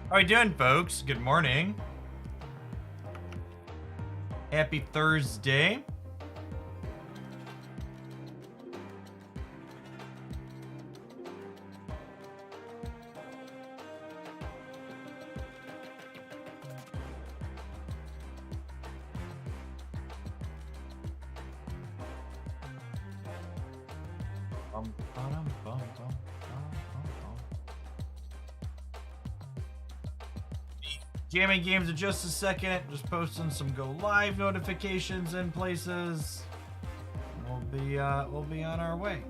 How are you doing, folks? Good morning. Happy Thursday. Jamming games in just a second. Just posting some go live notifications in places. We'll be on our way.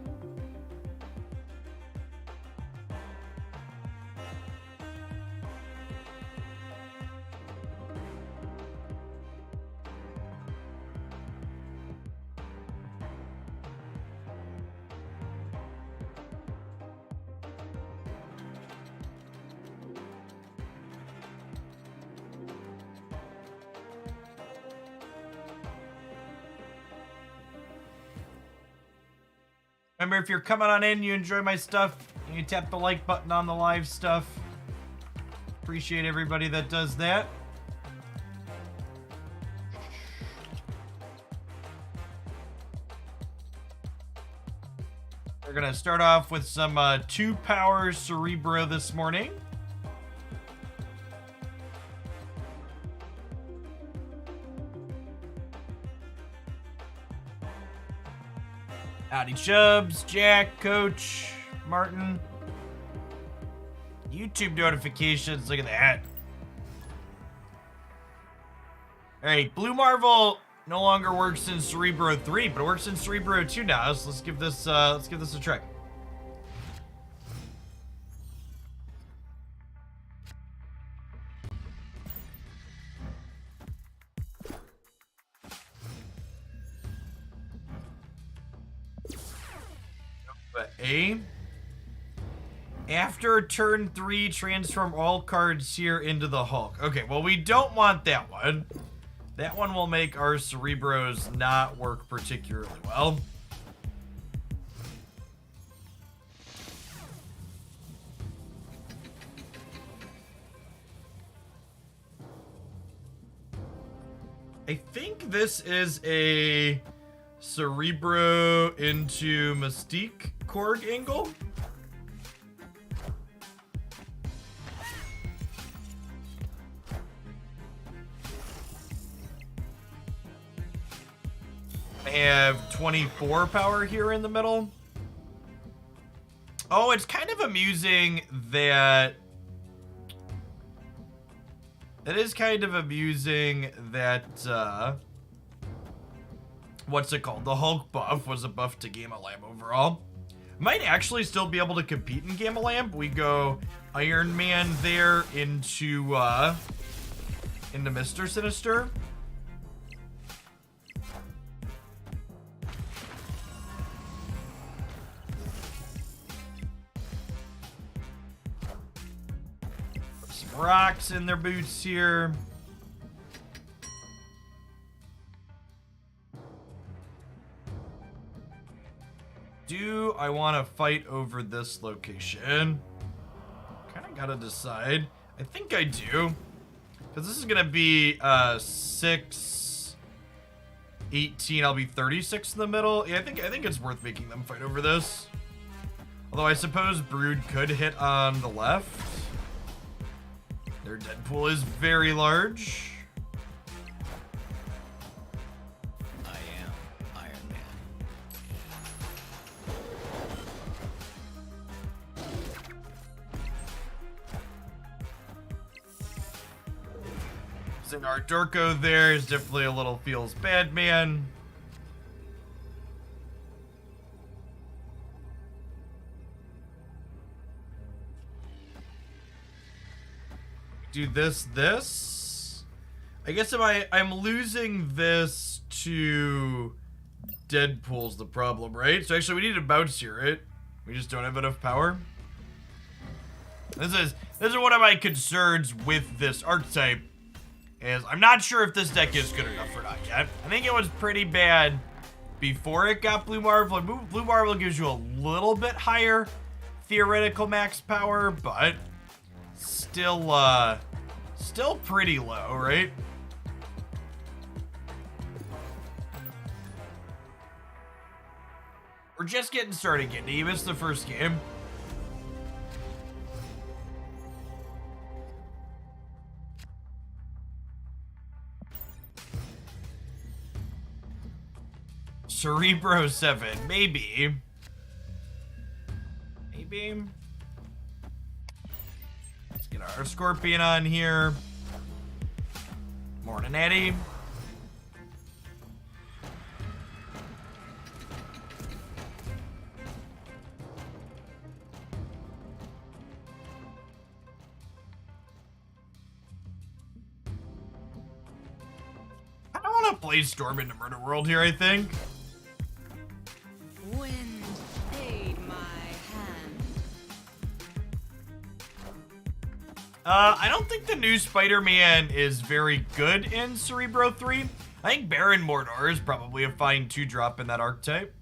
Remember, if you're coming on in, you enjoy my stuff, you tap the like button on the live stuff. Appreciate everybody that does that. We're gonna start off with some 2-power Cerebro this morning. Howdy Chubbs, Jack, Coach, Martin. YouTube notifications, look at that. Alright, Blue Marvel no longer works in Cerebro 3, but it works in Cerebro 2 now. So let's give this a try. A. After turn 3, transform all cards here into the Hulk. Okay, well, we don't want that one. That one will make our Cerebros not work particularly well. I think this is a Cerebro into Mystique Korg angle. I have 24 power here in the middle. Oh, it's kind of amusing that... It is kind of amusing that, what's it called? The Hulk buff was a buff to Gamma Lamb overall. Might actually still be able to compete in Gamma Lamb. We go Iron Man there into Mr. Sinister. Put some rocks in their boots here. Do I want to fight over this location? Kind of gotta decide. I think I do. Because this is going to be 6, 18. I'll be 36 in the middle. Yeah, I think it's worth making them fight over this. Although I suppose Brood could hit on the left. Their Deadpool is very large. Our Durko there is definitely a little feels bad man. Do this. I guess if I'm losing this to Deadpool's the problem, right? So actually we need to bounce here, right? We just don't have enough power. This is one of my concerns with this archetype. Is I'm not sure if this deck is good enough or not yet. I think it was pretty bad before it got Blue Marvel. Blue Marvel gives you a little bit higher theoretical max power, but still pretty low, right? We're just getting started, Giddy. You missed the first game. Cerebro 7, maybe. Maybe. Let's get our Scorpion on here. Morning, Eddie. I don't want to play Storm into Murder World here, I think. Wind, aid my hand. I don't think the new Spider-Man is very good in Cerebro 3. I think Baron Mordor is probably a fine 2-drop in that archetype.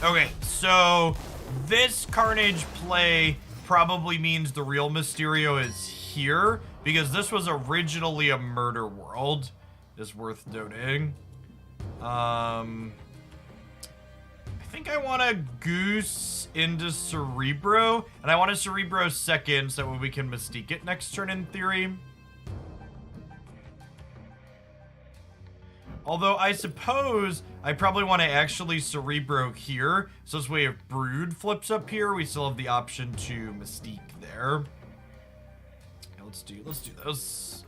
Okay, so this Carnage play probably means the real Mysterio is here, because this was originally a Murder World, is worth noting. I think I want to Goose into Cerebro, and I want a Cerebro second so that way we can Mystique it next turn in theory. Although I suppose I probably want to actually Cerebro here, so this way if Brood flips up here, we still have the option to Mystique there. Yeah, let's do this.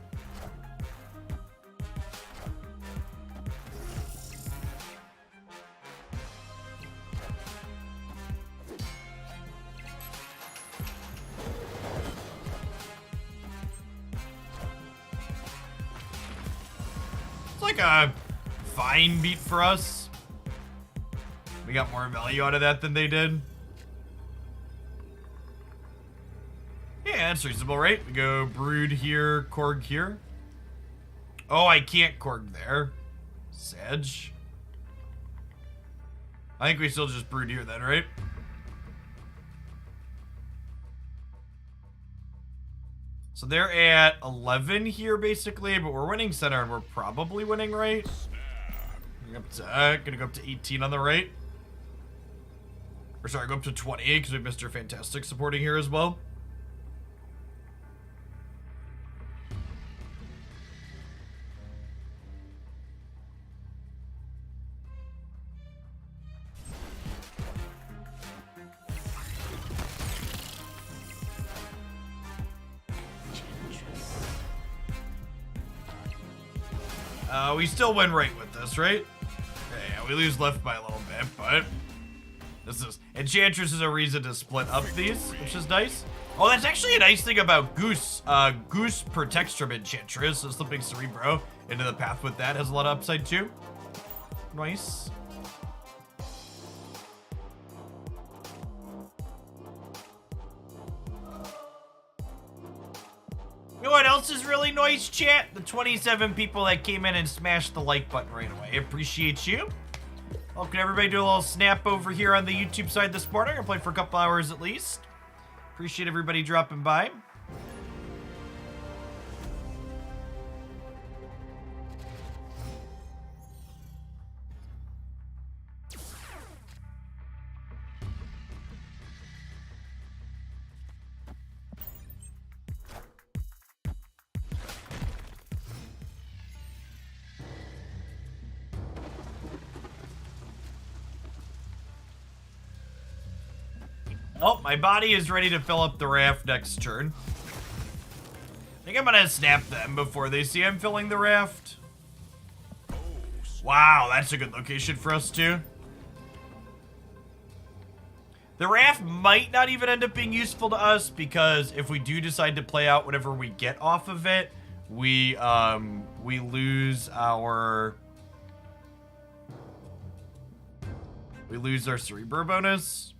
It's like a fine beat for us. We got more value out of that than they did. Yeah, that's reasonable, right? We go Brood here, Korg here. Oh, I can't Korg there. Sedge. I think we still just Brood here then, right? So they're at 11 here, basically, but we're winning center, and we're probably winning right. Gonna go up to 18 on the right. Or sorry, go up to 20, because we have Mr. Fantastic supporting here as well. We still win right with this, right? Yeah, we lose left by a little bit, but this is Enchantress is a reason to split up these, which is nice. Oh, that's actually a nice thing about Goose. Goose protects from Enchantress, so slipping Cerebro into the path with that has a lot of upside too. Nice. You know what else is really nice, chat? The 27 people that came in and smashed the like button right away. Appreciate you. Well, can everybody do a little snap over here on the YouTube side this morning? I played for a couple hours at least. Appreciate everybody dropping by. Oh, my body is ready to fill up the raft next turn. I think I'm gonna snap them before they see I'm filling the raft. Wow, that's a good location for us too. The raft might not even end up being useful to us because if we do decide to play out whatever we get off of it, we lose our Cerebro bonus.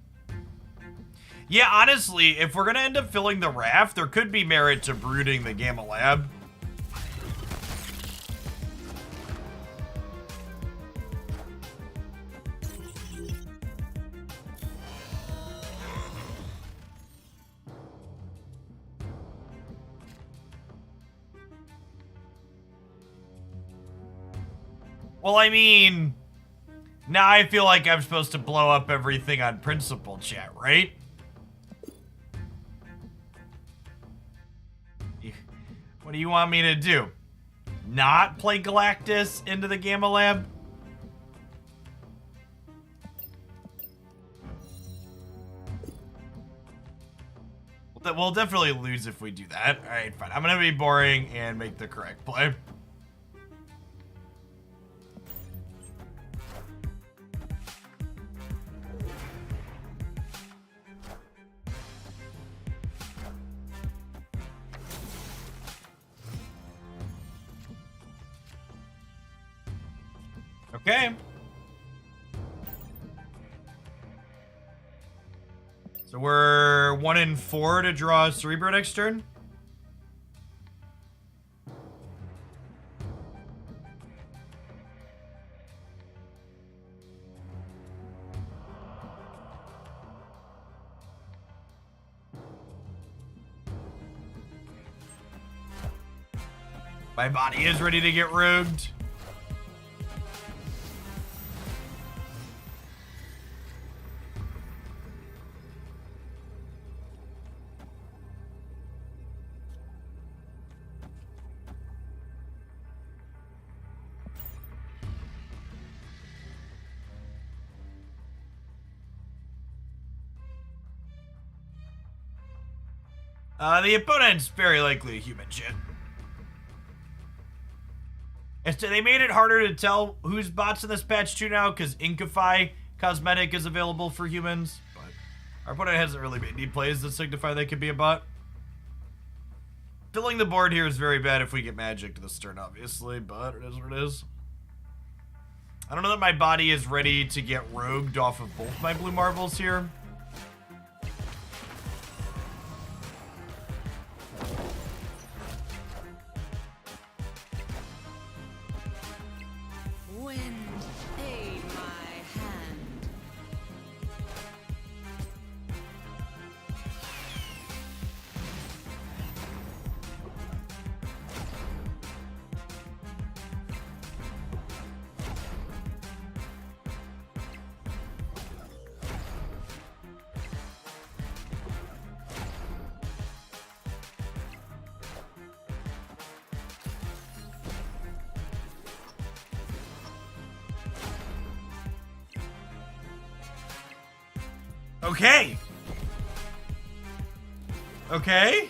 Yeah, honestly, if we're gonna end up filling the raft, there could be merit to brooding the Gamma Lab. Well, I mean, now I feel like I'm supposed to blow up everything on principle, chat, right? What do you want me to do? Not play Galactus into the Gamma Lab? We'll definitely lose if we do that. Alright, fine. I'm gonna be boring and make the correct play. Okay. So we're 1 in 4 to draw Cerebro next turn. My body is ready to get rogued. The opponent's very likely a human shit. They made it harder to tell who's bots in this patch too now because Inkify cosmetic is available for humans, but our opponent hasn't really made any plays that signify they could be a bot. Filling the board here is very bad if we get magic this turn, obviously, but it is what it is. I don't know that my body is ready to get rogued off of both my blue marbles here. Wind, aid my hand. Okay. Okay.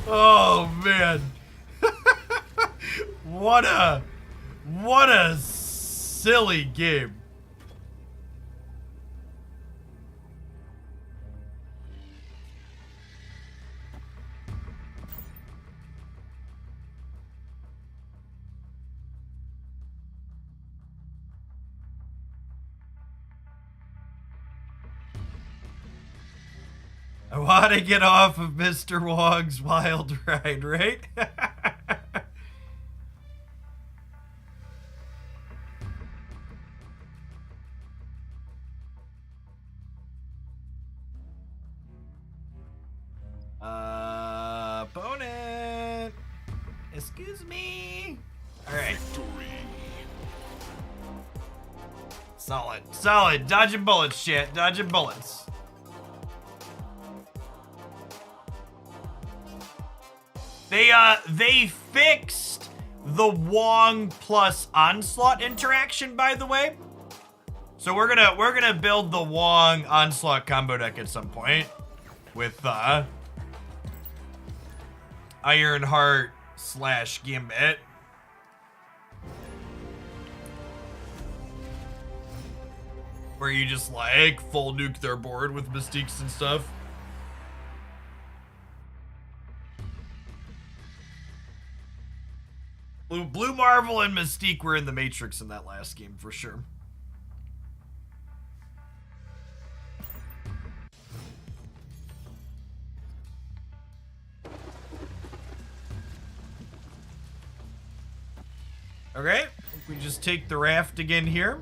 Oh man. What a silly game. I want to get off of Mr. Wong's wild ride, right? Opponent. Excuse me. All right. Solid. Solid. Dodging bullets, shit. Dodging bullets. They fixed the Wong plus Onslaught interaction, by the way. So we're gonna build the Wong Onslaught combo deck at some point with Ironheart / Gambit. Where you just like full nuke their board with mystiques and stuff. Blue Marvel and Mystique were in the Matrix in that last game for sure. Okay, we just take the raft again here.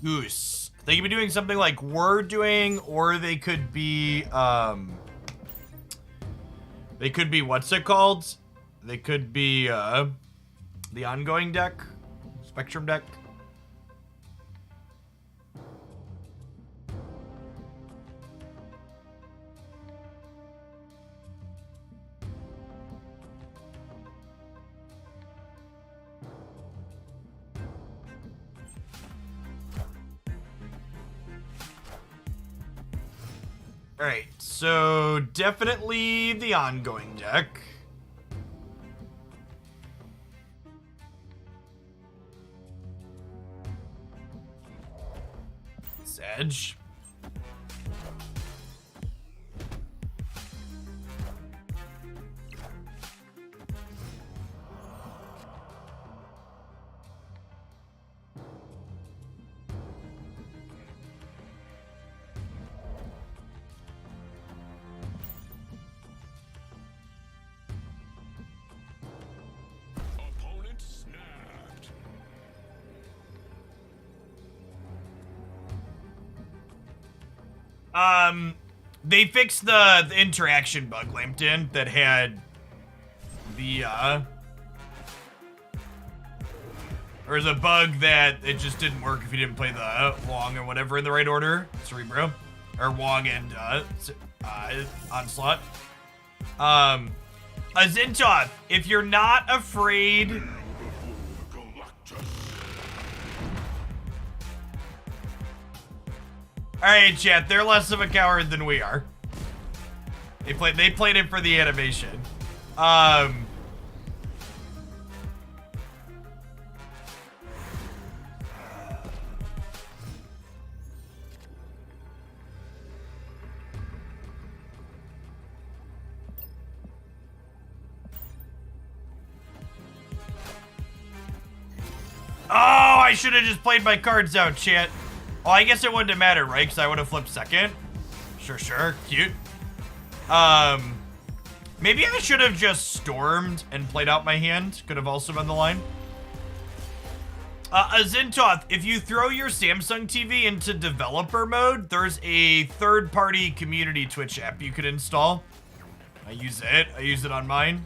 Goose. They could be doing something like we're doing, or they could be, what's it called? They could be, the ongoing deck? Spectrum deck? Alright, so definitely the ongoing deck. Sedge. They fixed the interaction bug, Lampton, that had the, or was a bug that it just didn't work if you didn't play the Wong or whatever in the right order. Cerebro. Or Wong and, Onslaught. Azintoth, if you're not afraid... Alright, chat, they're less of a coward than we are. They played it for the animation. Oh, I should have just played my cards out, chat. Oh, I guess it wouldn't have mattered, right? Because I would have flipped second. Sure. Cute. Maybe I should have just stormed and played out my hand. Could have also been the line. Azintoth, if you throw your Samsung TV into developer mode, there's a third-party community Twitch app you could install. I use it on mine.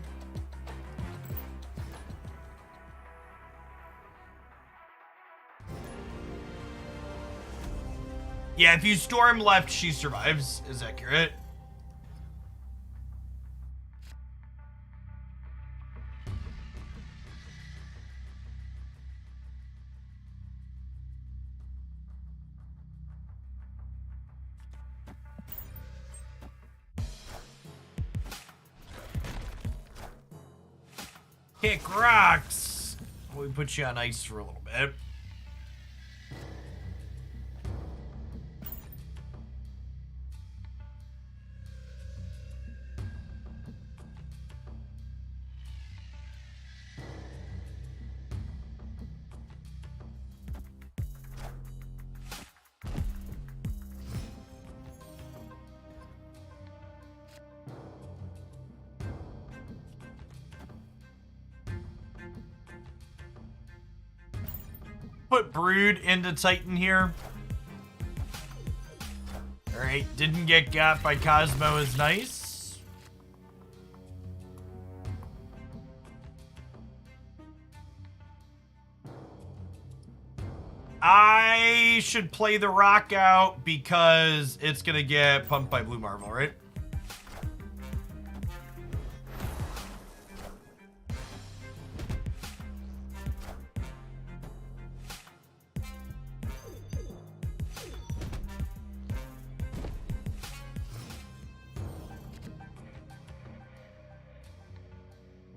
Yeah, if you storm left, she survives, is accurate. Kick rocks! We put you on ice for a little bit. Put Brood into Titan here. Alright, didn't get got by Cosmo is nice. I should play the rock out because it's gonna get pumped by Blue Marvel, right?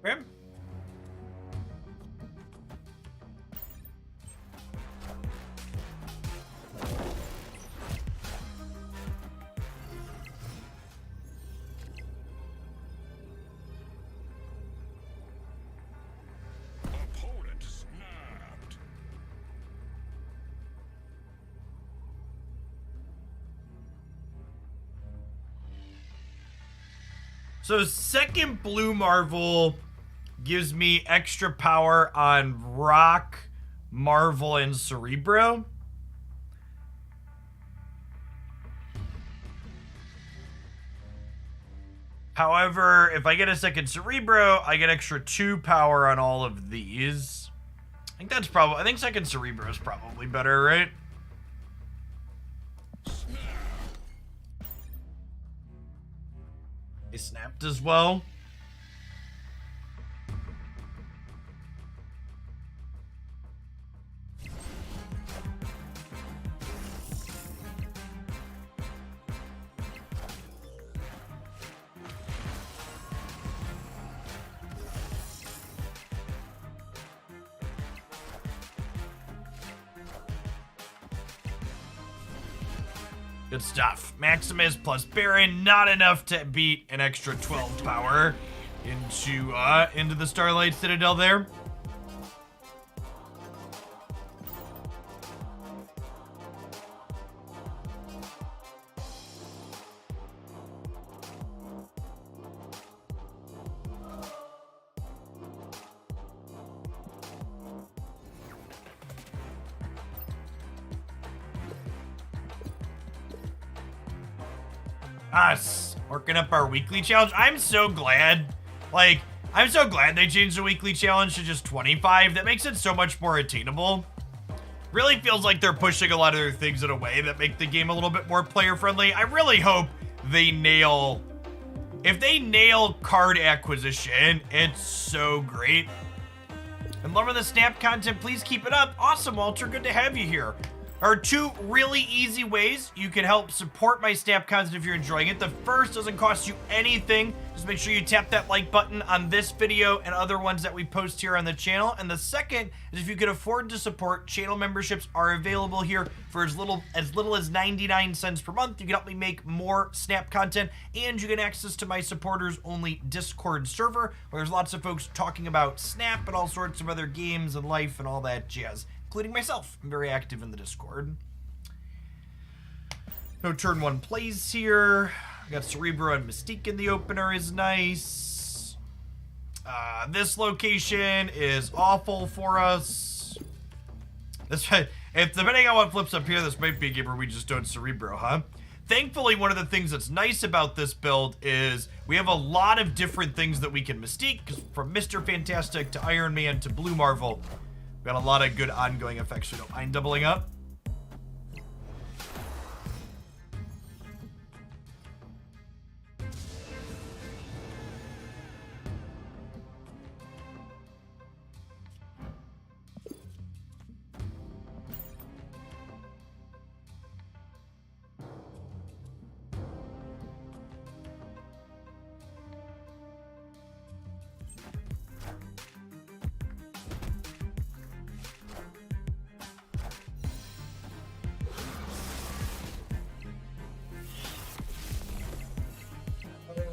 Okay. Opponent snapped. So second blue Marvel gives me extra power on Rock, Marvel, and Cerebro. However, if I get a second Cerebro, I get extra 2 power on all of these. I think second Cerebro is probably better, right? They snapped as well. Good stuff. Maximus plus Baron, not enough to beat an extra 12 power into the Starlight Citadel there. Us working up our weekly challenge. I'm so glad they changed the weekly challenge to just 25. That makes it so much more attainable. Really feels like they're pushing a lot of their things in a way that make the game a little bit more player friendly. I really hope they nail, if they nail card acquisition, it's so great. I'm loving the Snap content. Please keep it up. Awesome, Walter. Good to have you here. There are 2 really easy ways you can help support my Snap content if you're enjoying it. The first doesn't cost you anything. Just make sure you tap that like button on this video and other ones that we post here on the channel. And the second is if you can afford to support, channel memberships are available here for as little as 99 cents per month. You can help me make more Snap content, and you get access to my supporters only Discord server, where there's lots of folks talking about Snap and all sorts of other games and life and all that jazz, including myself. I'm very active in the Discord. No turn 1 plays here. I got Cerebro and Mystique in the opener is nice. This location is awful for us. If depending on what flips up here, this might be a game where we just don't Cerebro, huh? Thankfully, one of the things that's nice about this build is we have a lot of different things that we can Mystique, from Mr. Fantastic to Iron Man to Blue Marvel. We've got a lot of good ongoing effects we don't mind doubling up.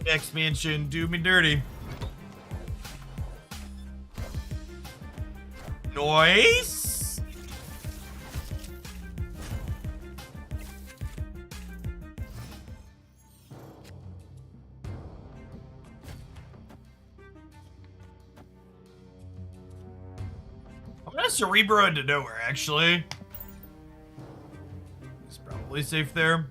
Expansion, do me dirty. Noise. I'm gonna Cerebro into nowhere, actually. It's probably safe there.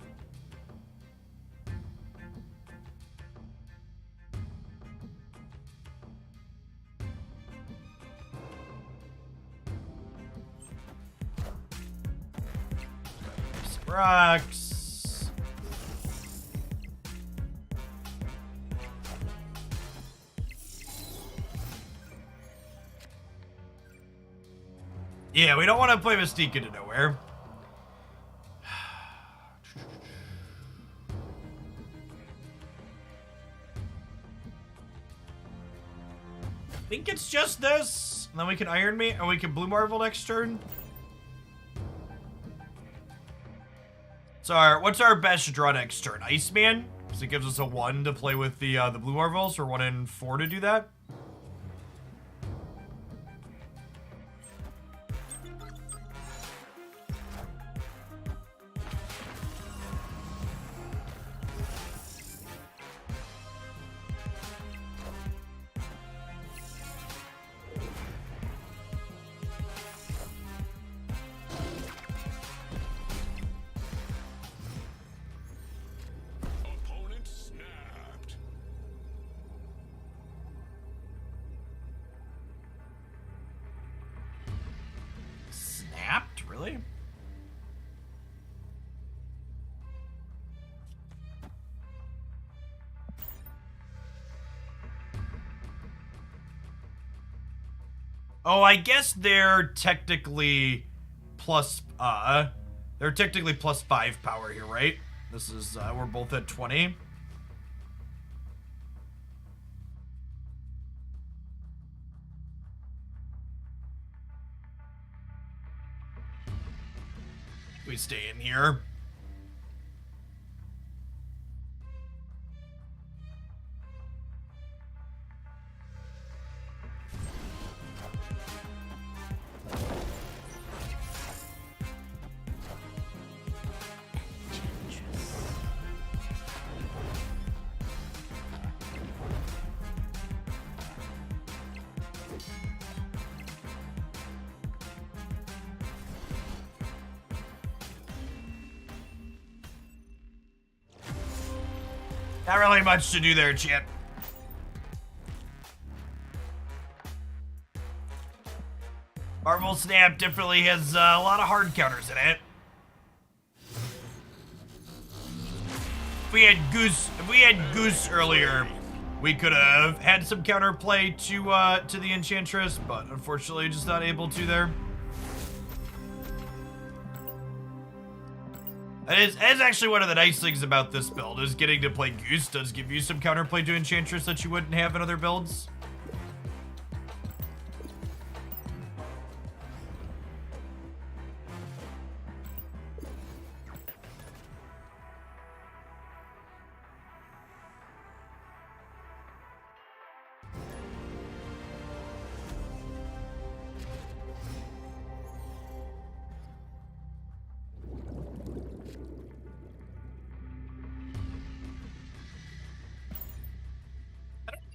Rocks. Yeah, we don't want to play Mystique into nowhere. think it's just this. And then we can Iron Me, and we can Blue Marvel next turn. So what's our best draw next turn? Iceman? Because it gives us a 1 to play with the Blue Marvels, or 1 and 4 to do that. Opponent snapped. Snapped? Really? Oh, I guess they're technically plus, they're technically plus 5 power here, right? This is, we're both at 20. We stay in here. Not really much to do there, chat. Marvel Snap definitely has a lot of hard counters in it. If we had Goose earlier, we could have had some counterplay to the Enchantress, but unfortunately just not able to there. It is actually one of the nice things about this build, is getting to play Goose does give you some counterplay to Enchantress that you wouldn't have in other builds.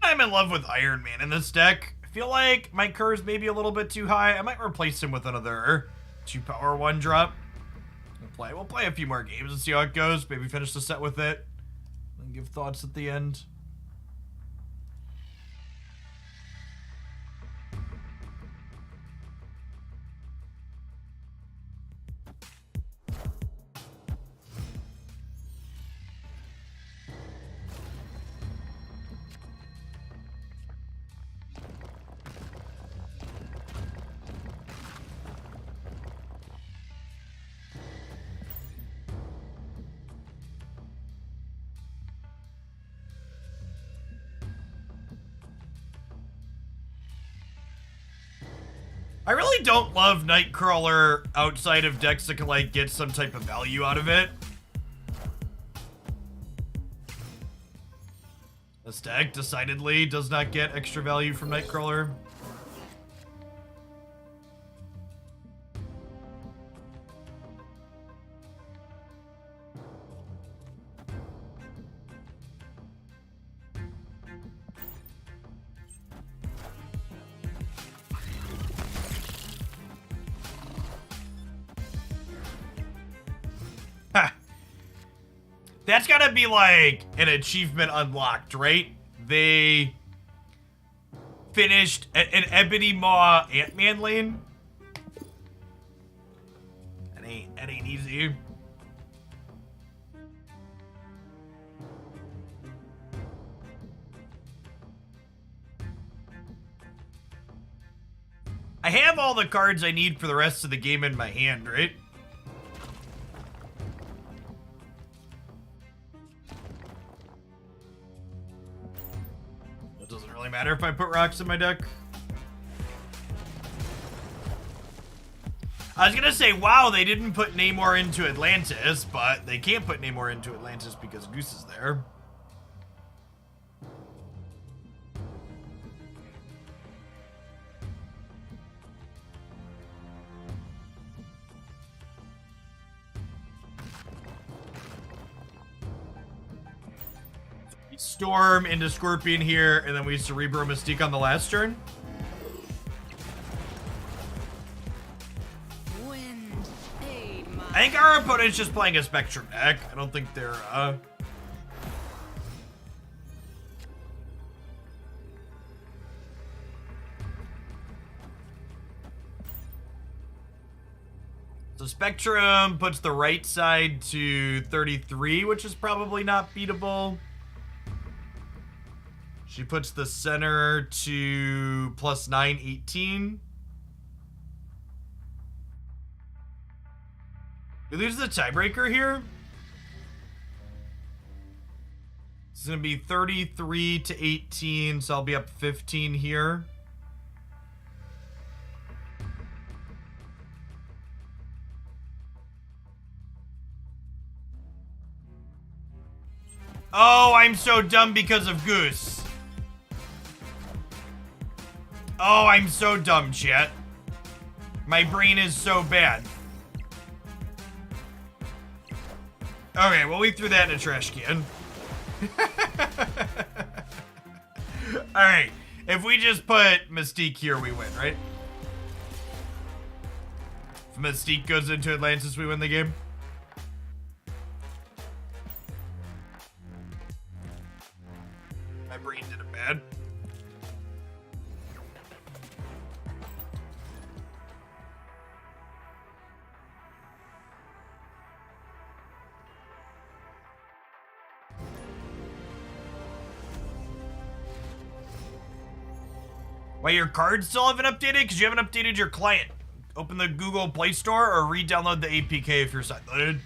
I'm in love with Iron Man in this deck. I feel like my curve's maybe a little bit too high. I might replace him with another 2-power 1-drop. We'll play a few more games and see how it goes. Maybe finish the set with it. And give thoughts at the end. I really don't love Nightcrawler outside of decks that can, like, get some type of value out of it. This deck decidedly does not get extra value from Nightcrawler. That's gotta be like an achievement unlocked, right? They finished an Ebony Maw Ant-Man lane. That ain't easy. I have all the cards I need for the rest of the game in my hand, right? It doesn't really matter if I put rocks in my deck. I was gonna say, wow, they didn't put Namor into Atlantis, but they can't put Namor into Atlantis because Goose is there. Storm into Scorpion here, and then we Cerebro Mystique on the last turn. Wind, aid my I think our opponent's just playing a Spectrum deck. I don't think they're, So Spectrum puts the right side to 33, which is probably not beatable. She puts the center to +9, 18. We lose the tiebreaker here. It's going to be 33 to 18, so I'll be up 15 here. Oh, I'm so dumb because of Goose. Oh, I'm so dumb, chat. My brain is so bad. Okay, well, we threw that in a trash can. Alright, if we just put Mystique here, we win, right? If Mystique goes into Atlantis, we win the game. My brain did it bad. Why your cards still haven't updated? Because you haven't updated your client. Open the Google Play Store or re-download the APK if you're side-loaded.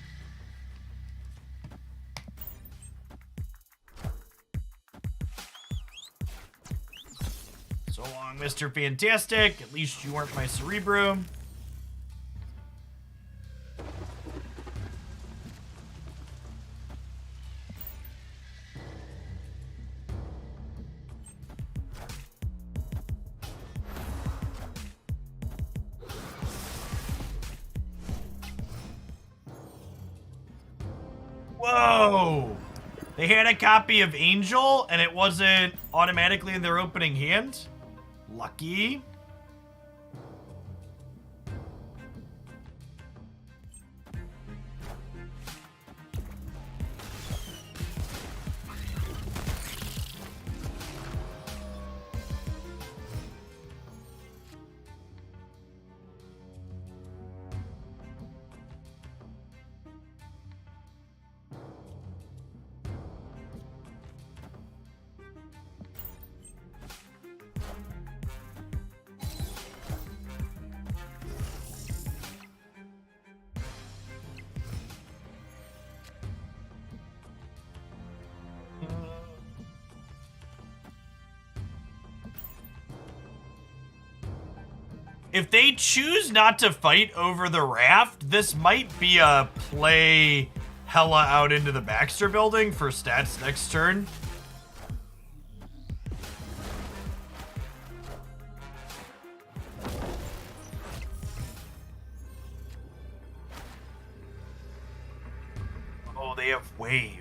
So long, Mr. Fantastic. At least you weren't my Cerebro. Whoa! They had a copy of Angel, and it wasn't automatically in their opening hand? Lucky. If they choose not to fight over the raft, this might be a play Hella out into the Baxter building for stats next turn. Oh, they have wave.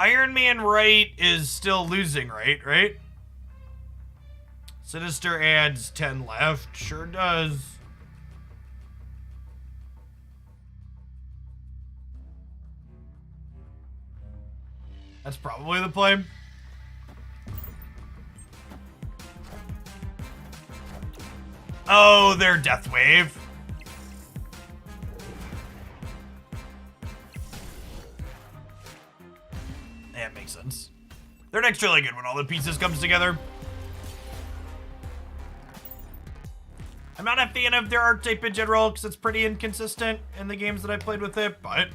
Iron Man right is still losing, right? Sinister adds 10 left. Sure does. That's probably the play. Oh, they're Death Wave. That makes sense. Their deck's really good when all the pieces comes together. I'm not a fan of their archetype in general because it's pretty inconsistent in the games that I played with it, but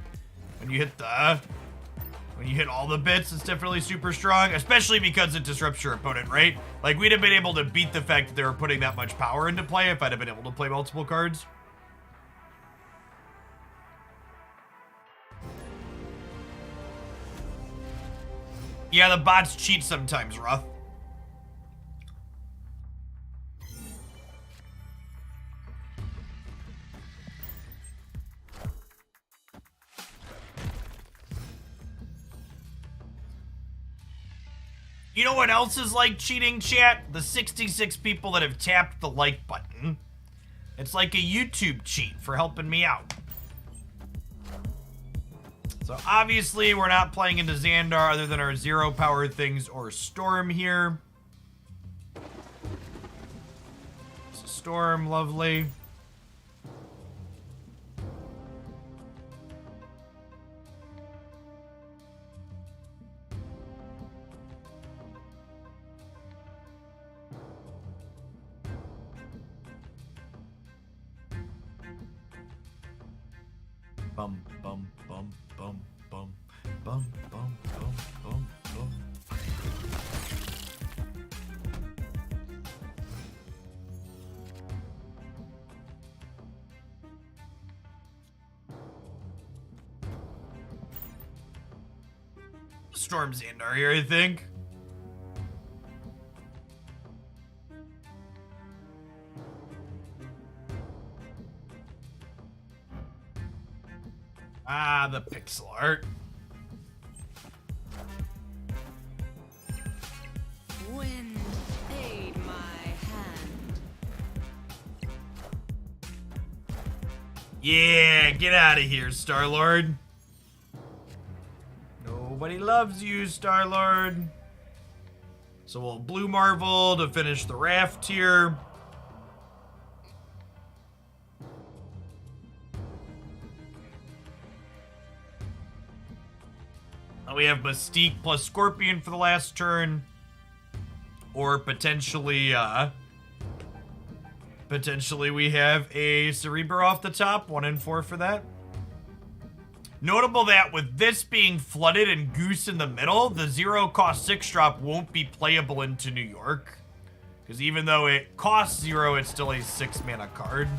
when you hit all the bits, it's definitely super strong, especially because it disrupts your opponent, right? Like, we'd have been able to beat the fact that they were putting that much power into play if I'd have been able to play multiple cards. Yeah, the bots cheat sometimes, Ruth. You know what else is like cheating, chat? The 66 people that have tapped the like button. It's like a YouTube cheat for helping me out. So obviously we're not playing into Xandar other than our 0 power things or Storm here. So Storm, lovely. Bum, bum, bum, bum, bum, bum, bum, bum, bum, bum. Storm Xandar here, I think. Ah, the pixel art. Wind, aid my hand. Yeah, get out of here, Star-Lord. Nobody loves you, Star-Lord. So we'll Blue Marvel to finish the raft here. We have Mystique plus Scorpion for the last turn. Or potentially we have a Cerebro off the top. 1 and 4 for that. Notable that with this being flooded and Goose in the middle, the 0 cost 6 drop won't be playable into New York. Because even though it costs 0, it's still a 6 mana card.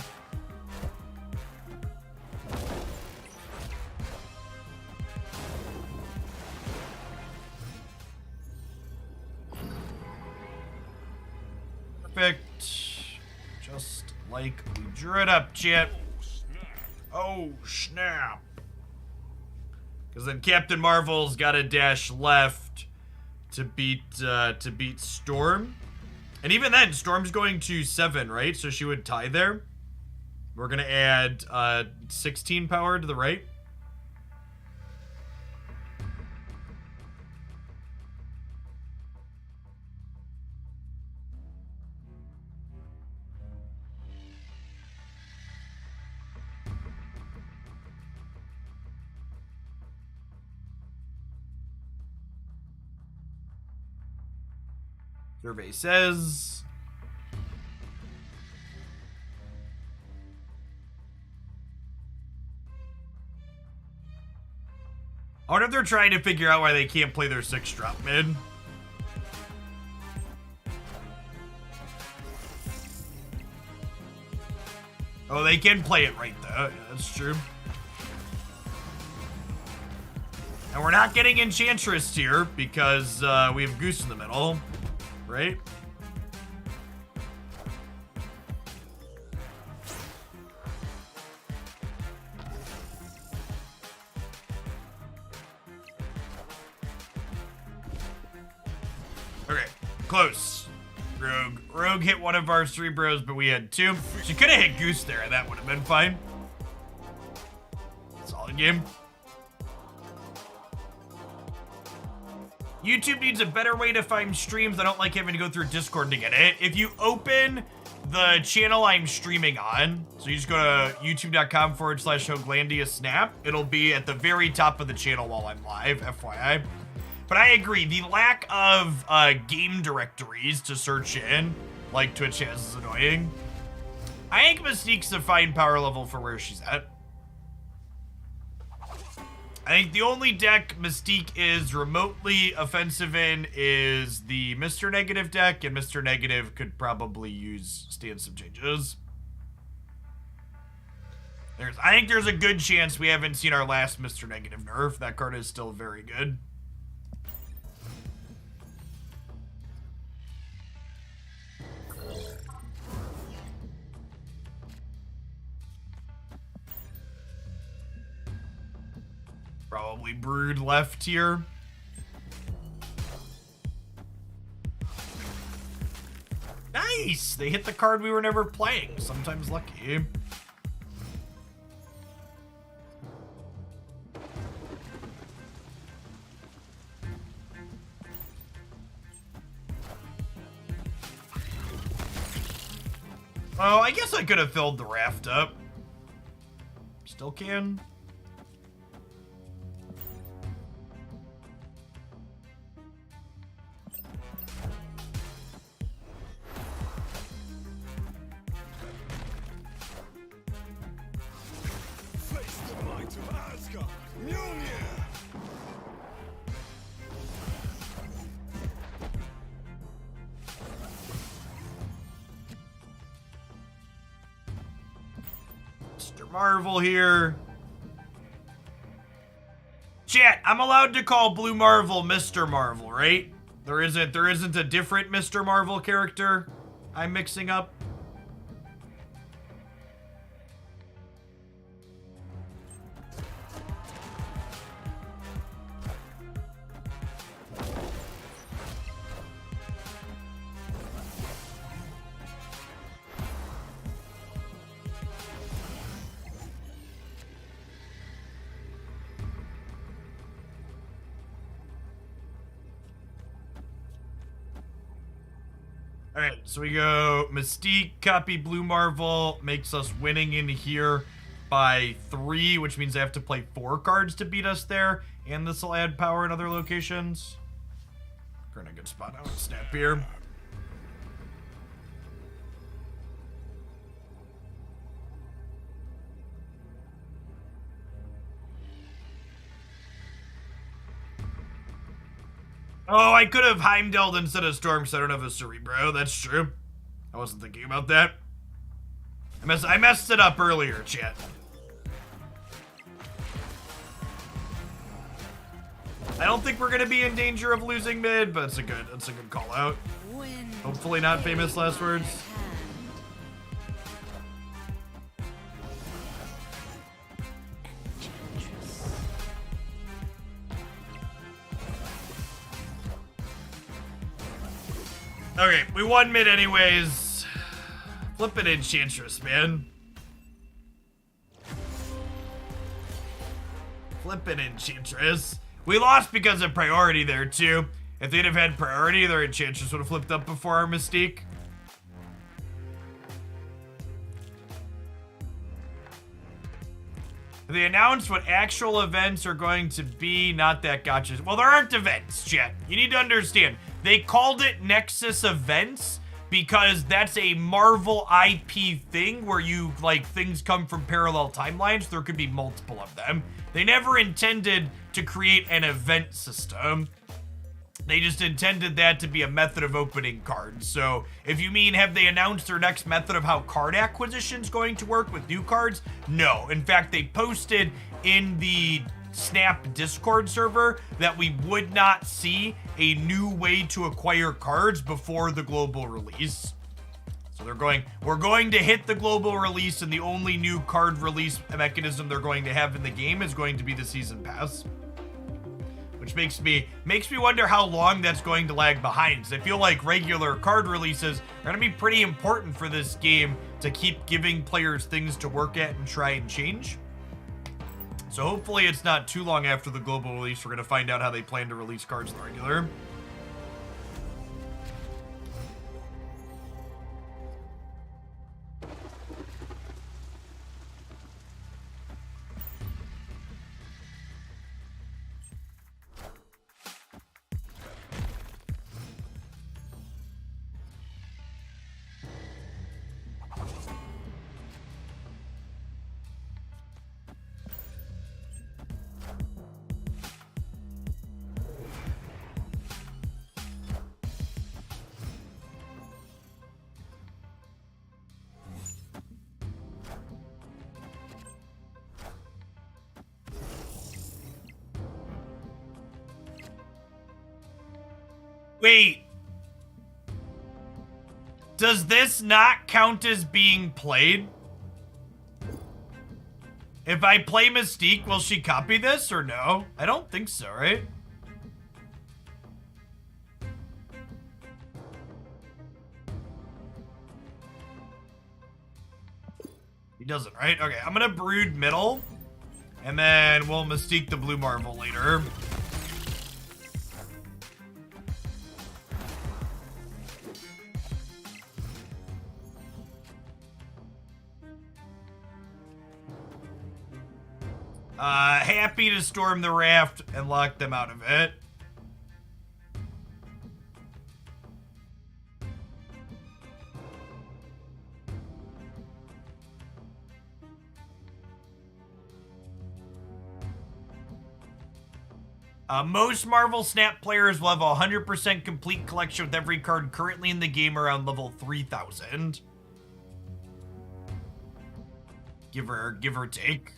Perfect. Just like we drew it up, chat. Oh, snap. Because then Captain Marvel's got a dash left to beat Storm. And even then, Storm's going to 7, right? So she would tie there. We're going to add 16 power to the right. Survey says... I wonder if they're trying to figure out why they can't play their 6-drop mid. Oh, they can play it right though. Yeah, that's true. And we're not getting Enchantress here because we have Goose in the middle. Right? Okay, close. Rogue hit one of our Cerebros, but we had 2. She could have hit Goose there, and that would have been fine. Solid game. YouTube needs a better way to find streams. I don't like having to go through Discord to get it. If you open the channel I'm streaming on, so you just go to youtube.com/Hoaglandia Snap, it'll be at the very top of the channel while I'm live, FYI. But But I agree, the lack of game directories to search in, like Twitch has, is annoying. I think Mystique's a fine power level for where she's at. I think the only deck Mystique is remotely offensive in is the Mr. Negative deck, and Mr. Negative could probably stand some changes. I think there's a good chance we haven't seen our last Mr. Negative nerf. That card is still very good. Probably Brood left here. Nice! They hit the card we were never playing. Sometimes lucky. Oh, I guess I could have filled the raft up. Still can. Face the might of Asgard. Mjolnir. Mr. Marvel here. Chat, I'm allowed to call Blue Marvel Mr. Marvel, right? There isn't a different Mr. Marvel character I'm mixing up. Alright, so we go Mystique, copy Blue Marvel, makes us winning in here by 3, which means I have to play 4 cards to beat us there, and this will add power in other locations. We're in a good spot now. Snap here. Oh, I could have Heimdalled instead of Storm, so I don't have a Cerebro. That's true. I wasn't thinking about that. I messed it up earlier, chat. I don't think we're gonna be in danger of losing mid, but it's a good call out. Hopefully not famous last words. Okay, we won mid anyways. Flippin' Enchantress, man. Flippin' Enchantress. We lost because of priority there, too. If they'd have had priority, their Enchantress would have flipped up before our Mystique. They announced what actual events are going to be, not that gotcha. Well, there aren't events, chat. You need to understand. They called it Nexus Events because that's a Marvel IP thing where things come from parallel timelines. There could be multiple of them. They never intended to create an event system. They just intended that to be a method of opening cards. So if you mean, have they announced their next method of how card acquisition is going to work with new cards? No. In fact, they posted in the Snap Discord server that we would not see a new way to acquire cards before the global release. So we're going to hit the global release, and the only new card release mechanism they're going to have in the game is going to be the season pass. Which makes me wonder how long that's going to lag behind. Because I feel like regular card releases are going to be pretty important for this game to keep giving players things to work at and try and change. So hopefully it's not too long after the global release we're going to find out how they plan to release cards in the regular. Wait. Does this not count as being played? If I play Mystique, will she copy this or no? I don't think so, right? He doesn't, right? Okay, I'm gonna Brood middle. And then we'll Mystique the Blue Marvel later. Happy to storm the raft and lock them out of it. Most Marvel Snap players will have a 100% complete collection with every card currently in the game around level 3000. Give or take.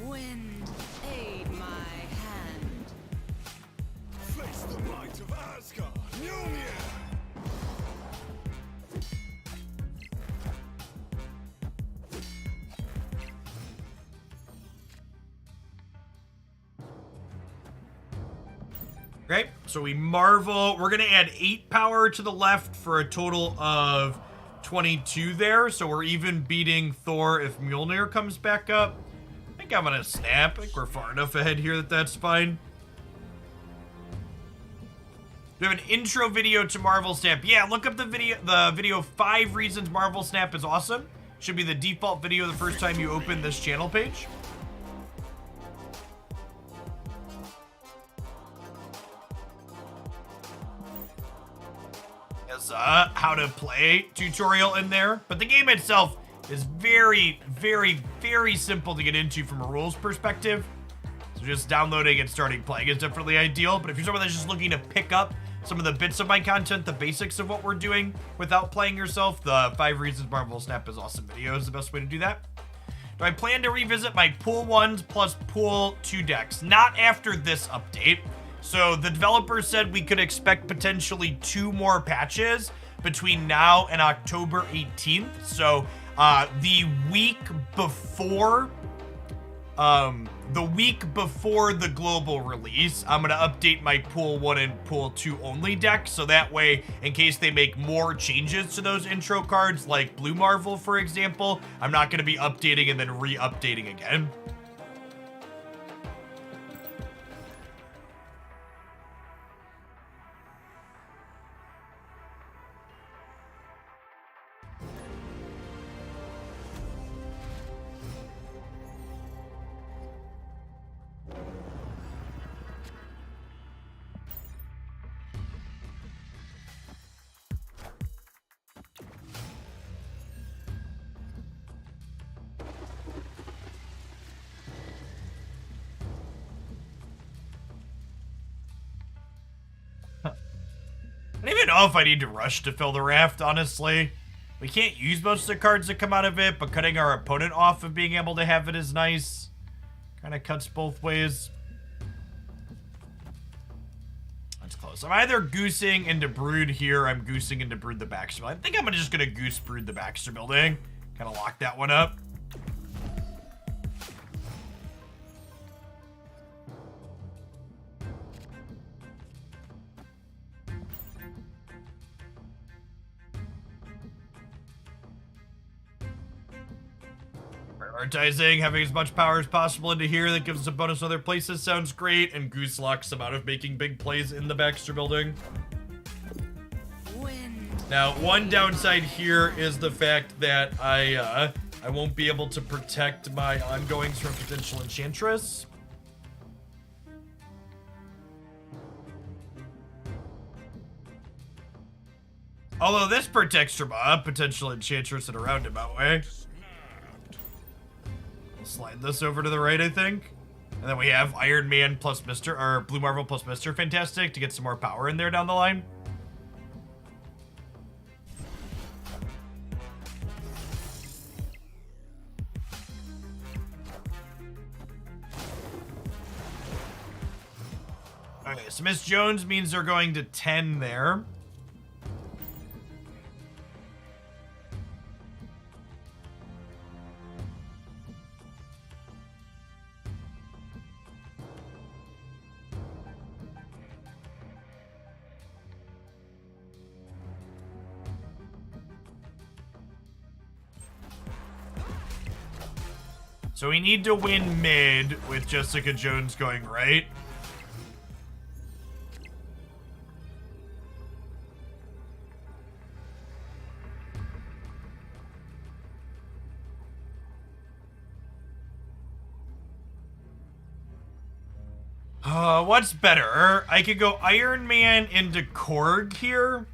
Wind, aid my hand. Face the might of Asgard. Mjolnir. Okay, so we Marvel. We're going to add 8 power to the left for a total of 22 there. So we're even beating Thor if Mjolnir comes back up. I think I'm going to snap. I think we're far enough ahead here that that's fine. We have an intro video to Marvel Snap. Yeah, look up the video 5 reasons Marvel Snap is awesome. Should be the default video the first time you open this channel page. How to play tutorial in there, but the game itself is very, very, very simple to get into from a rules perspective. So just downloading and starting playing is definitely ideal, but if you're someone that's just looking to pick up some of the bits of my content, the basics of what we're doing without playing yourself, the 5 reasons Marvel Snap is awesome video is the best way to do that. Do I plan to revisit my pool 1s plus pool 2 decks? Not after this update. So the developer said we could expect potentially 2 more patches between now and October 18th. So the week before the global release, I'm going to update my pool 1 and pool 2 only deck. So that way, in case they make more changes to those intro cards, like Blue Marvel, for example, I'm not going to be updating and then re-updating again. I don't even know if I need to rush to fill the raft, honestly. We can't use most of the cards that come out of it, but cutting our opponent off of being able to have it is nice. Kind of cuts both ways. That's close. I'm either goosing into Brood here, or I'm goosing into Brood the Baxter. I think I'm just going to goose Brood the Baxter building. Kind of lock that one up. Prioritizing, having as much power as possible into here that gives us a bonus in other places sounds great, and goose locks them out of making big plays in the Baxter building. Wind. Now, one downside here is the fact that I won't be able to protect my ongoings from potential Enchantress. Although this protects from a potential Enchantress in a roundabout way. Slide this over to the right, I think. And then we have Iron Man plus or Blue Marvel plus Mr. Fantastic to get some more power in there down the line. So Miss Jones means they're going to 10 there. So we need to win mid with Jessica Jones going right. What's better? I could go Iron Man into Korg here,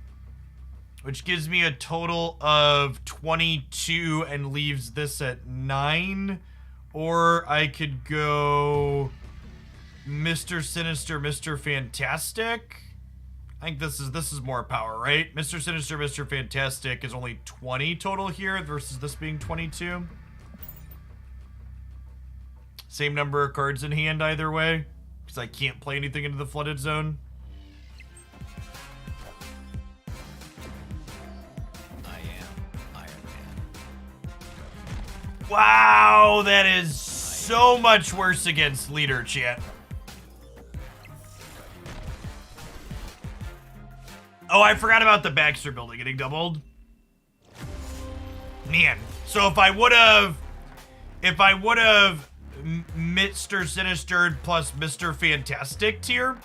which gives me a total of 22 and leaves this at 9. Or I could go Mr. Sinister, Mr. Fantastic. I think this is more power, right? Mr. Sinister, Mr. Fantastic is only 20 total here versus this being 22. Same number of cards in hand either way, because I can't play anything into the flooded zone. I am Iron Man. Wow, that is so much worse against leader, chat. Oh, I forgot about the Baxter building getting doubled. Man, so if I would have Mr. Sinister plus Mr. Fantastic tier,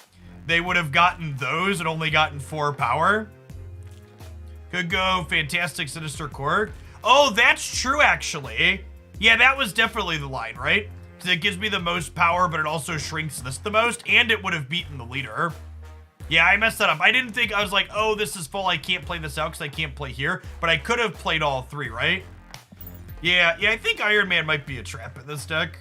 they would have gotten those and only gotten 4 power. Could go Fantastic, Sinister, Korg. Oh, that's true, actually. Yeah, that was definitely the line, right? Because it gives me the most power, but it also shrinks this the most, and it would have beaten the leader. Yeah, I messed that up. I didn't think, I was like, oh, this is full, I can't play this out because I can't play here. But I could have played all 3, right? Yeah, I think Iron Man might be a trap in this deck.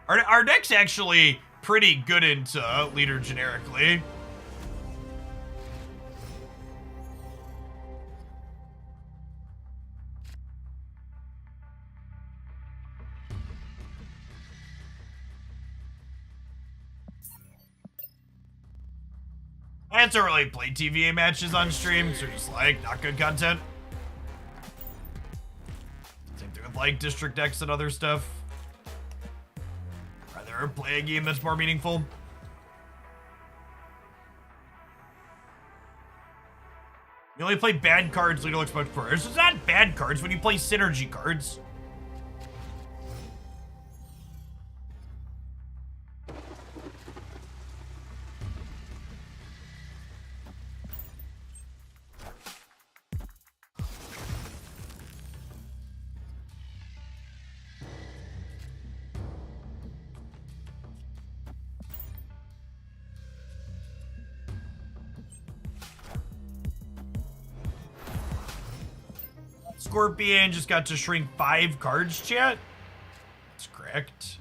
Our deck's actually pretty good into leader generically. I don't really play TVA matches on stream, so just like, not good content. Same thing with like district decks and other stuff. Rather play a game that's more meaningful. You only play bad cards, leader looks much worse. It's not bad cards when you play synergy cards. Scorpion just got to shrink 5 cards, chat. That's correct.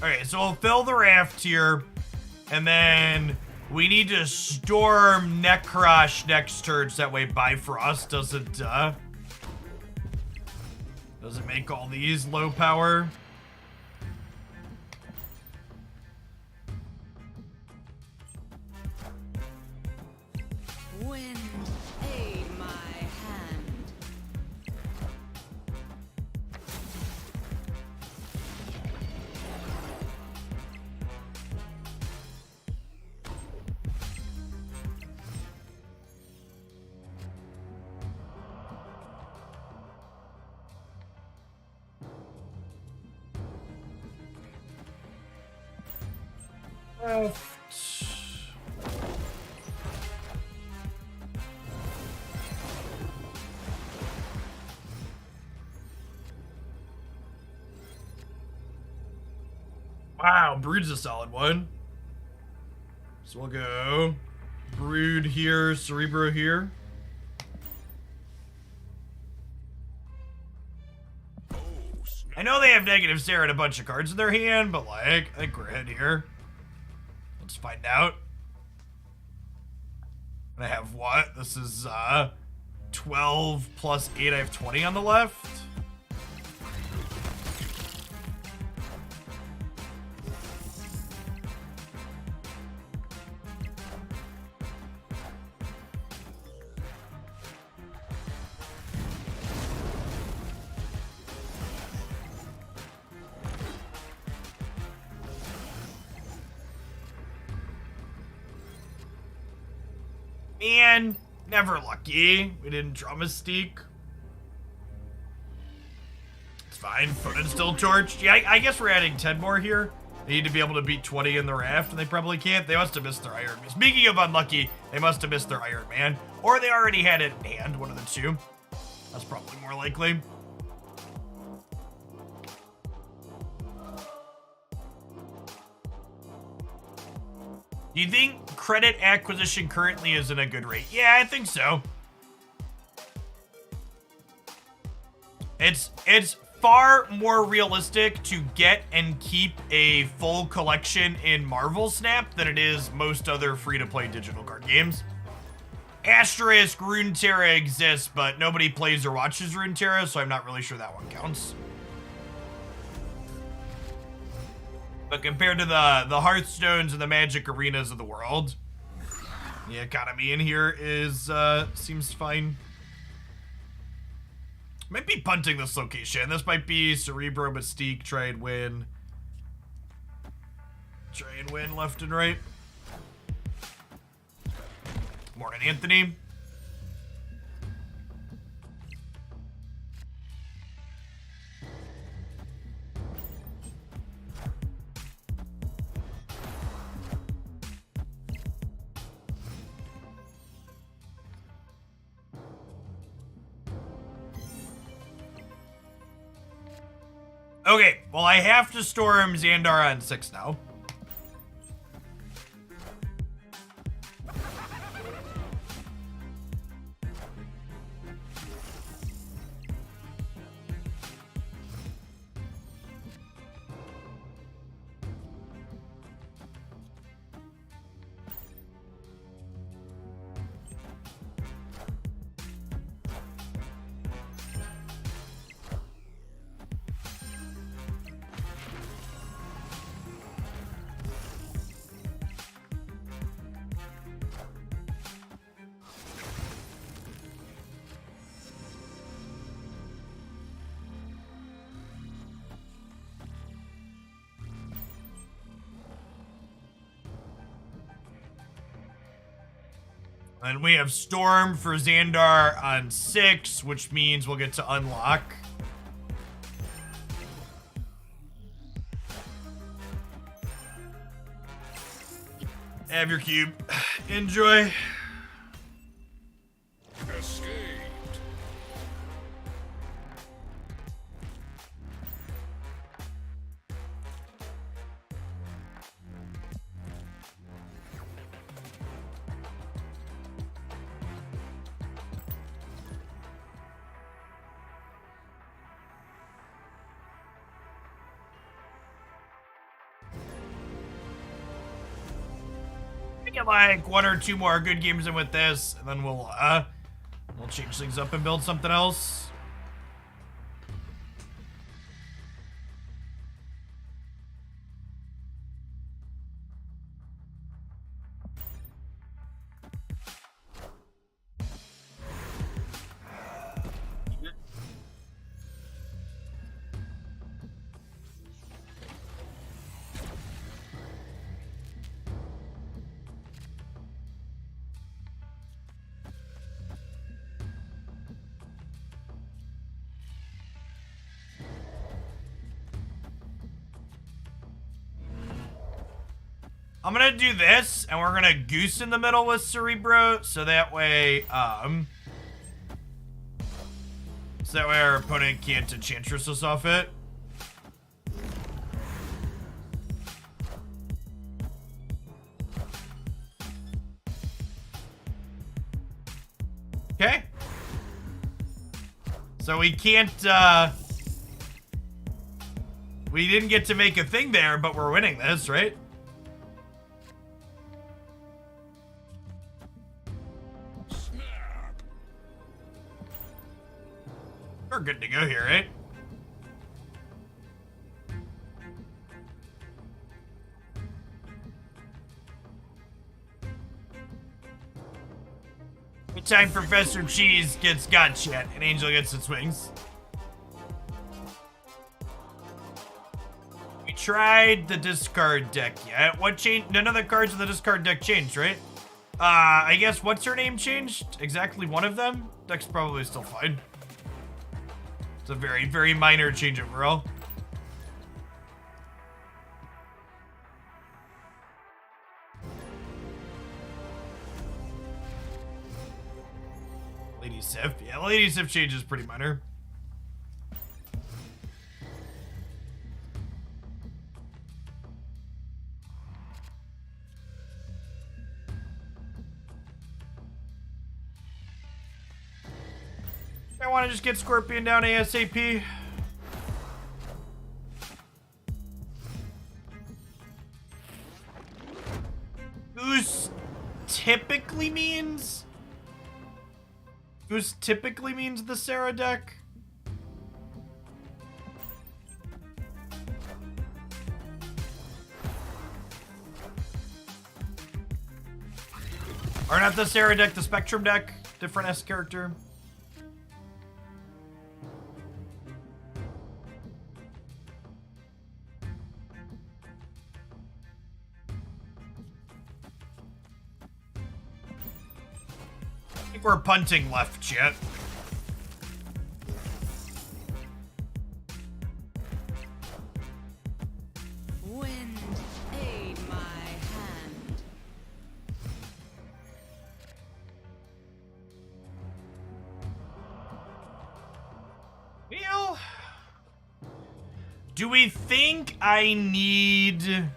Okay, so we'll fill the raft here, and then we need to storm Necrosh next turn, so that way Bifrost doesn't make all these low power. Wind, aid my hand. Wow, Brood's a solid one. So we'll go Brood here, Cerebro here. I know they have negative Sarah and a bunch of cards in their hand, but like, I think we're ahead here. Let's find out. I have what? This is 12 plus 8, I have 20 on the left. Man, never lucky. We didn't draw Mystique. It's fine. Foden's still torched. Yeah, I guess we're adding 10 more here. They need to be able to beat 20 in the raft, and they probably can't. They must have missed their Iron Man. Speaking of unlucky, they must have missed their Iron Man. Or they already had it in hand, one of the two. That's probably more likely. Do you think credit acquisition currently is in a good rate? Yeah, I think so. It's far more realistic to get and keep a full collection in Marvel Snap than it is most other free-to-play digital card games. Asterisk Runeterra exists, but nobody plays or watches Runeterra, so I'm not really sure that one counts. But compared to the Hearthstones and the Magic Arenas of the world, the economy in here is seems fine. Might be punting this location. This might be Cerebro Mystique. Try and win left and right. Morning, Anthony. Okay, well, I have to storm Xandar on 6 now. And we have Storm for Xandar on 6, which means we'll get to unlock. Have your cube. Enjoy. Escaped. Get like 1 or 2 more good games in with this, and then we'll change things up and build something else. I'm gonna do this, and we're gonna goose in the middle with Cerebro, so that way, our opponent can't Enchantress us off it. Okay. So we can't, we didn't get to make a thing there, but we're winning this, right? we're good to go here, right? Anytime Professor Cheese gets gotcha, an angel gets its wings. We tried the discard deck yet. What changed? None of the cards in the discard deck changed, right? I guess what's her name changed? Exactly one of them? Deck's probably still fine. It's a very, very minor change overall. Lady Sif. Yeah, Lady Sif change is pretty minor. I want to just get Scorpion down ASAP. Goose typically means the Sarah deck. Or not the Sarah deck, the Spectrum deck. Different S character. I think we're punting left yet. Wind, aid my hand. Well, do we think I need...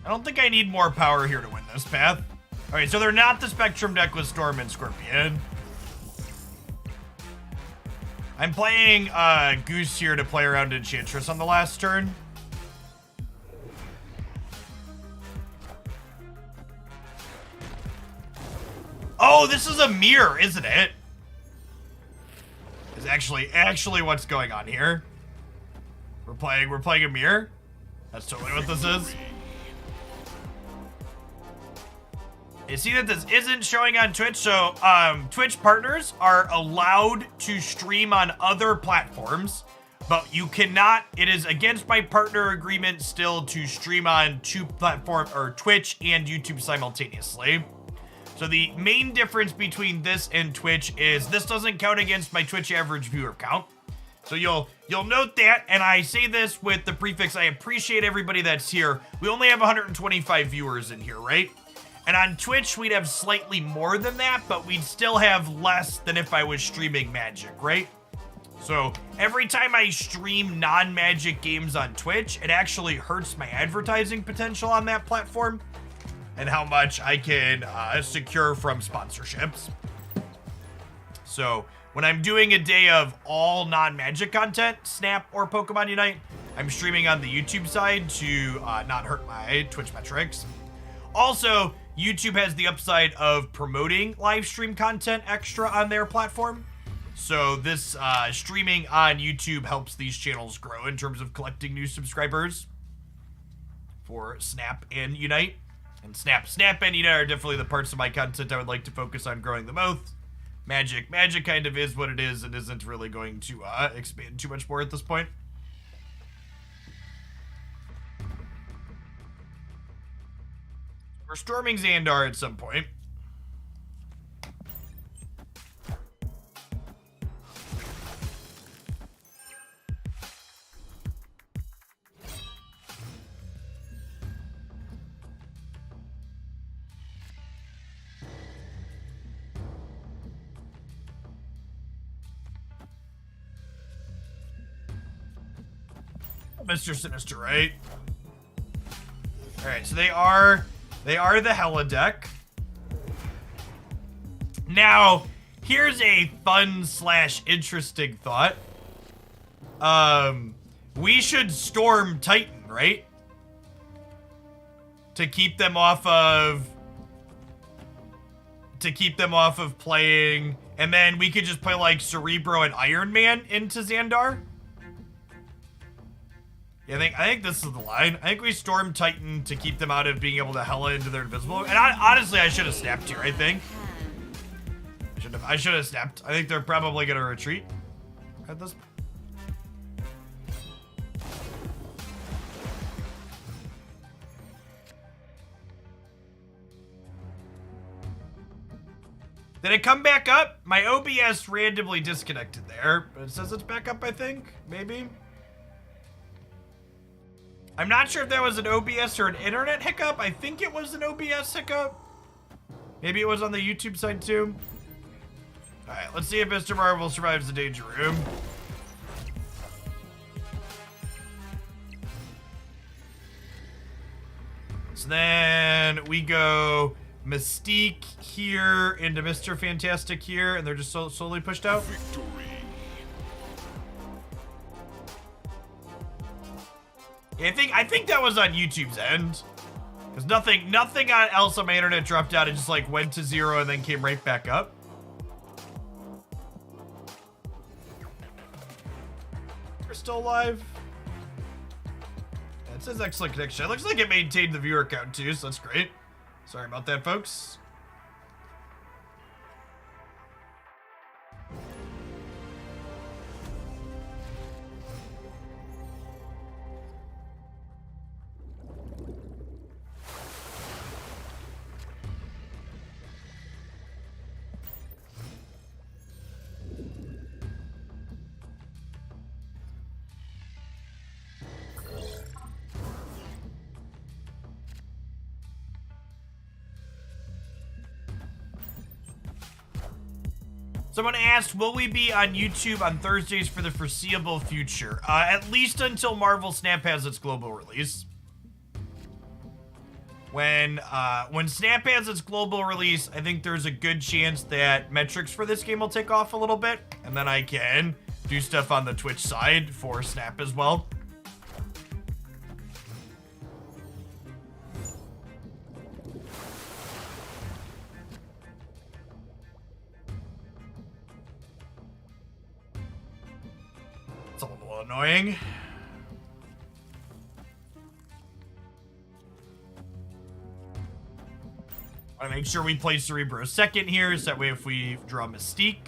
I don't think I need more power here to win this path. Alright, so they're not the Spectrum deck with Storm and Scorpion. I'm playing Goose here to play around Enchantress on the last turn. Oh, this is a mirror, isn't it? Is actually what's going on here. We're playing a mirror. That's totally what this is. You see that this isn't showing on Twitch, so Twitch partners are allowed to stream on other platforms, but you cannot, it is against my partner agreement still to stream on two platforms, or Twitch and YouTube simultaneously. So the main difference between this and Twitch is this doesn't count against my Twitch average viewer count. So you'll note that, and I say this with the prefix, I appreciate everybody that's here. We only have 125 viewers in here, right? And on Twitch, we'd have slightly more than that, but we'd still have less than if I was streaming Magic, right? So every time I stream non-Magic games on Twitch, it actually hurts my advertising potential on that platform and how much I can secure from sponsorships. So when I'm doing a day of all non-Magic content, Snap or Pokemon Unite, I'm streaming on the YouTube side to not hurt my Twitch metrics. Also, YouTube has the upside of promoting live stream content extra on their platform. So this streaming on YouTube helps these channels grow in terms of collecting new subscribers for Snap and Unite. And Snap and Unite are definitely the parts of my content I would like to focus on growing the most. Magic kind of is what it is and isn't really going to expand too much more at this point. We're storming Xandar at some point. Mr. Sinister, right? Alright, so they are the Hella deck. Now, here's a fun / interesting thought. We should storm Titan, right? To keep them off of to keep them off of playing, and then we could just play like Cerebro and Iron Man into Xandar. Yeah, I think this is the line. I think we Storm Titan to keep them out of being able to Hella into their invisible. And honestly, I should have snapped here, I think. I should have snapped. I think they're probably gonna retreat at this point. Did it come back up? My OBS randomly disconnected there, but it says it's back up, I think. Maybe. I'm not sure if that was an OBS or an internet hiccup. I think it was an OBS hiccup. Maybe it was on the YouTube side too. All right, let's see if Mr. Marvel survives the danger room. So then we go Mystique here into Mr. Fantastic here, and they're just slowly pushed out. Victory. Yeah, I think that was on YouTube's end, because nothing else on my internet dropped out. It just like went to 0 and then came right back up. We're still alive. Yeah, it says excellent connection. It looks like it maintained the viewer count too, so that's great. Sorry about that, folks. Someone asked, will we be on YouTube on Thursdays for the foreseeable future? At least until Marvel Snap has its global release. When Snap has its global release, I think there's a good chance that metrics for this game will take off a little bit, and then I can do stuff on the Twitch side for Snap as well. It's a little annoying. I want to make sure we play Cerebro second here, so that way if we draw Mystique,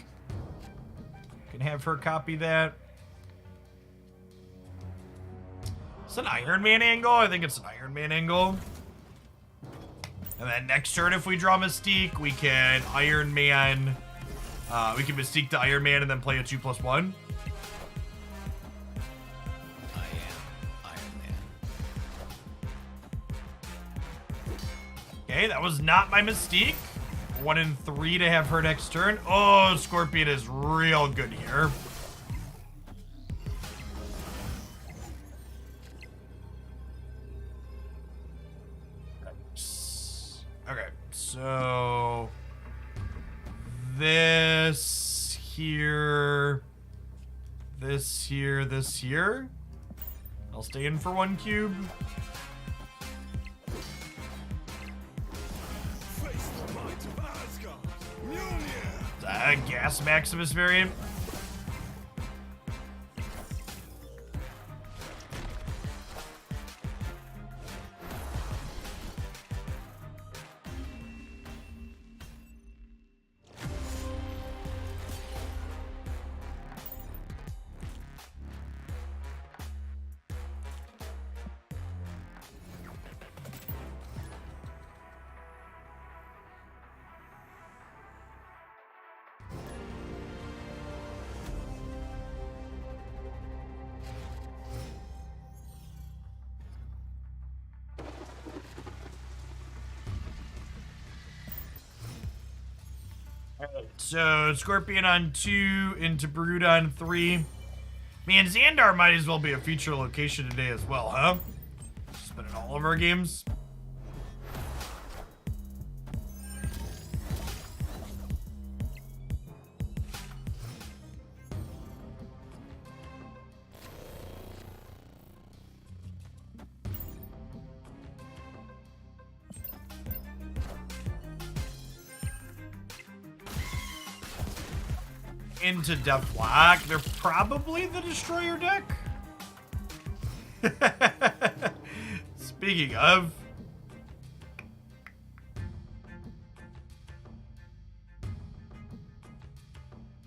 we can have her copy that. It's an Iron Man angle. I think it's an Iron Man angle. And then next turn, if we draw Mystique, we can Iron Man. We can Mystique to Iron Man and then play a 2+1. Okay, that was not my Mystique. 1 in 3 to have her next turn. Oh, Scorpion is real good here. Okay, so this here, this here, this here. I'll stay in for 1 cube. Gas Maximus variant. So Scorpion on 2 into Brood on 3. Man, Xandar might as well be a feature location today as well, huh? Just been in all of our games. into Deathlock. They're probably the Destroyer deck. Speaking of.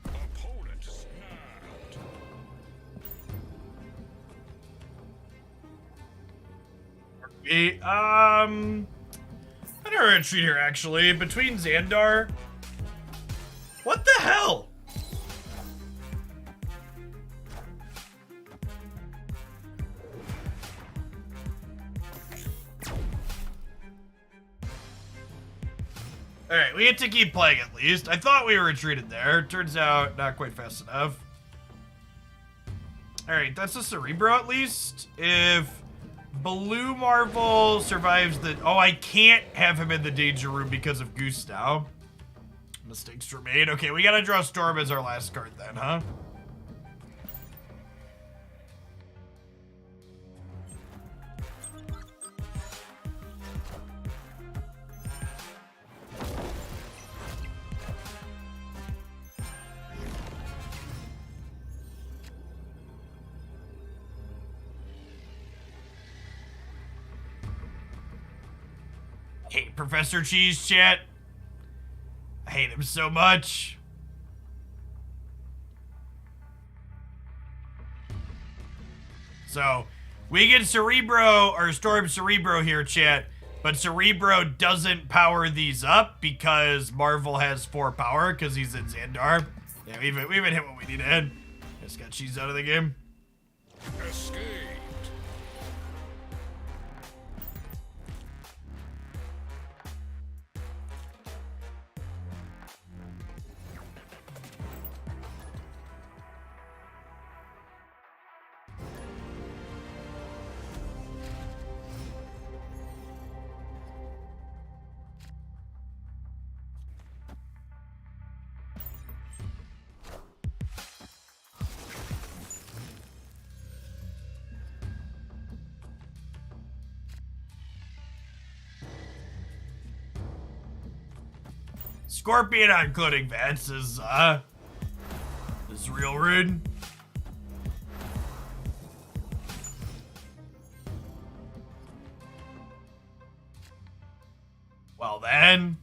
Opponent snapped. I never retreat here actually. Between Xandar. What the hell? Alright, we get to keep playing at least. I thought we were retreated there. Turns out, not quite fast enough. Alright, that's a Cerebro at least. If Blue Marvel survives the... Oh, I can't have him in the danger room because of Goose now. Mistakes were made. Okay, we gotta draw Storm as our last card then, huh? Hate Professor Cheese, chat. I hate him so much. So, we get Cerebro, or Storm Cerebro here, chat, but Cerebro doesn't power these up because Marvel has 4 power because he's in Xandar. Yeah, we even hit what we needed. Just got Cheese out of the game. Escaped. Scorpion on Clothing Vents is real rude. Well then.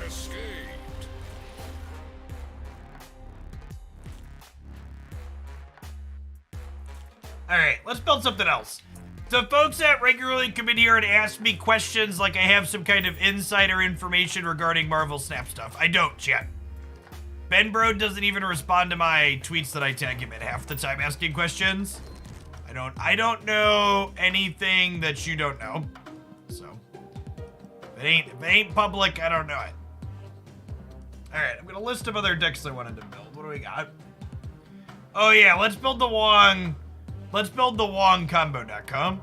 Escaped. Alright, let's build something else. The folks that regularly come in here and ask me questions like I have some kind of insider information regarding Marvel Snap stuff. I don't, chat. Ben Bro doesn't even respond to my tweets that I tag him in half the time asking questions. I don't know anything that you don't know. So, if it ain't public, I don't know it. Alright, I've got a list of other decks I wanted to build. What do we got? Oh yeah, let's build the Wong. Let's build the Wong combo deck, huh?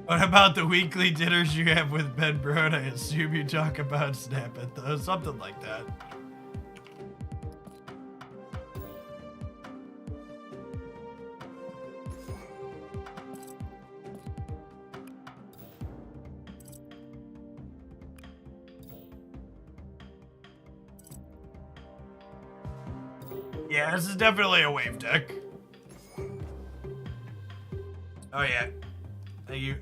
What about the weekly dinners you have with Ben Brown? I assume you talk about Snap at those. Something like that. Yeah, this is definitely a wave deck. Oh yeah. Thank you.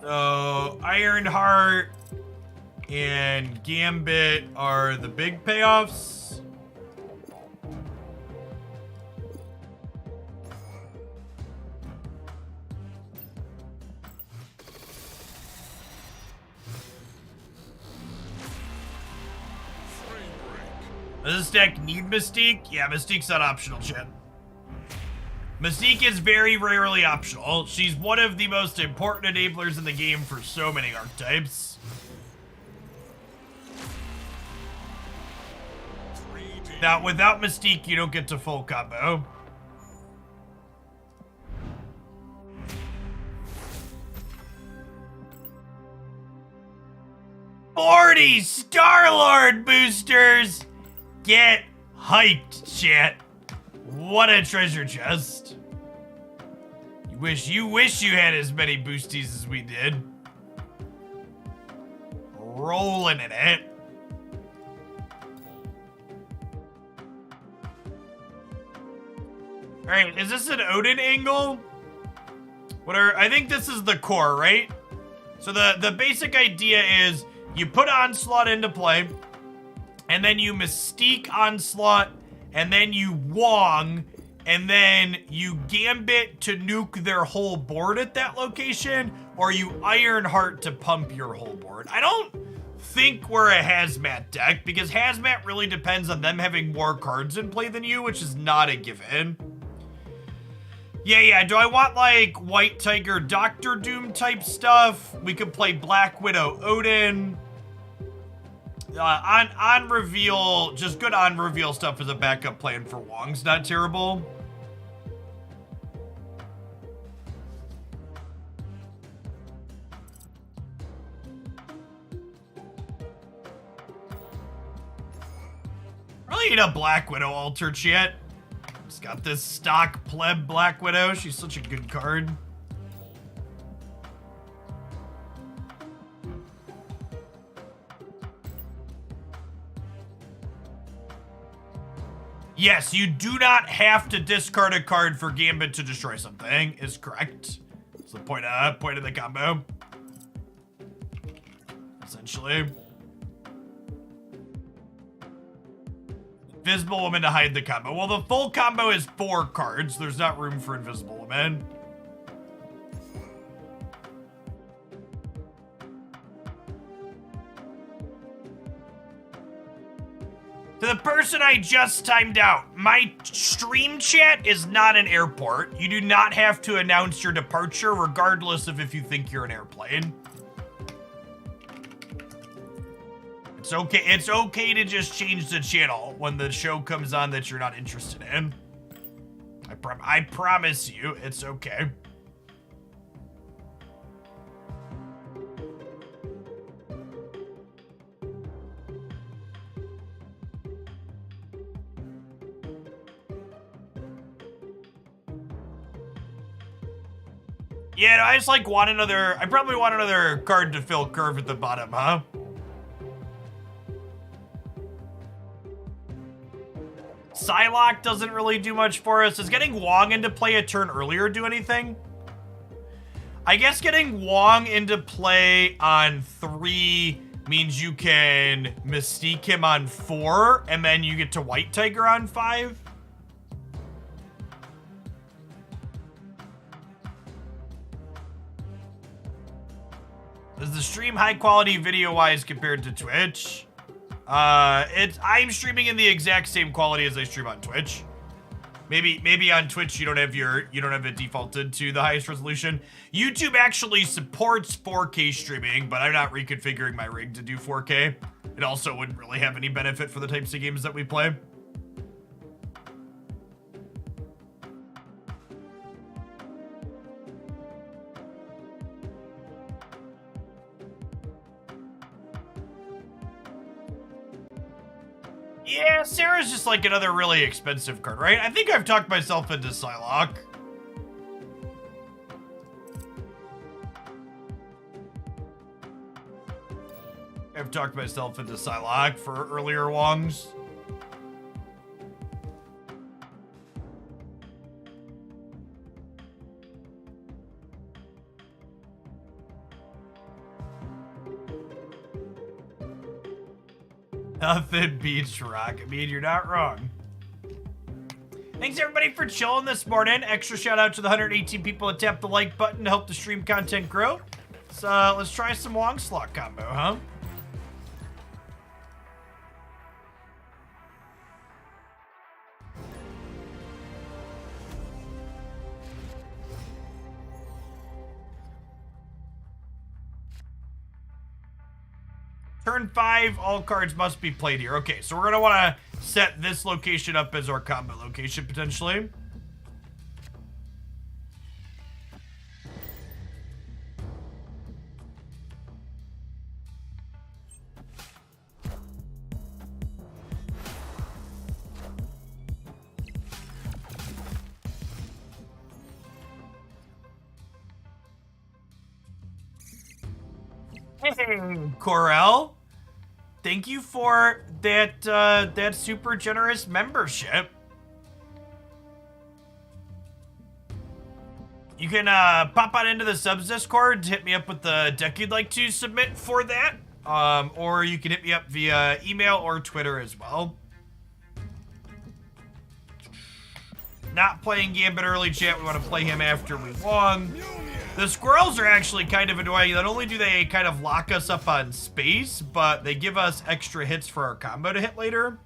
So, Ironheart and Gambit are the big payoffs. Does this deck need Mystique? Yeah, Mystique's not optional, chat. Mystique is very rarely optional. She's one of the most important enablers in the game for so many archetypes. Now, without Mystique, you don't get to full combo. "40 Star-Lord boosters! Get hyped, chat. What a treasure chest. You wish you had as many boosties as we did. Rolling in it. Alright, is this an Odin angle? I think this is the core, right? So the basic idea is you put Onslaught into play, and then you Mystique Onslaught, and then you Wong, and then you Gambit to nuke their whole board at that location, or you Ironheart to pump your whole board. I don't think we're a Hazmat deck, because Hazmat really depends on them having more cards in play than you, which is not a given. Yeah, do I want, like, White Tiger Doctor Doom type stuff? We could play Black Widow Odin. On reveal, just good on reveal stuff as a backup plan for Wong's not terrible. Really need a Black Widow altar yet. Just got this stock pleb Black Widow. She's such a good card. Yes, you do not have to discard a card for Gambit to destroy something, is correct. That's the point of the combo. Essentially. Invisible Woman to hide the combo. Well, the full combo is 4 cards. There's not room for Invisible Woman. To the person I just timed out, my stream chat is not an airport. You do not have to announce your departure regardless of if you think you're an airplane. It's okay to just change the channel when the show comes on that you're not interested in. I promise you, it's okay. Yeah, no, I just like want another, I probably want another card to fill curve at the bottom, huh? Psylocke doesn't really do much for us. Does getting Wong into play a turn earlier do anything? I guess getting Wong into play on 3 means you can Mystique him on 4, and then you get to White Tiger on 5. Is the stream high quality video wise compared to Twitch? I'm streaming in the exact same quality as I stream on Twitch. Maybe on Twitch you don't have it defaulted to the highest resolution. YouTube actually supports 4K streaming, but I'm not reconfiguring my rig to do 4K. It also wouldn't really have any benefit for the types of games that we play. Yeah, Sarah's just like another really expensive card, right? I think I've talked myself into Psylocke. I've talked myself into Psylocke for earlier Wongs. Nothing beats Rocket Bean. You're not wrong. Thanks everybody for chilling this morning. Extra shout out to the 118 people that tapped the like button to help the stream content grow. So let's try some Wong slot combo, huh? Turn 5, all cards must be played here. Okay, so we're going to want to set this location up as our combo location, potentially. Corel, thank you for that super generous membership. You can pop on into the subs Discord to hit me up with the deck you'd like to submit for that, or you can hit me up via email or Twitter as well. Not playing Gambit early, chat. We want to play him after we Wong. The squirrels are actually kind of annoying. Not only do they kind of lock us up on space, but they give us extra hits for our combo to hit later.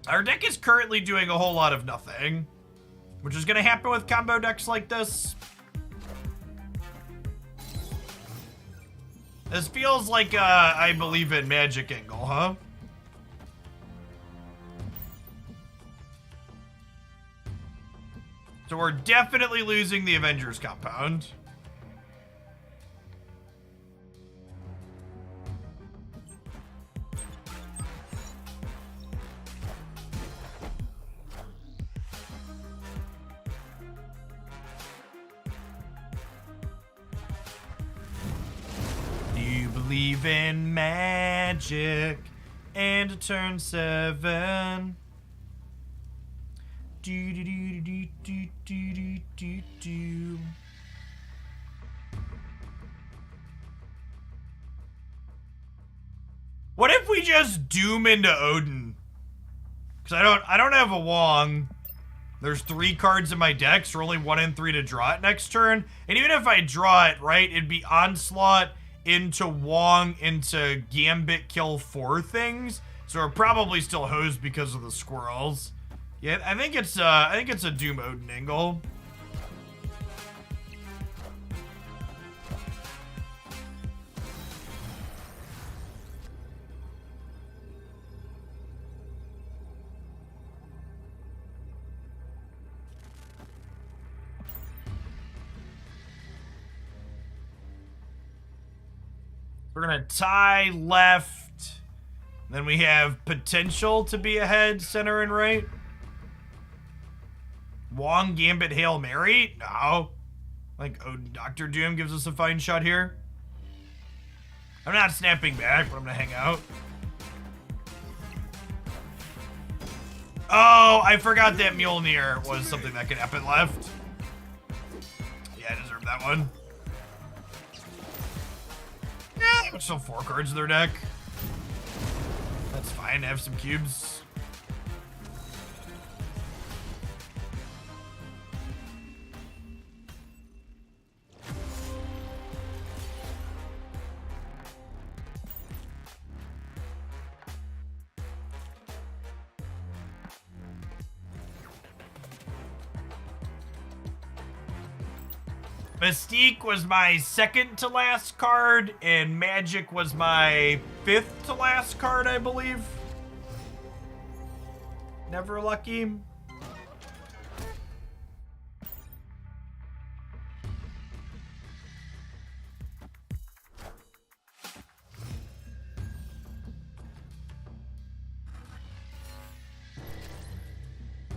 Our deck is currently doing a whole lot of nothing, which is going to happen with combo decks like this. This feels like I believe in magic angle, huh? So we're definitely losing the Avengers compound. Do you believe in magic and a turn 7? Do do do do do do do do. What if we just doom into Odin? Because I don't have a Wong. There's 3 cards in my deck, so we're only 1 and 3 to draw it next turn. And even if I draw it, right, it'd be Onslaught into Wong into Gambit kill 4 things. So we're probably still hosed because of the squirrels. Yeah, I think it's a Doom Odin angle. We're gonna tie left. Then we have potential to be ahead, center and right. Wong, Gambit, Hail Mary? No. Like, oh, Dr. Doom gives us a fine shot here. I'm not snapping back, but I'm gonna hang out. Oh, I forgot that Mjolnir was something that could happen left. Yeah, I deserve that one. Yeah, still 4 cards in their deck. That's fine, I have some cubes. Mystique was my 2nd to last card, and Magic was my 5th to last card, I believe. Never lucky.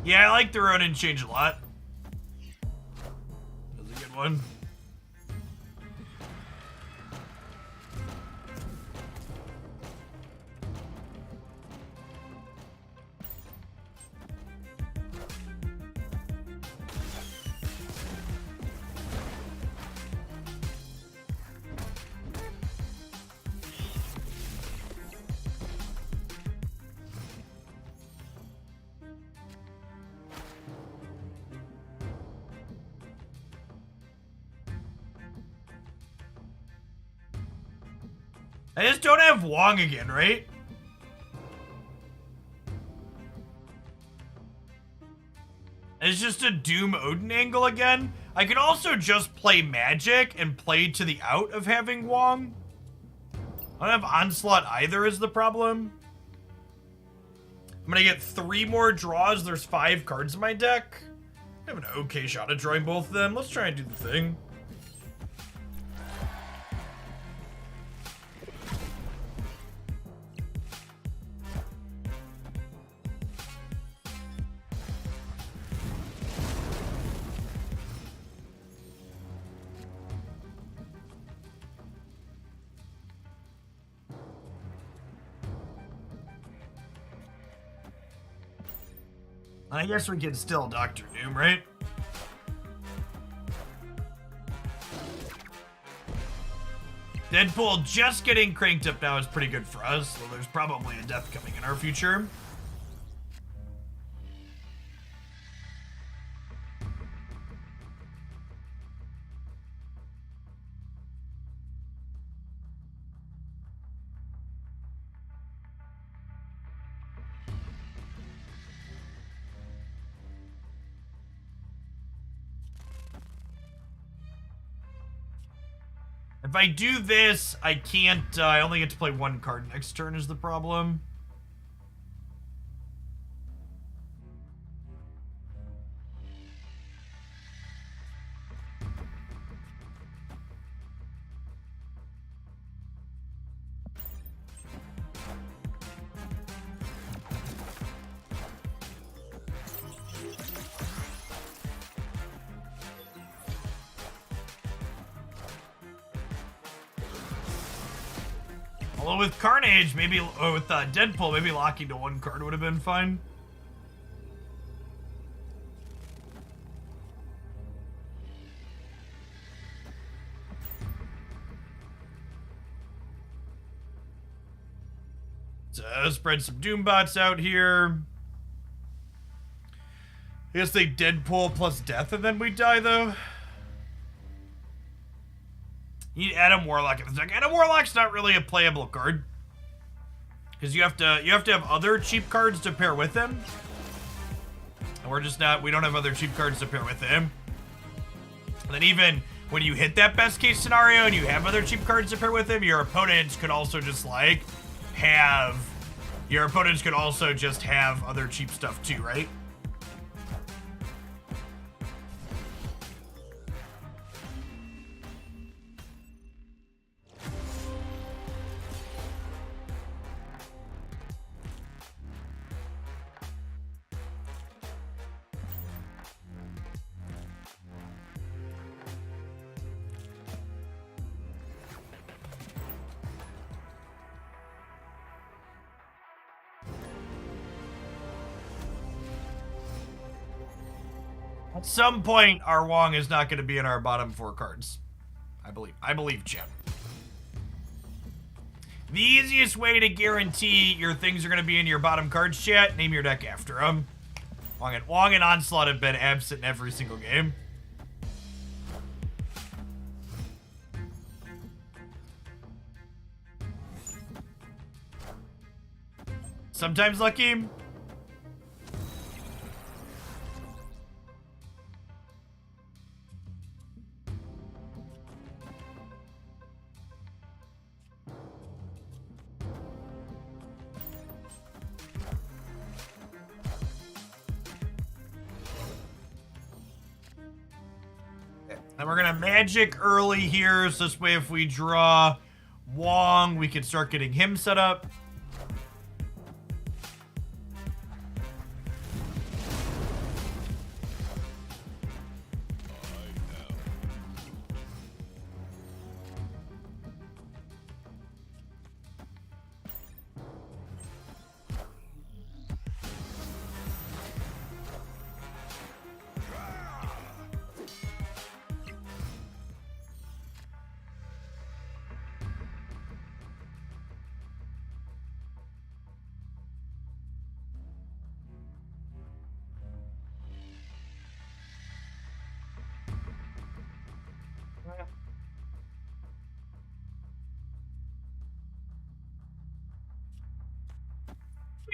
Yeah, I like the Ronin change a lot. That was a good one. I just don't have Wong again, right? It's just a Doom Odin angle again. I could also just play Magic and play to the out of having Wong. I don't have Onslaught either is the problem. I'm gonna get 3 more draws. There's 5 cards in my deck. I have an okay shot at drawing both of them. Let's try and do the thing. I guess we can still Doctor Doom, right? Deadpool just getting cranked up now is pretty good for us, so there's probably a death coming in our future. If I do this, I can't, I only get to play 1 card next turn is the problem. Although with Carnage, maybe, or with Deadpool, maybe locking to 1 card would have been fine. So spread some Doombots out here. I guess they Deadpool plus Death and then we die though. You need Adam Warlock in the deck. Adam Warlock's not really a playable card. Because you have to have other cheap cards to pair with him. And we're just not, we don't have other cheap cards to pair with him. And then even when you hit that best case scenario and you have other cheap cards to pair with him, your opponents could also just like have, your opponents could also just have other cheap stuff too, right? At some point, our Wong is not going to be in our bottom 4 cards. I believe, Chip. The easiest way to guarantee your things are going to be in your bottom cards, chat, name your deck after them. Wong and Onslaught have been absent in every single game. Sometimes lucky. And we're gonna magic early here, so this way if we draw Wong, we can start getting him set up.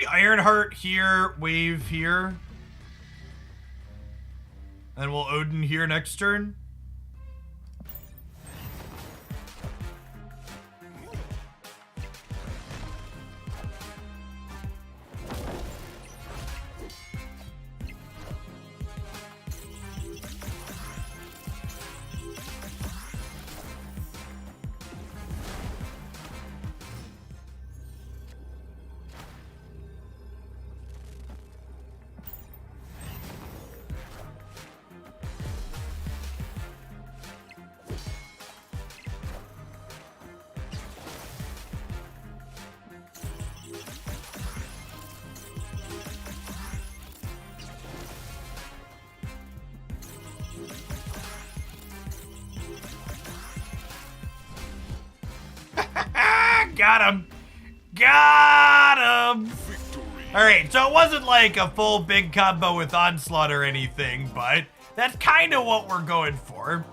Ironheart here, wave here. And we'll Odin here next turn. Got him! Got him! Alright, so it wasn't like a full big combo with Onslaught or anything, but that's kind of what we're going for.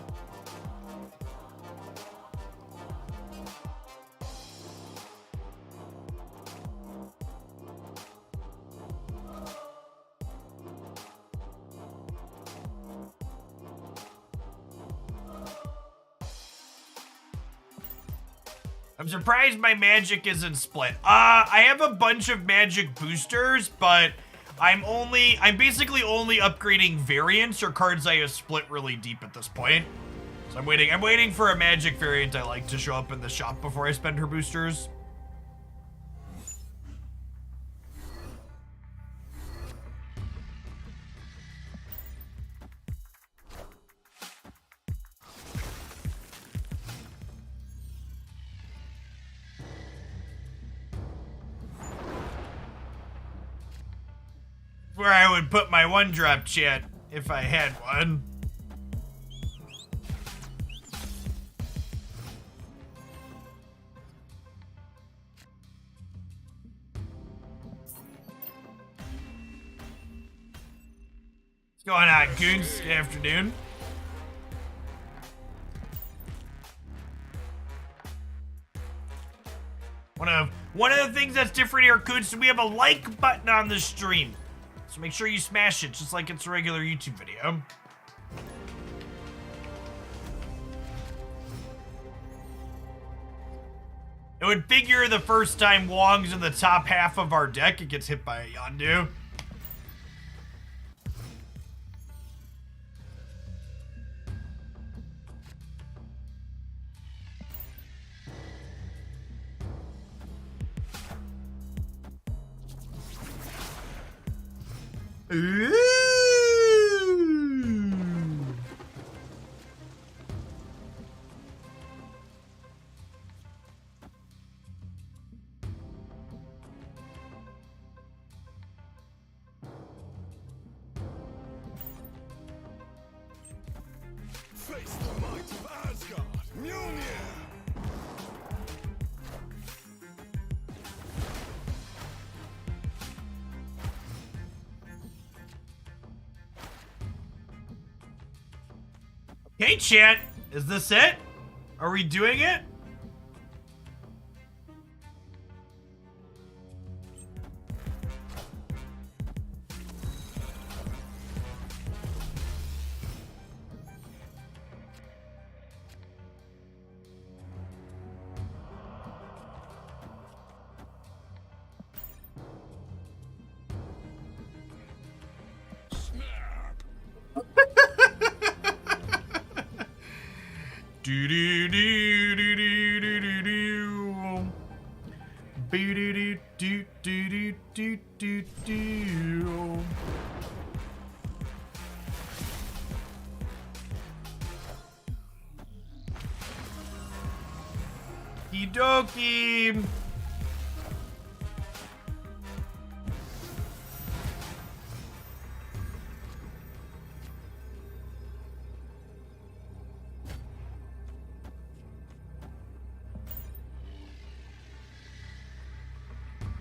I'm surprised my magic isn't split. I have a bunch of magic boosters, but I'm basically only upgrading variants or cards I have split really deep at this point. So I'm waiting for a magic variant I like to show up in the shop before I spend her boosters. Where I would put my one-drop chat if I had one. What's going on, Goons? Good afternoon. One of the things that's different here, Goons, is we have a like button on the stream. So make sure you smash it, just like it's a regular YouTube video. It would figure the first time Wong's in the top half of our deck, it gets hit by a Yondu. Ooh. Face the might of Asgard. Mjolnir. Hey, chat, is this it? Are we doing it? Do do do do do do do do. Do do do do do do do. Okie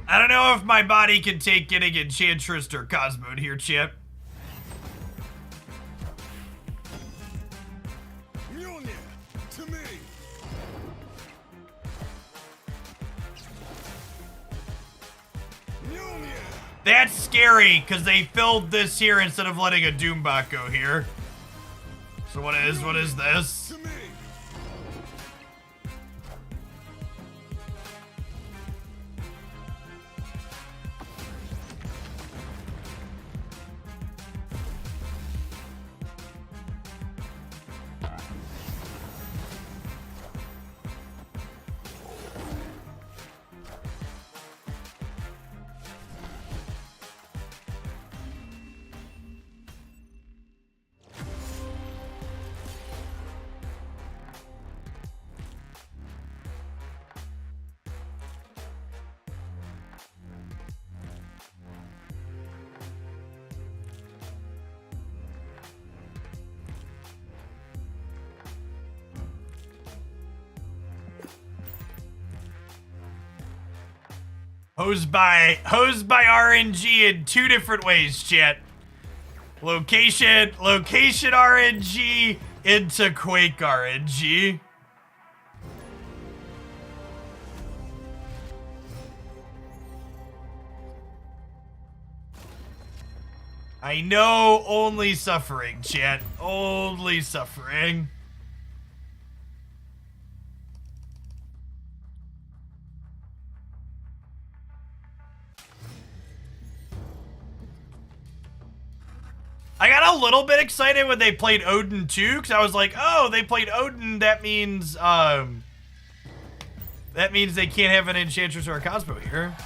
I don't know if my body can take getting Enchantress or Cosmo here, Chip. Mjolnir, to me. Mjolnir. That's scary, because they filled this here instead of letting a Doombot go here. So what is this? To me. Hosed by RNG in two different ways, chat. Location RNG into Quake RNG. I know, only suffering, chat. Only suffering. I got a little bit excited when they played Odin 2, because I was like, oh, they played Odin, that means they can't have an Enchantress or a Cosmo here.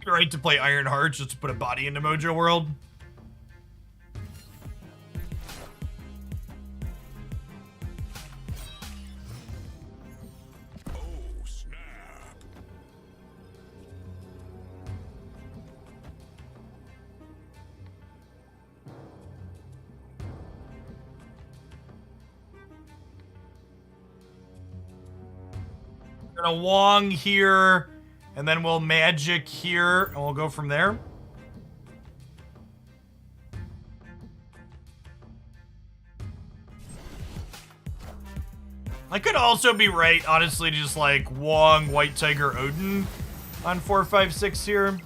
Right to play Iron Hearts just to put a body into Mojo World. Oh, snap. We're gonna Wong here, and then we'll magic here, and we'll go from there. I could also be right, honestly, just like Wong, White Tiger, Odin on 4, 5, 6 here.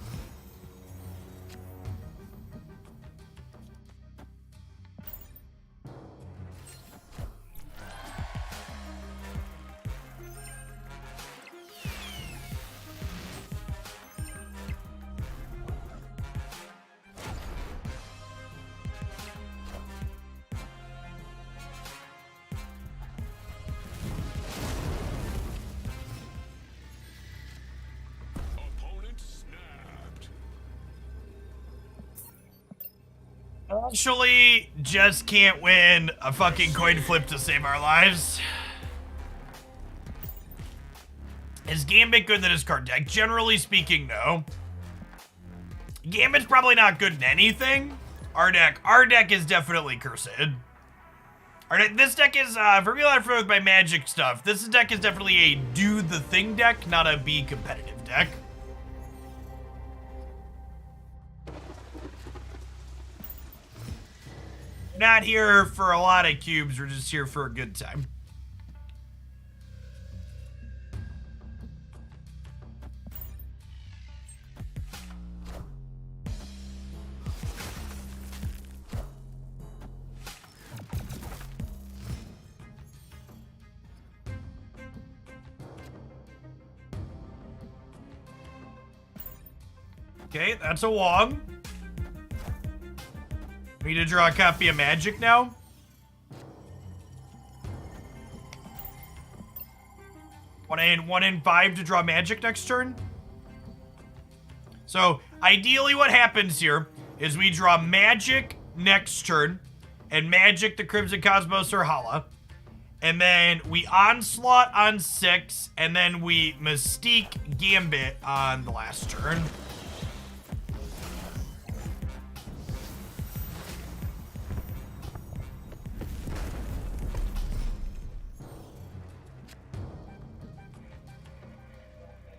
Opponent snapped. Actually, just can't win a fucking coin flip to save our lives. Is Gambit good in his card deck? Generally speaking, no. Gambit's probably not good in anything. Our deck is definitely cursed. This deck is, for people that are familiar with my Magic stuff, this deck is definitely a do the thing deck, not a be competitive deck. We're not here for a lot of cubes, we're just here for a good time. Okay, that's a Wong. We need to draw a copy of Magic now. One in 5 to draw Magic next turn. So, ideally what happens here is we draw Magic next turn, and Magic the Crimson Cosmos or Hala. And then we Onslaught on 6, and then we Mystique Gambit on the last turn.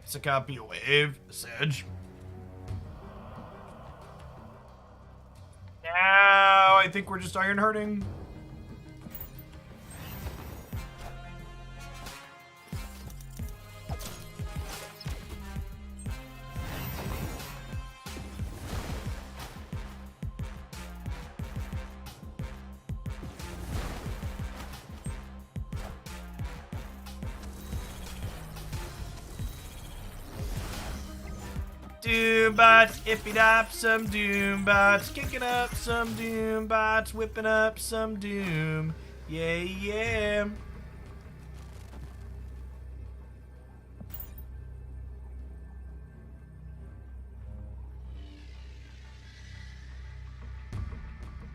It's a copy of Wave, Sedge. think we're just iron hurting. Doombots, ippy dop, some doombots, kicking up some doombots, whipping up some doom. Yeah, yeah.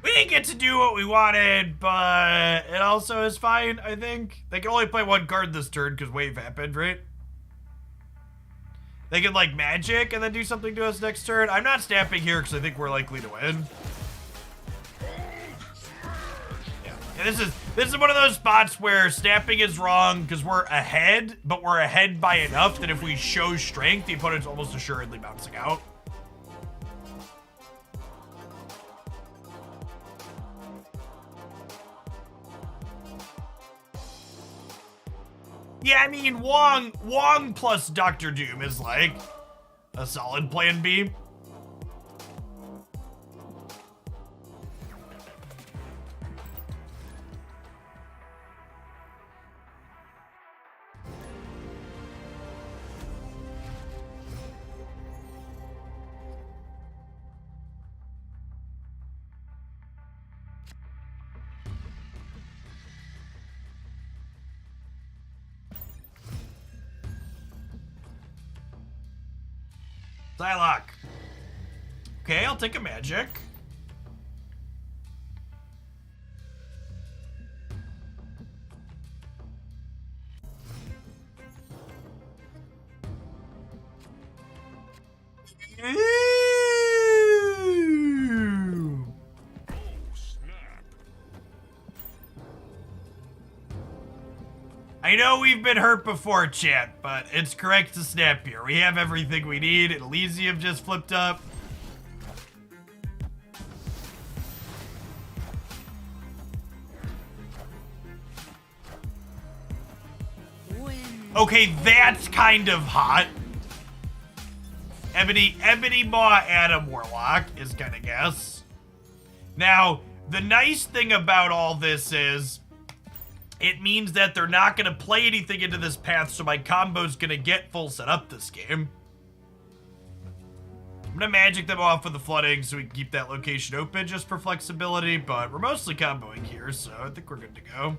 We didn't get to do what we wanted, but it also is fine, I think. They can only play one card this turn because wave happened, right? They can, like, magic and then do something to us next turn. I'm not snapping here because I think we're likely to win. Yeah. And this is one of those spots where snapping is wrong because we're ahead, but we're ahead by enough that if we show strength, the opponent's almost assuredly bouncing out. Yeah, I mean, Wong plus Dr. Doom is like a solid plan B. Psylocke. Okay, I'll take a magic. Ooh. I know we've been hurt before, chat, but it's correct to snap here. We have everything we need. Elysium just flipped up. Okay, that's kind of hot. Ebony Maw Adam Warlock is gonna guess. Now, the nice thing about all this is it means that they're not going to play anything into this path, so my combo's going to get full set up this game. I'm going to magic them off with the flooding so we can keep that location open just for flexibility, but we're mostly comboing here, so I think we're good to go.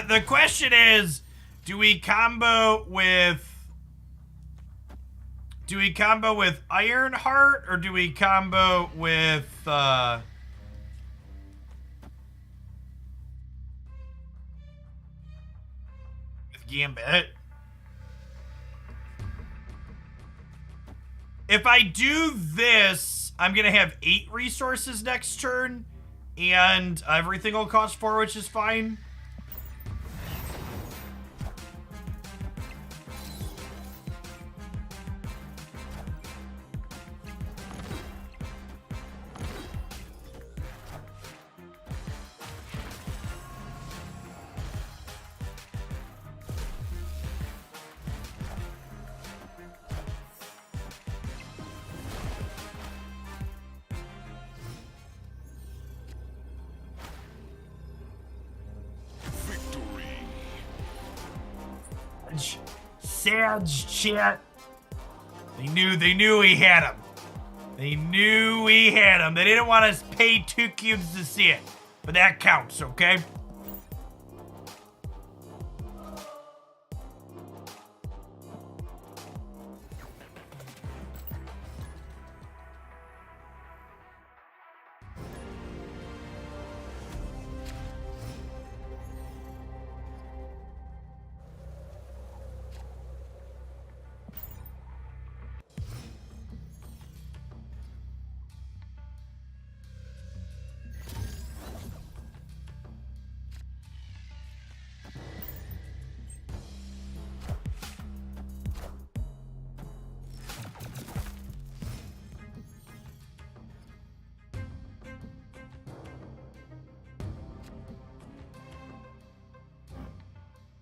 The question is, do we combo with Ironheart or do we combo with Gambit? If I do this, I'm gonna have 8 resources next turn, and everything will cost 4, which is fine. Sag chat. They knew we had him. They knew we had him. They didn't want us to pay 2 cubes to see it. But that counts, okay?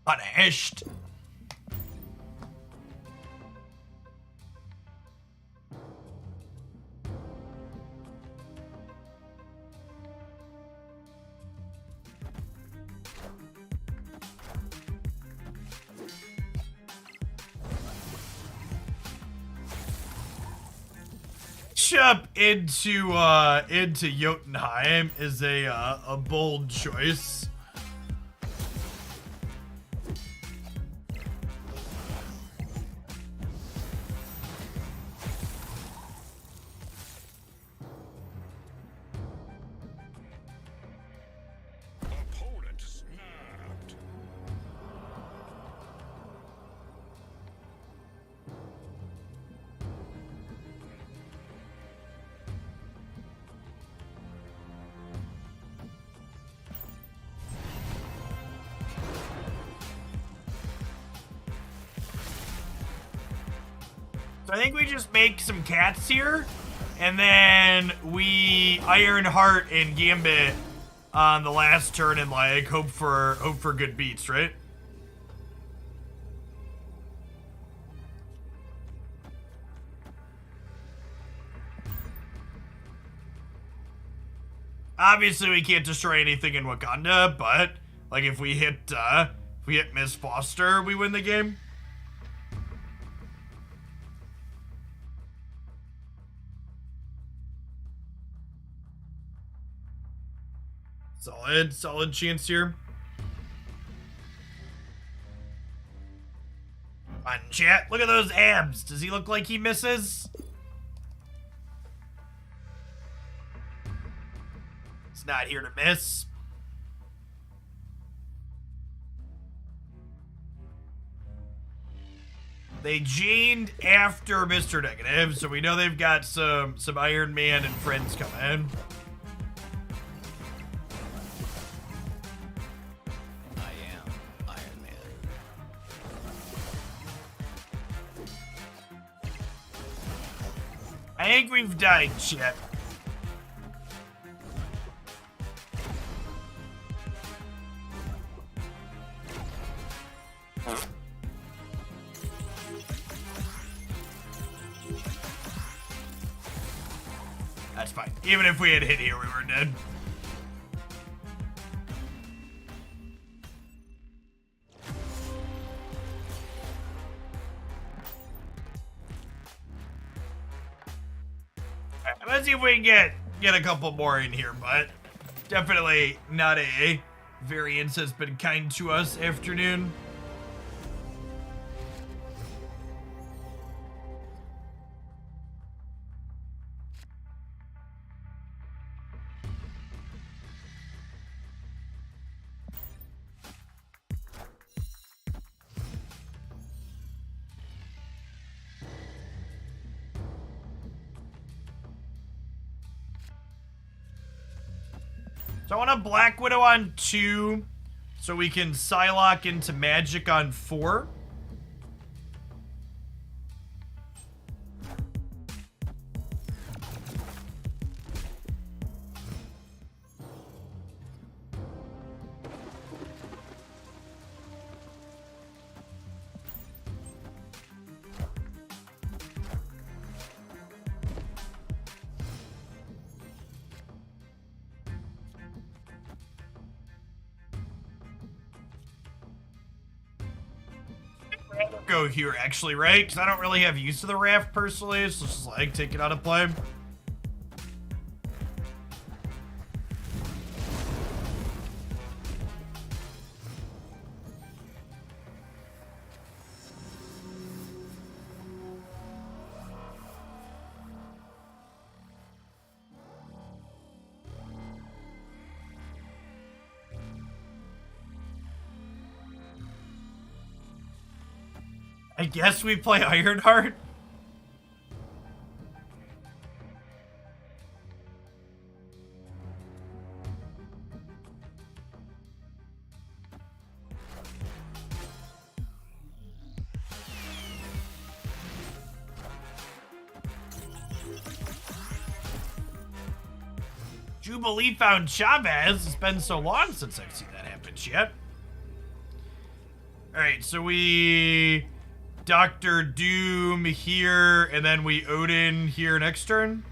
punished. Up into Jotunheim is a bold choice. Opponent snapped. So I think we just make some cats here, and then we Ironheart and Gambit on the last turn, and like hope for good beats, right? Obviously, we can't destroy anything in Wakanda, but like if we hit Miss Foster, we win the game. Solid chance here. Come on, chat. Look at those abs. Does he look like he misses? He's not here to miss. They janed after Mr. Negative, so we know they've got some Iron Man and friends coming. I think we've died, shit. That's fine. Even if we had hit here, we were dead. Let's see if we can get a couple more in here, but definitely not a variance has been kind to us afternoon. So I want a Black Widow on 2, so we can Psylocke into Magic on 4. Go here, actually, right? Because I don't really have use of the raft personally, so just like take it out of play. I guess we play Ironheart. Jubilee found Chavez. It's been so long since I've seen that happen, shit. Alright, so we Doctor Doom here, and then we Odin here next turn.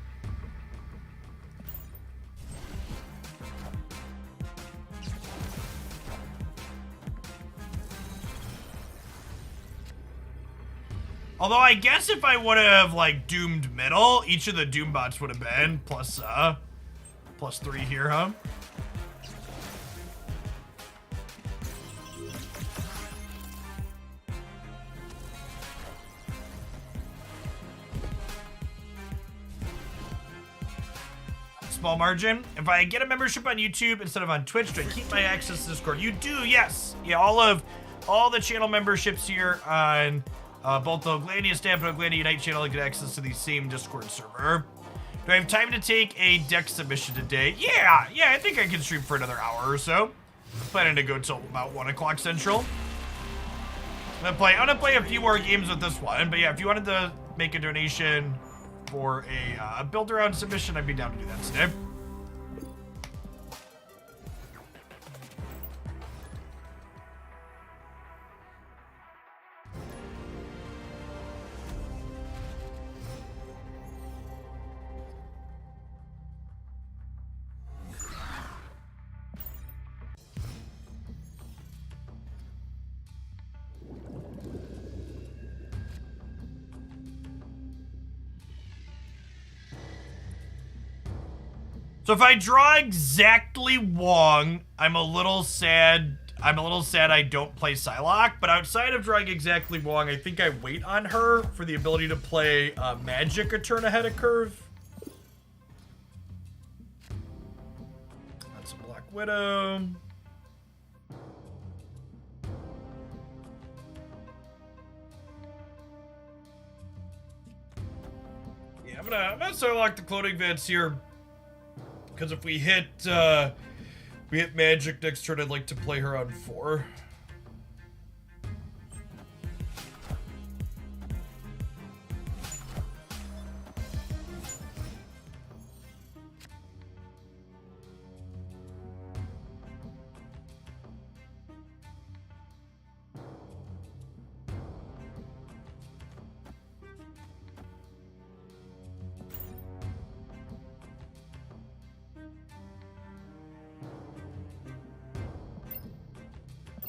Although I guess if I would have like doomed middle, each of the Doom bots would have been plus 3 here, huh? Small margin. If I get a membership on YouTube instead of on Twitch, do I keep my access to Discord? You do, yes. Yeah, all the channel memberships here on both the Oglandia Stamp and Oglandia Unite channel get access to the same Discord server. Do I have time to take a deck submission today? Yeah, I think I can stream for another hour or so. I'm planning to go till about 1 o'clock Central. I'm gonna play a few more games with this one, but yeah, if you wanted to make a donation for a build around submission, I'd be down to do that today. So if I draw exactly Wong, I'm a little sad I don't play Psylocke, but outside of drawing exactly Wong, I think I wait on her for the ability to play Magic a turn ahead of curve. That's a Black Widow. Yeah, I'm gonna Psylocke the Cloning Vents here. Because if we hit Magic next turn, I'd like to play her on 4.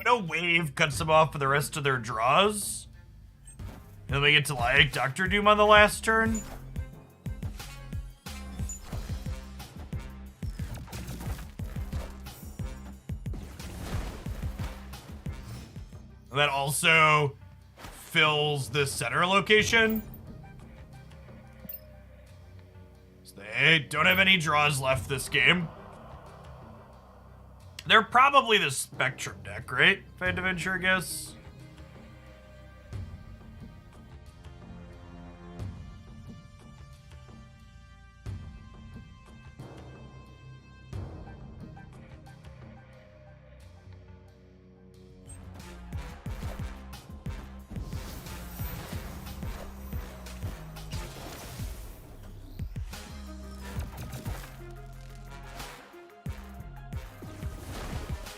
No wave cuts them off for the rest of their draws. And then we get to like Doctor Doom on the last turn. And that also fills the center location. So they don't have any draws left this game. They're probably the Spectrum deck, right? If I had to venture a guess.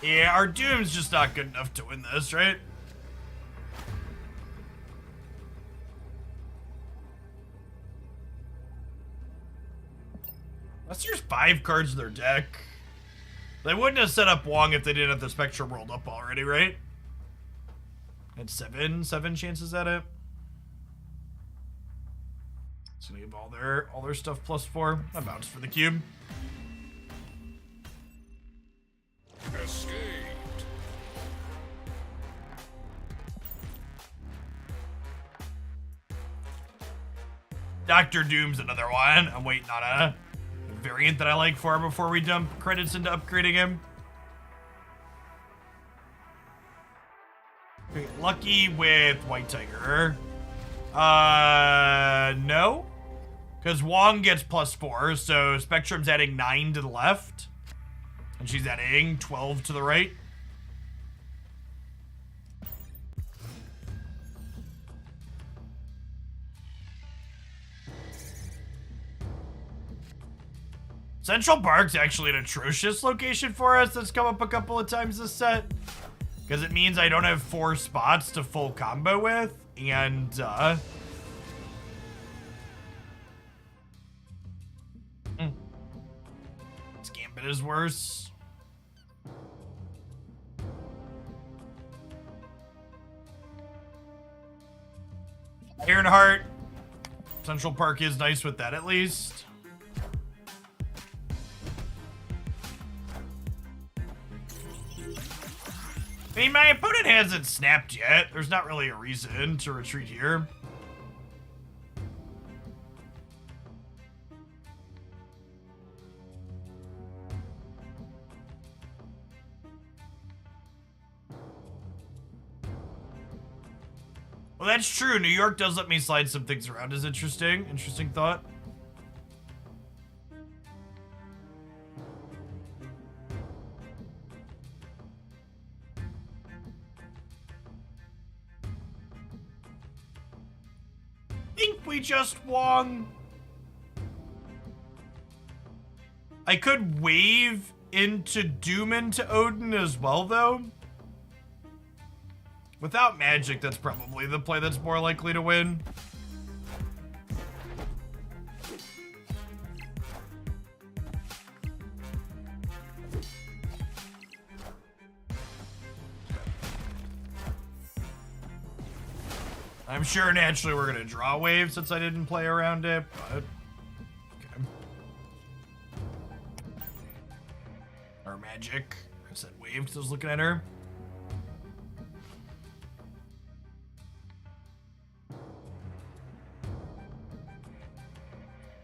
Yeah, our Doom's just not good enough to win this, right? Unless there's 5 cards in their deck. They wouldn't have set up Wong if they didn't have the Spectrum rolled up already, right? And 7 chances at it. So we have all their stuff +4. I bounced for the cube. Escaped. Doctor Doom's another one. I'm waiting on a variant that I like for before we dump credits into upgrading him. Okay, lucky with White Tiger. No. Because Wong gets +4, so Spectrum's adding 9 to the left. And she's adding 12 to the right. Central Park's actually an atrocious location for us that's come up a couple of times this set. Because it means I don't have 4 spots to full combo with, and, This Gambit is worse. Ironheart. Central Park is nice with that, at least. I mean, my opponent hasn't snapped yet. There's not really a reason to retreat here. Well, that's true. New York does let me slide some things around. Is interesting. Interesting thought. Think we just Wong. I could wave into Doomin to Odin as well, though. Without magic, that's probably the play that's more likely to win. I'm sure naturally we're gonna draw a wave since I didn't play around it, but okay. Or magic. I said wave because I was looking at her.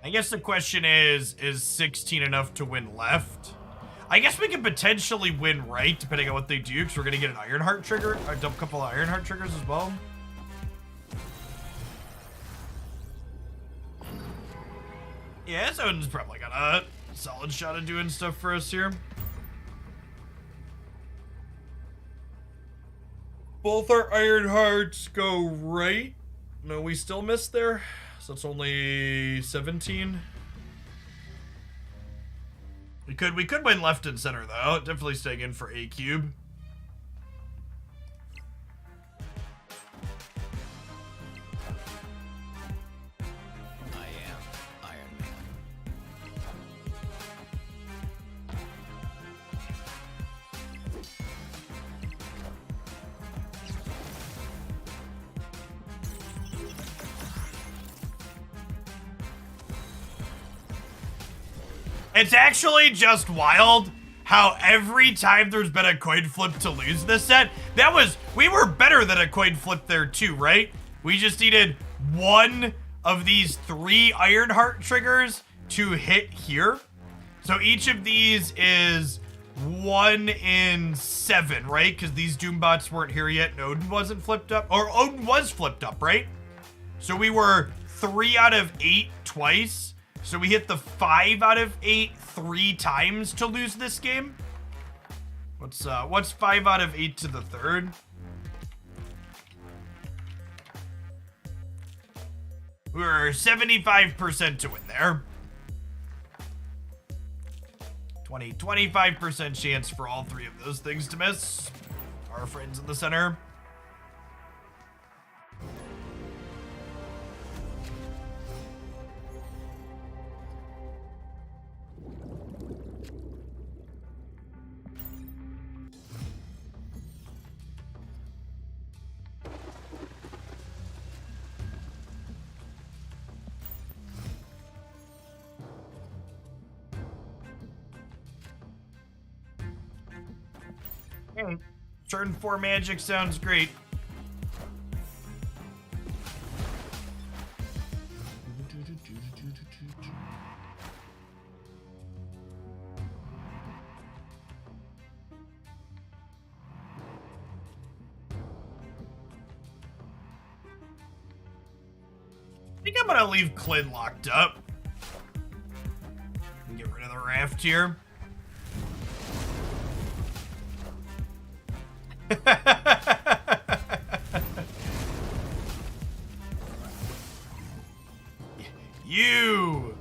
I guess the question is 16 enough to win left? I guess we could potentially win right, depending on what they do, because we're gonna get an Ironheart trigger, a couple of Ironheart triggers as well. Yeah, this Odin's probably got a solid shot at doing stuff for us here. Both our Ironhearts go right. No, we still missed there. So it's only 17. We could win left and center though. Definitely staying in for a cube. I am Iron Man. It's actually just wild how every time there's been a coin flip to lose this set, we were better than a coin flip there too, right? We just needed one of these 3 Ironheart triggers to hit here. So each of these is 1 in 7, right? Because these Doombots weren't here yet and Odin wasn't flipped up. Or Odin was flipped up, right? So we were 3 out of 8 twice. So we hit the 5 out of 8 3 times to lose this game. What's 5 out of 8 to the 3rd? We were 75% to win there. 25% chance for all 3 of those things to miss. Our friends in the center. Turn 4 magic sounds great. I think I'm gonna leave Clint locked up. And get rid of the raft here. You.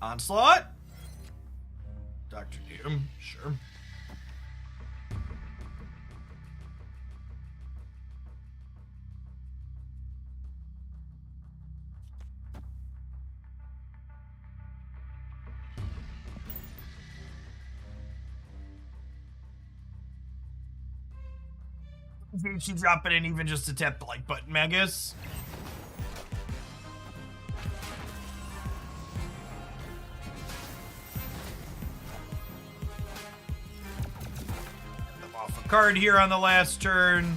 Onslaught? Dr. Doom, sure. She drop it in even just to tap the like button, Magus. I'm off a card here on the last turn.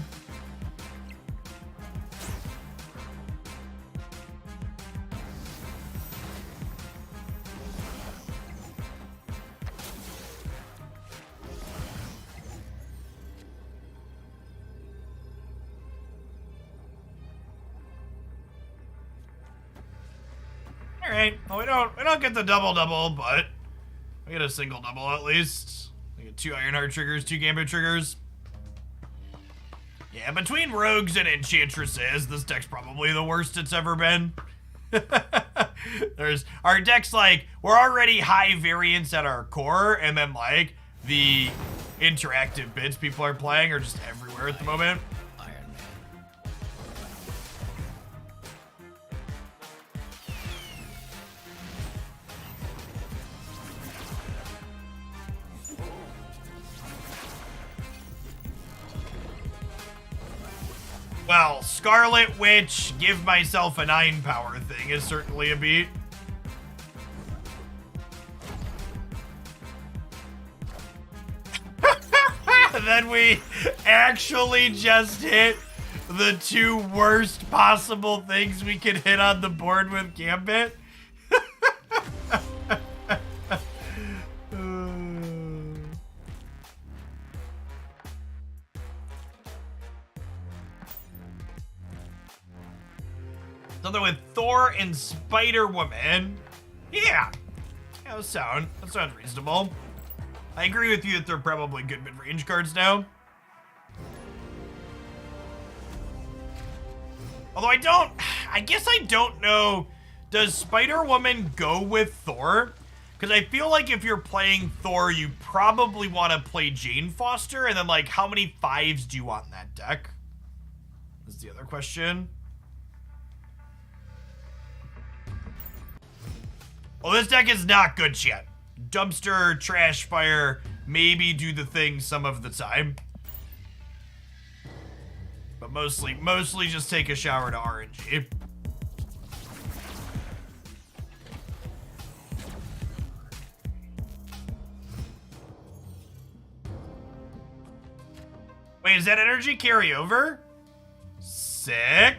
Alright, well we don't get the double, but we get a single double at least. We get 2 Ironheart triggers, 2 Gambit triggers. Yeah, between rogues and enchantresses, this deck's probably the worst it's ever been. There's our deck's like, we're already high variance at our core, and then like the interactive bits people are playing are just everywhere at the moment. Well, Scarlet Witch, give myself a 9 power thing is certainly a beat. Then we actually just hit the 2 worst possible things we could hit on the board with Gambit. Something with Thor and Spider-Woman. Yeah, that sounds reasonable. I agree with you that they're probably good mid-range cards now. Although I guess I don't know, does Spider-Woman go with Thor? Because I feel like if you're playing Thor, you probably want to play Jane Foster, and then like, how many 5s do you want in that deck? Is the other question. Oh, this deck is not good yet. Dumpster, trash fire, maybe do the thing some of the time. But mostly just take a shower to RNG. Wait, is that energy carry over? Sick.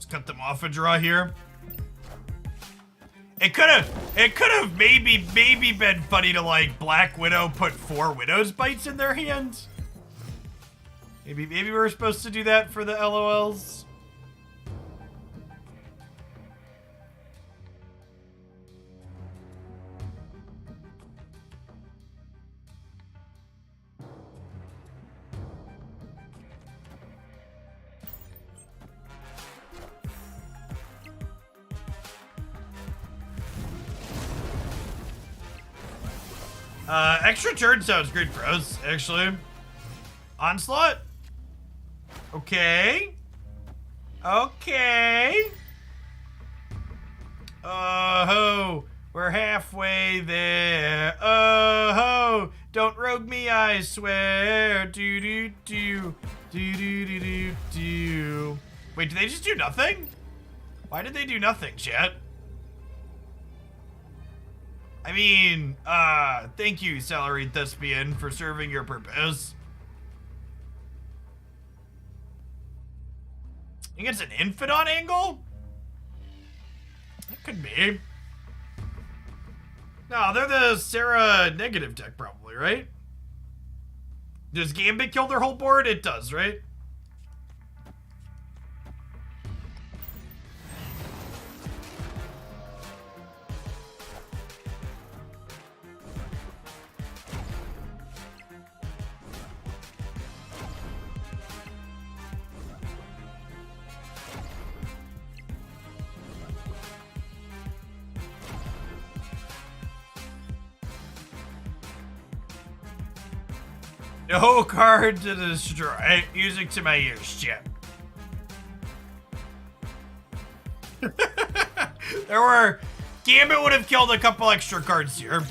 Cut them off a draw here. It could have maybe been funny to like Black Widow put 4 Widow's Bites in their hands. Maybe we were supposed to do that for the LOLs. Extra turn sounds great for us, actually. Onslaught? Okay. Okay. Oh-ho. We're halfway there. Oh-ho. Don't rogue me, I swear. Do-do-do. Do-do-do-do-do. Wait, did they just do nothing? Why did they do nothing, chat? I mean, thank you, salaried thespian, for serving your purpose. I think it's an Infidon angle? That could be. No, they're the Sarah negative deck probably, right? Does Gambit kill their whole board? It does, right? No card to destroy. Music to my ears, Chip. There were... Gambit would have killed a couple extra cards here.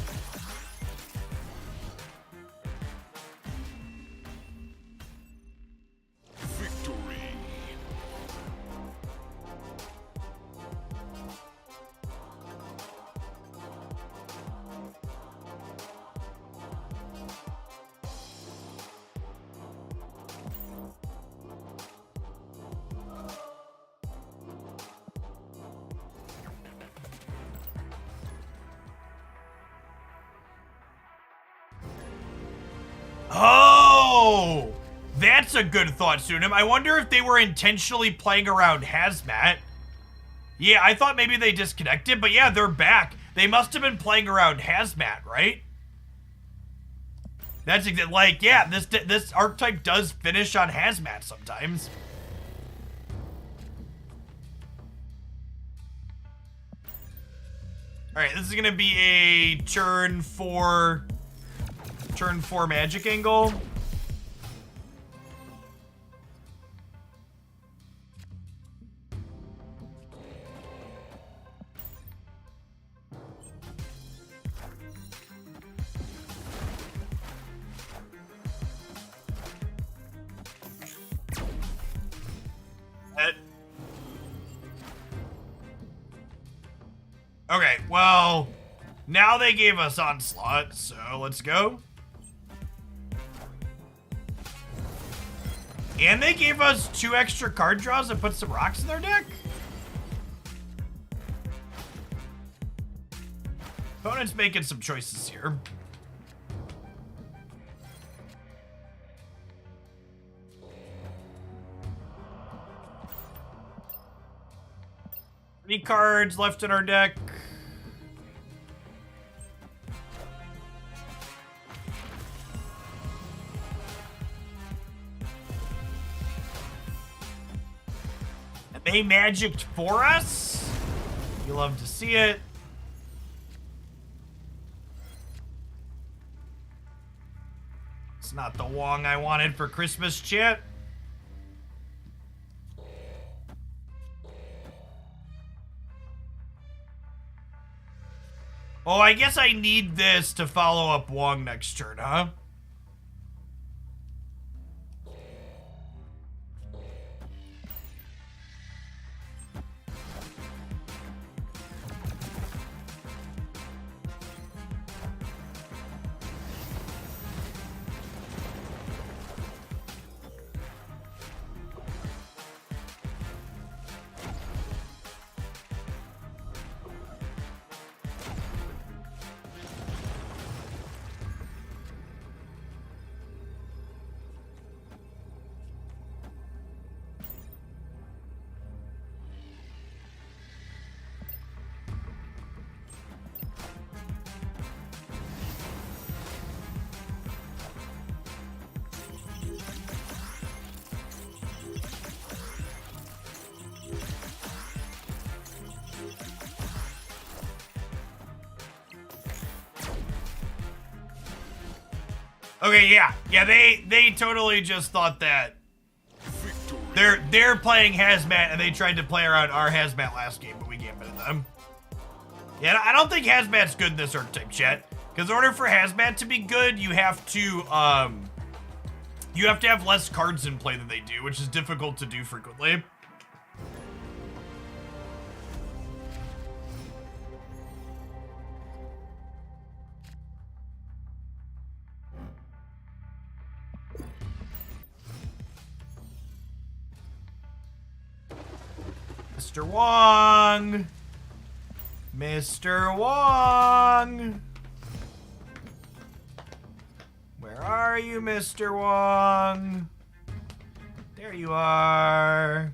Victory. Oh! That's a good thought, Sunim. I wonder if they were intentionally playing around Hazmat. Yeah, I thought maybe they disconnected, but yeah, they're back. They must have been playing around Hazmat, right? That's like, yeah, this archetype does finish on Hazmat sometimes. Alright, this is gonna be a turn 4 magic angle. Okay, well, now they gave us Onslaught, so let's go. And they gave us 2 extra card draws and put some rocks in their deck? Opponent's making some choices here. Any cards left in our deck? They magicked for us. You love to see it. It's not the Wong I wanted for Christmas, chat. Oh, I guess I need this to follow up Wong next turn, huh? Okay, yeah. Yeah, they totally just thought that they're playing Hazmat and they tried to play around our Hazmat last game, but we gambited them. Yeah, I don't think Hazmat's good in this archetype, chat. Because in order for Hazmat to be good, you have to have less cards in play than they do, which is difficult to do frequently. Mr. Wong. Mr. Wong! Where are you, Mr. Wong? There you are.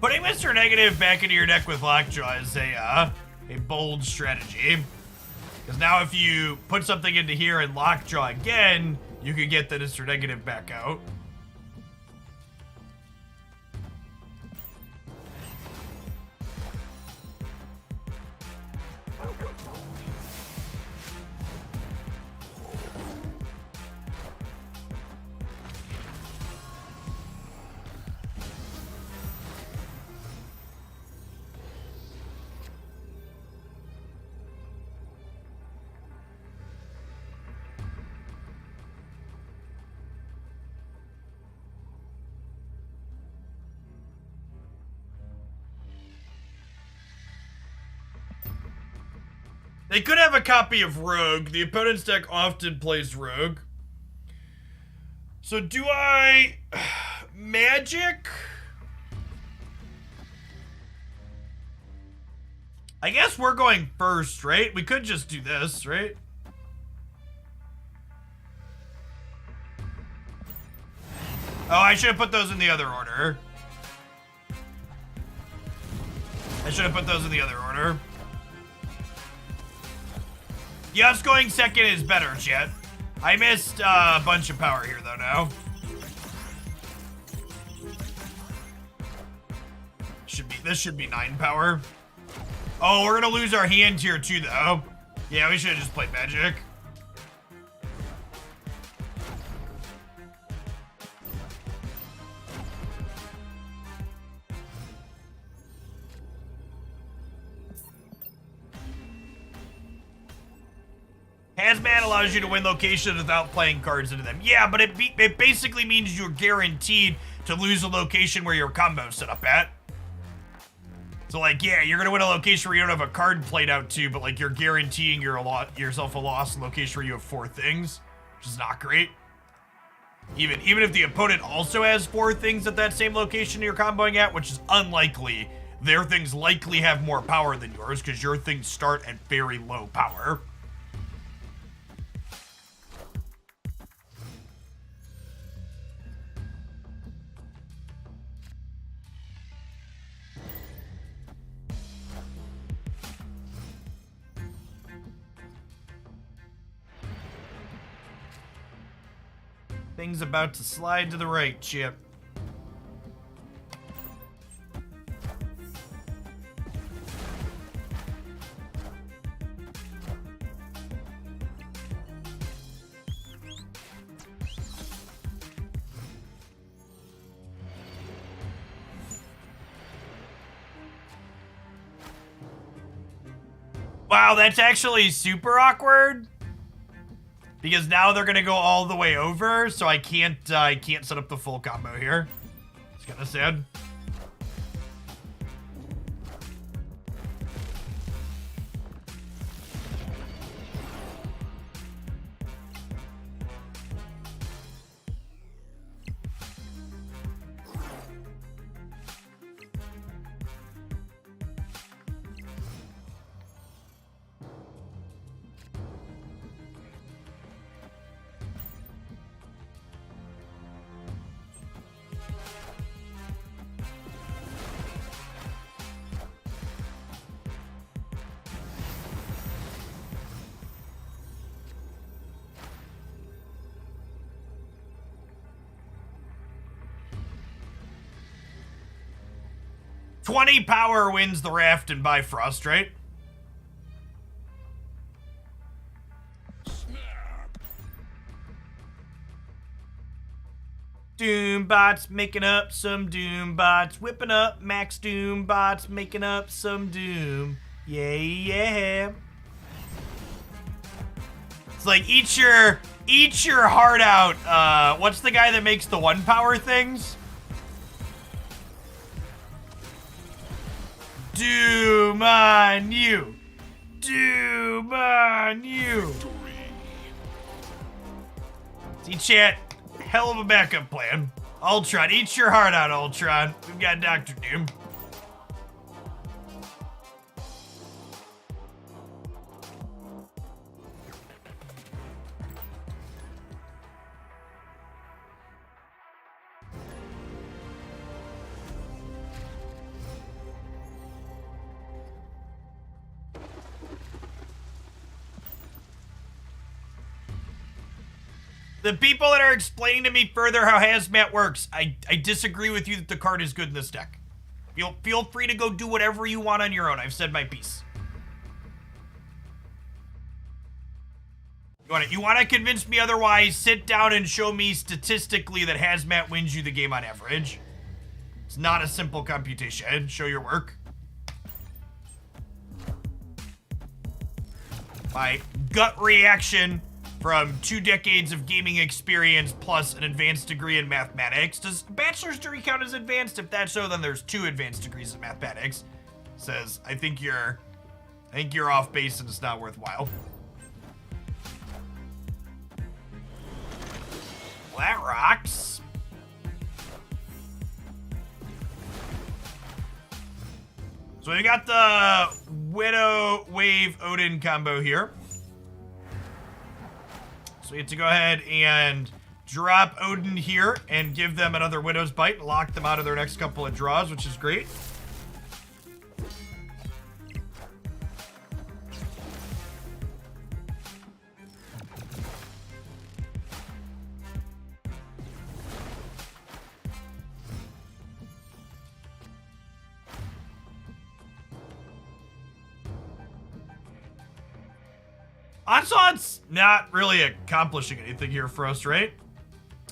Putting Mr. Negative back into your deck with Lockjaw is a bold strategy. Because now if you put something into here and Lockjaw again, you can get the Mr. Negative back out. They could have a copy of Rogue. The opponent's deck often plays Rogue. So do I... Magic? I guess we're going first, right? We could just do this, right? Oh, I should have put those in the other order. I should have put those in the other order. Yes, going second is better, chat. I missed a bunch of power here, though, now. This should be 9 power. Oh, we're gonna lose our hand here, too, though. Yeah, we should have just played Magic. Hazmat allows you to win locations without playing cards into them. Yeah, but it basically means you're guaranteed to lose a location where your combo's set up at. So, like, yeah, you're gonna win a location where you don't have a card played out to, but, like, you're guaranteeing yourself a loss in a location where you have 4 things, which is not great. Even if the opponent also has 4 things at that same location you're comboing at, which is unlikely, their things likely have more power than yours, because your things start at very low power. Things about to slide to the right, Chip. Wow, that's actually super awkward. Because now they're gonna go all the way over, so I can't set up the full combo here. It's kinda sad. $20 power wins the raft and Bifrost, right? Doom bots making up some doom bots, whipping up max doom bots, making up some doom. Yeah, yeah. It's like eat your heart out. What's the guy that makes the 1 power things? Doom on you. Doom on you. See, chat, hell of a backup plan. Ultron, eat your heart out, Ultron. We've got Dr. Doom. The people that are explaining to me further how hazmat works, I disagree with you that the card is good in this deck. Feel free to go do whatever you want on your own. I've said my piece. You want to convince me otherwise? Sit down and show me statistically that hazmat wins you the game on average. It's not a simple computation. Show your work. My gut reaction from 2 decades of gaming experience plus an advanced degree in mathematics. Does bachelor's degree count as advanced? If that's so, then there's 2 advanced degrees in mathematics. Says, I think you're off base and it's not worthwhile. Well, that rocks. So we got the Widow Wave Odin combo here. So we have to go ahead and drop Odin here and give them another Widow's Bite and lock them out of their next couple of draws, which is great. Onslaught's not really accomplishing anything here for us, right?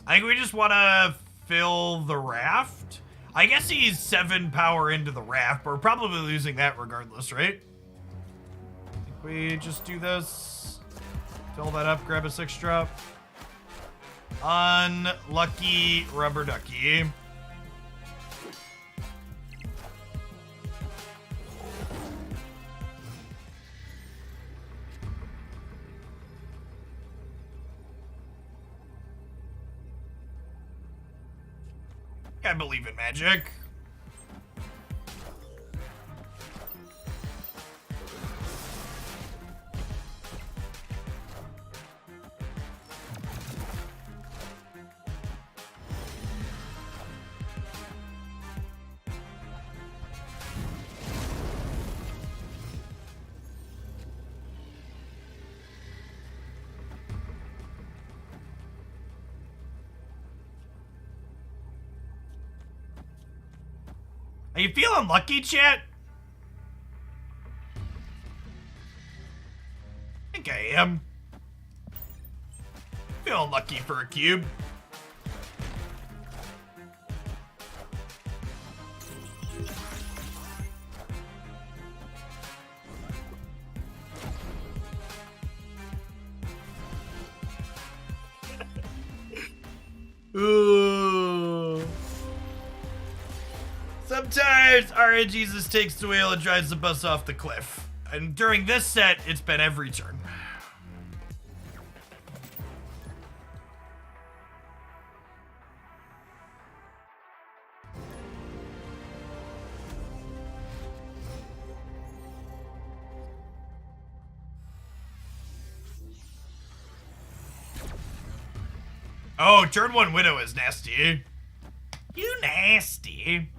I think we just want to fill the raft. I guess he's 7 power into the raft, but we're probably losing that regardless, right? I think we just do this. Fill that up, grab a 6-drop. Unlucky rubber ducky. I believe in magic. Are you feeling lucky, chat? I think I am. Feeling lucky for a cube. Ooh. Sometimes RNGesus takes the wheel and drives the bus off the cliff. And during this set, it's been every turn. Oh, turn 1 Widow is nasty. You nasty.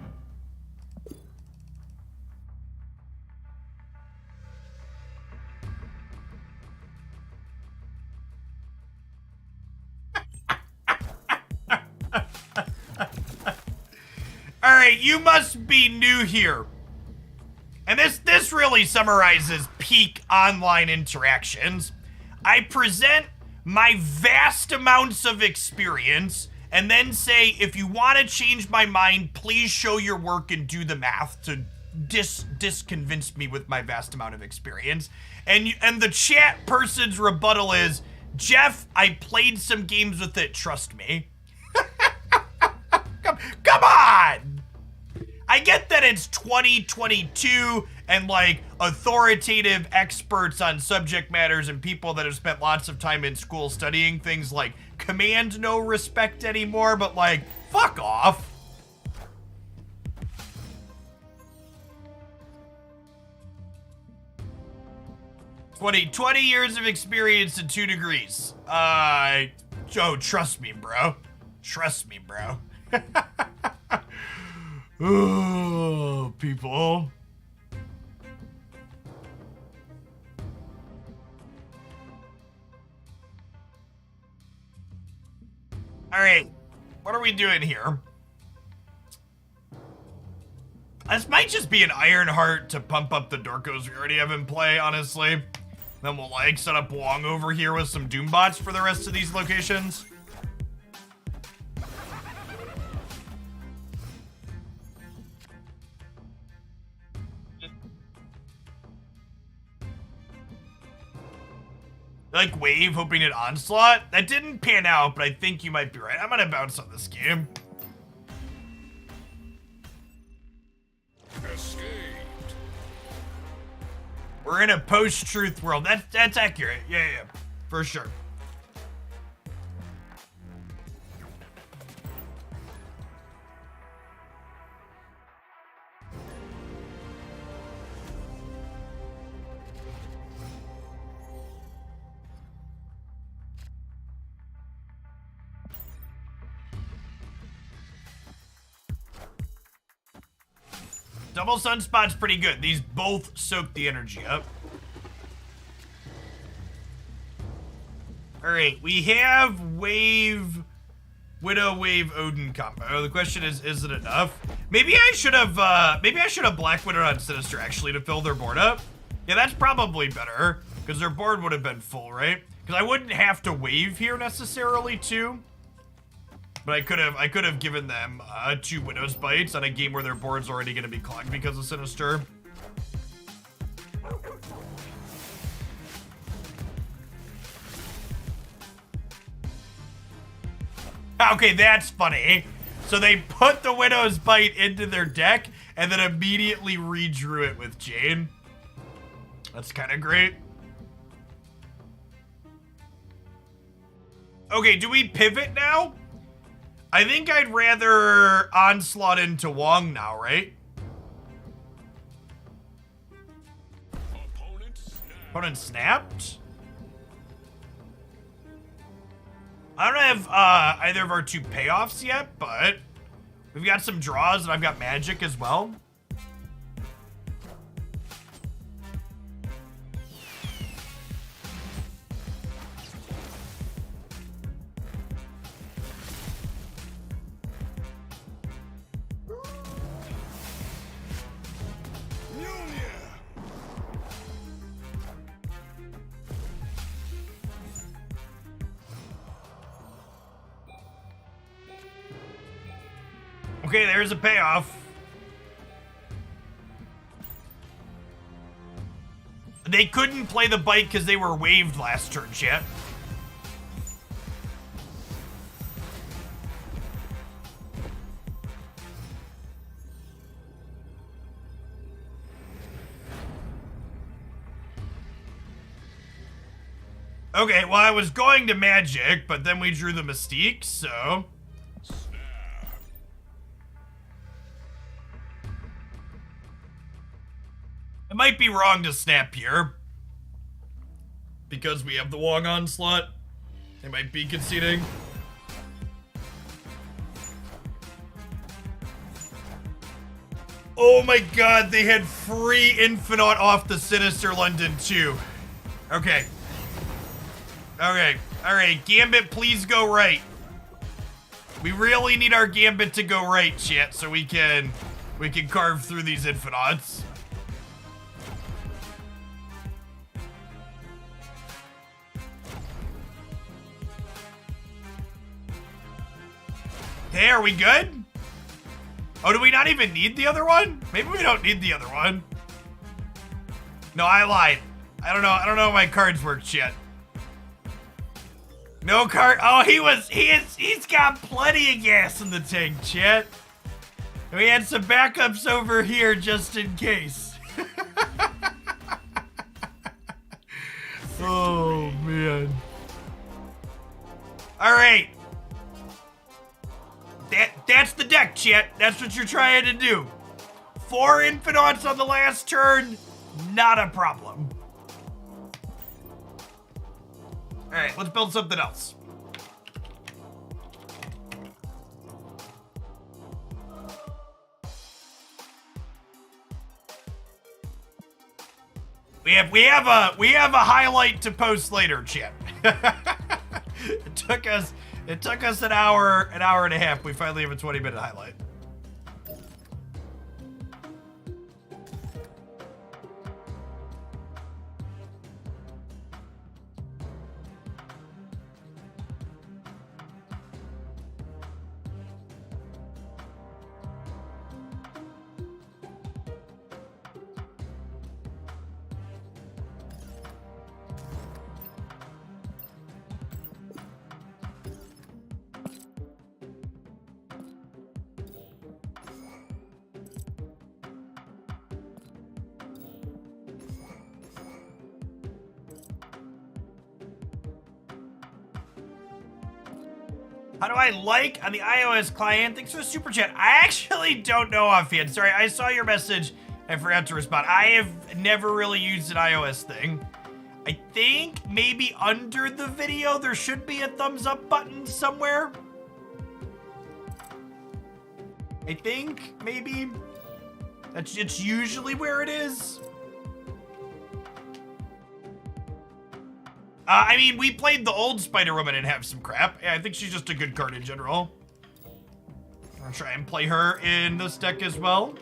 Alright, you must be new here. And this really summarizes peak online interactions. I present my vast amounts of experience and then say, if you want to change my mind, please show your work and do the math to disconvince me with my vast amount of experience. And the chat person's rebuttal is, Jeff, I played some games with it, trust me. Come on! I get that it's 2022 and like authoritative experts on subject matters and people that have spent lots of time in school studying things like command no respect anymore, but like, fuck off. Twenty years of experience and 2 degrees. Oh, trust me, bro. Trust me, bro. Oh, people. All right, what are we doing here? This might just be an Ironheart to pump up the Dorkos we already have in play, honestly. Then we'll like set up Wong over here with some Doombots for the rest of these locations. Like wave, hoping at onslaught. That didn't pan out, but I think you might be right. I'm gonna bounce on this game. Escaped. We're in a post-truth world. That's accurate. Yeah, for sure. Double Sunspot's pretty good. These both soak the energy up. All right, we have Wave, Widow Wave Odin combo. The question is it enough? Maybe I should have Black Widow on Sinister actually to fill their board up. Yeah, that's probably better because their board would have been full, right? Because I wouldn't have to wave here necessarily too. But I could have given them 2 Widow's Bites on a game where their board's already going to be clogged because of Sinister. Okay, that's funny. So they put the Widow's Bite into their deck and then immediately redrew it with Jane. That's kind of great. Okay, do we pivot now? I think I'd rather onslaught into Wong now, right? Opponent snapped? I don't have either of our 2 payoffs yet, but we've got some draws and I've got magic as well. Okay, there's a payoff. They couldn't play the bite because they were waived last turn, chat. Okay, well, I was going to magic, but then we drew the Mystique, so... I might be wrong to snap here. Because we have the Wong onslaught. They might be conceding. Oh my god, they had free Infinite off the Sinister London too. Okay. Okay. Alright, Gambit, please go right. We really need our Gambit to go right, chat, so we can carve through these Infinites. Hey, are we good? Oh, do we not even need the other one? Maybe we don't need the other one. No, I lied. I don't know how my cards work yet. No card. Oh, he's got plenty of gas in the tank, chat. And we had some backups over here just in case. Oh, man. All right. That's the deck, chat. That's what you're trying to do. 4 Infinauts on the last turn, not a problem. All right, let's build something else. We have a highlight to post later, chat. It took us an hour and a half. We finally have a 20-minute highlight. How do I like on the iOS client? Thanks for the super chat. I actually don't know offhand. Sorry, I saw your message and forgot to respond. I have never really used an iOS thing. I think maybe under the video there should be a thumbs up button somewhere. I think maybe it's usually where it is. I mean, we played the old Spider-Woman and have some crap. Yeah, I think she's just a good card in general. I'll try and play her in this deck as well.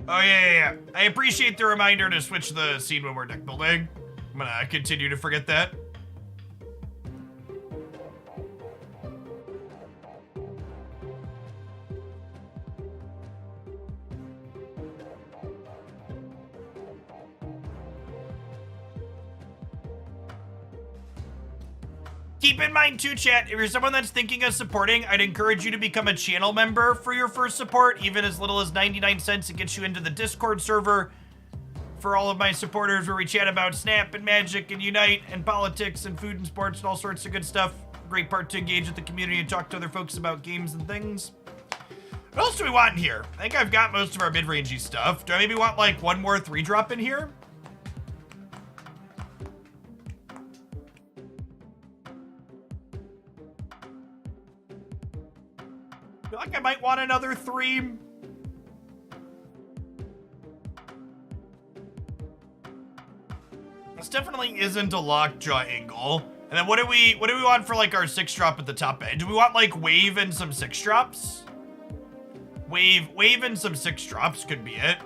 Oh, yeah. I appreciate the reminder to switch the scene when we're deck building. I'm gonna continue to forget that. Keep in mind too, chat, if you're someone that's thinking of supporting, I'd encourage you to become a channel member for your first support. Even as little as 99 cents, it gets you into the Discord server for all of my supporters where we chat about Snap and Magic and Unite and politics and food and sports and all sorts of good stuff. Great part to engage with the community and talk to other folks about games and things. What else do we want in here? I think I've got most of our mid-rangey stuff. Do I maybe want like one more 3-drop in here? I feel like I might want another 3. This definitely isn't a lockjaw angle. And then what do we want for like our 6-drop at the top end? Do we want like wave and some 6-drops? Wave and some 6-drops could be it.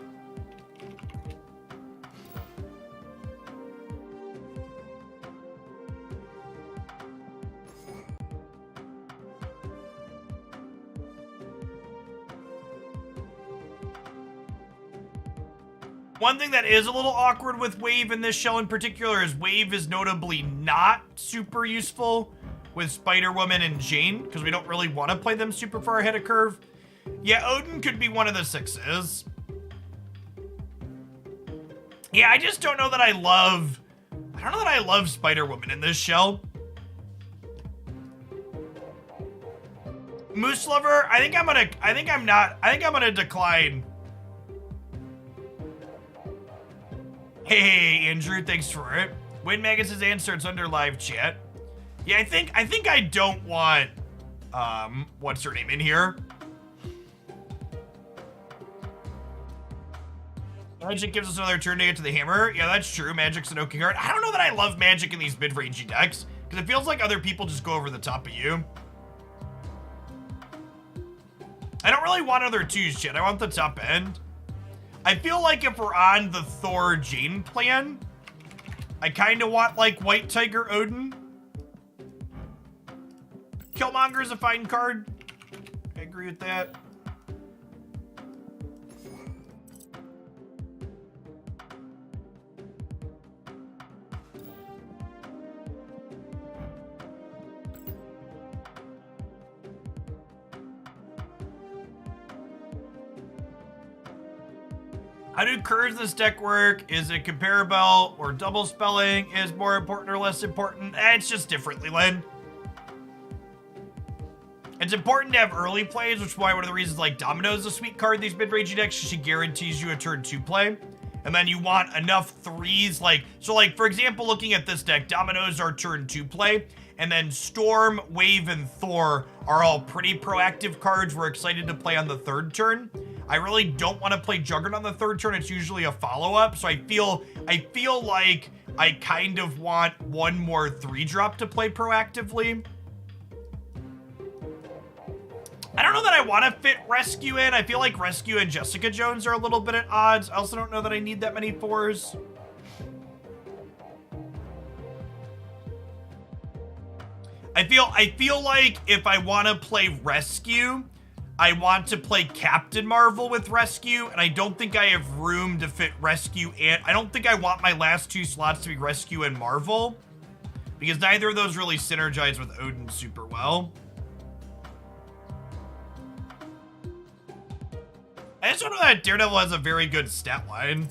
One thing that is a little awkward with Wave in this shell in particular is Wave is notably not super useful with Spider-Woman and Jane, because we don't really want to play them super far ahead of curve. Yeah, Odin could be one of the 6s. Yeah, I just don't know that I love Spider-Woman in this shell. Moose Lover, I think I'm gonna decline. Hey, Andrew, thanks for it. Win Magus' answer, it's under live chat. Yeah, I think I don't want, what's her name in here? Magic gives us another turn to get to the hammer. Yeah, that's true. Magic's an okay card. I don't know that I love Magic in these mid-rangey decks, because it feels like other people just go over the top of you. I don't really want other 2s, chat. I want the top end. I feel like if we're on the Thor Jane plan, I kind of want like White Tiger Odin. Killmonger is a fine card. I agree with that. How do curves in this deck work? Is it comparable or double spelling is more important or less important? It's just different, Leland. It's important to have early plays, which is why one of the reasons like Domino is a sweet card in these mid-range decks. She guarantees you a turn 2 play. And then you want enough threes, so for example, looking at this deck, Dominoes are turn 2 play, and then Storm, Wave, and Thor are all pretty proactive cards we're excited to play on the 3rd turn. I really don't want to play Juggernaut on the 3rd turn. It's usually a follow-up, so I feel like I kind of want one more 3-drop to play proactively. I don't know that I want to fit Rescue in. I feel like Rescue and Jessica Jones are a little bit at odds. I also don't know that I need that many 4s. I feel like if I want to play Rescue, I want to play Captain Marvel with Rescue, and I don't think I have room to fit Rescue, and I don't think I want my last 2 slots to be Rescue and Marvel, because neither of those really synergize with Odin super well. I just don't know that Daredevil has a very good stat line.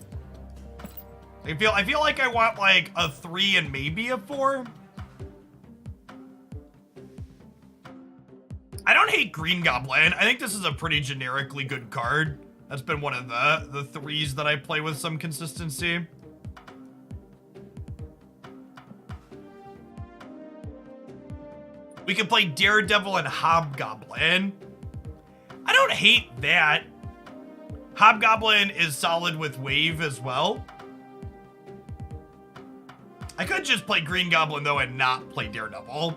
I feel like I want like a 3 and maybe a 4. I don't hate Green Goblin. I think this is a pretty generically good card. That's been one of the 3s that I play with some consistency. We can play Daredevil and Hobgoblin. I don't hate that. Hobgoblin is solid with Wave as well. I could just play Green Goblin, though, and not play Daredevil.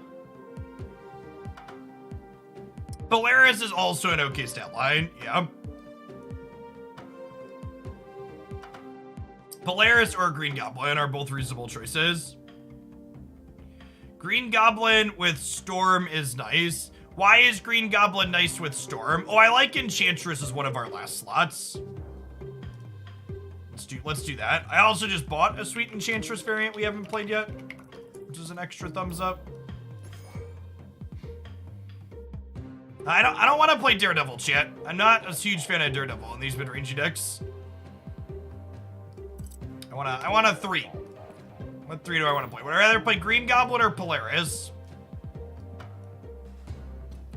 Polaris is also an okay stat line, yeah. Polaris or Green Goblin are both reasonable choices. Green Goblin with Storm is nice. Why is Green Goblin nice with Storm? Oh, I like Enchantress as one of our last slots. Let's do that. I also just bought a sweet Enchantress variant we haven't played yet, which is an extra thumbs up. I don't want to play Daredevil, chat. I'm not a huge fan of Daredevil in these mid-range decks. I want a 3. What 3 do I want to play? Would I rather play Green Goblin or Polaris?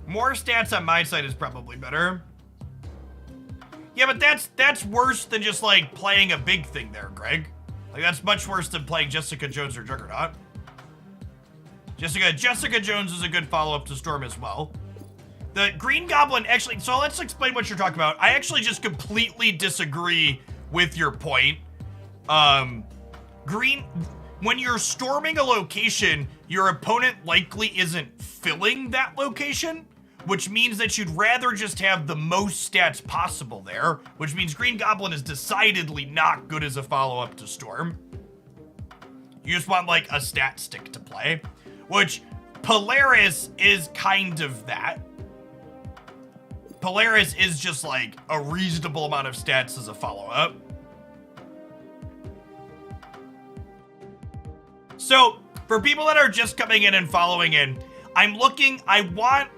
More stats on my side is probably better. Yeah, but that's worse than just like playing a big thing there, Greg. Like that's much worse than playing Jessica Jones or Juggernaut. Jessica Jones is a good follow-up to Storm as well. The Green Goblin actually, so let's explain what you're talking about. I actually just completely disagree with your point. When you're storming a location, your opponent likely isn't filling that location, which means that you'd rather just have the most stats possible there, which means Green Goblin is decidedly not good as a follow-up to Storm. You just want like a stat stick to play, which Polaris is kind of that. Polaris is just like a reasonable amount of stats as a follow-up. So for people that are just coming in and following in, I want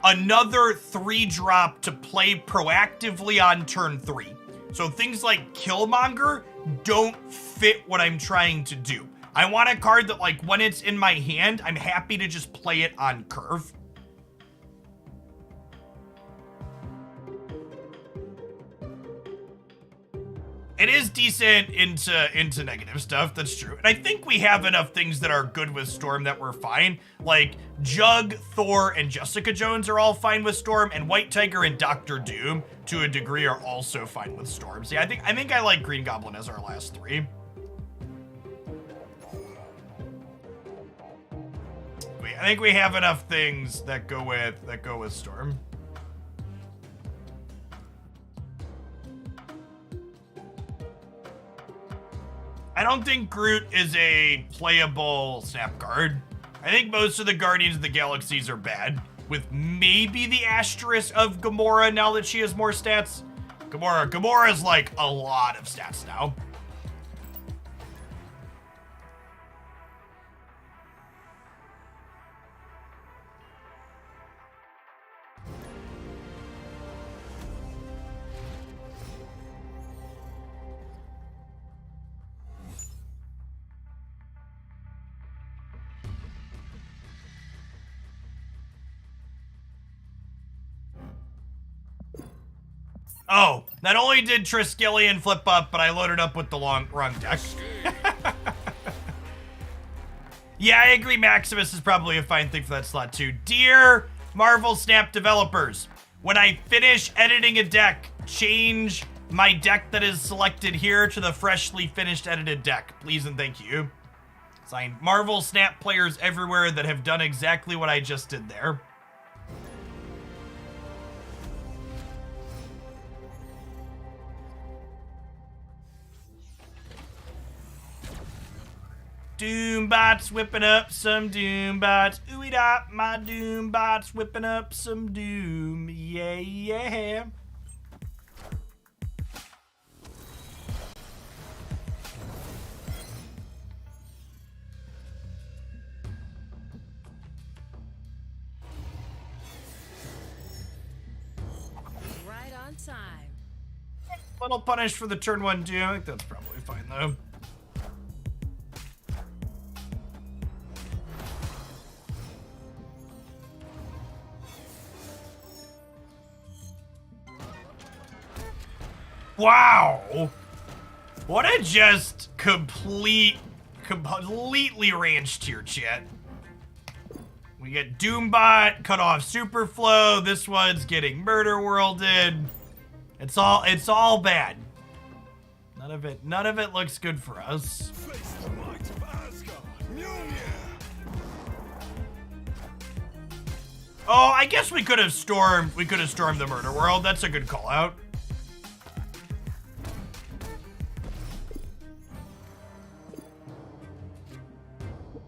another 3-drop to play proactively on turn 3. So things like Killmonger don't fit what I'm trying to do. I want a card that like when it's in my hand, I'm happy to just play it on curve. It is decent into negative stuff, that's true. And I think we have enough things that are good with Storm that we're fine. Like, Jug, Thor, and Jessica Jones are all fine with Storm, and White Tiger and Doctor Doom, to a degree, are also fine with Storm. See, I think I like Green Goblin as our last 3. I think we have enough things that go with Storm. I don't think Groot is a playable snap card. I think most of the Guardians of the Galaxies are bad, with maybe the asterisk of Gamora now that she has more stats. Gamora's like a lot of stats now. Oh, not only did Triskelion flip up, but I loaded up with the wrong deck. Yeah, I agree Maximus is probably a fine thing for that slot too. Dear Marvel Snap developers, when I finish editing a deck, change my deck that is selected here to the freshly finished edited deck. Please and thank you. Signed, Marvel Snap players everywhere that have done exactly what I just did there. Doombots whipping up some Doombots. Ooey da, my Doombots whipping up some Doom. Yeah, yeah. Right on time. Little punish for the turn 1 Doom. I think that's probably fine though. Wow! What a just completely ranched here, chat. We get Doombot, cut off Superflow. This one's getting Murder Worlded. It's all bad. None of it looks good for us. Face the might of Asgard. Mjolnir. Oh, I guess we could have stormed the Murder World. That's a good call out.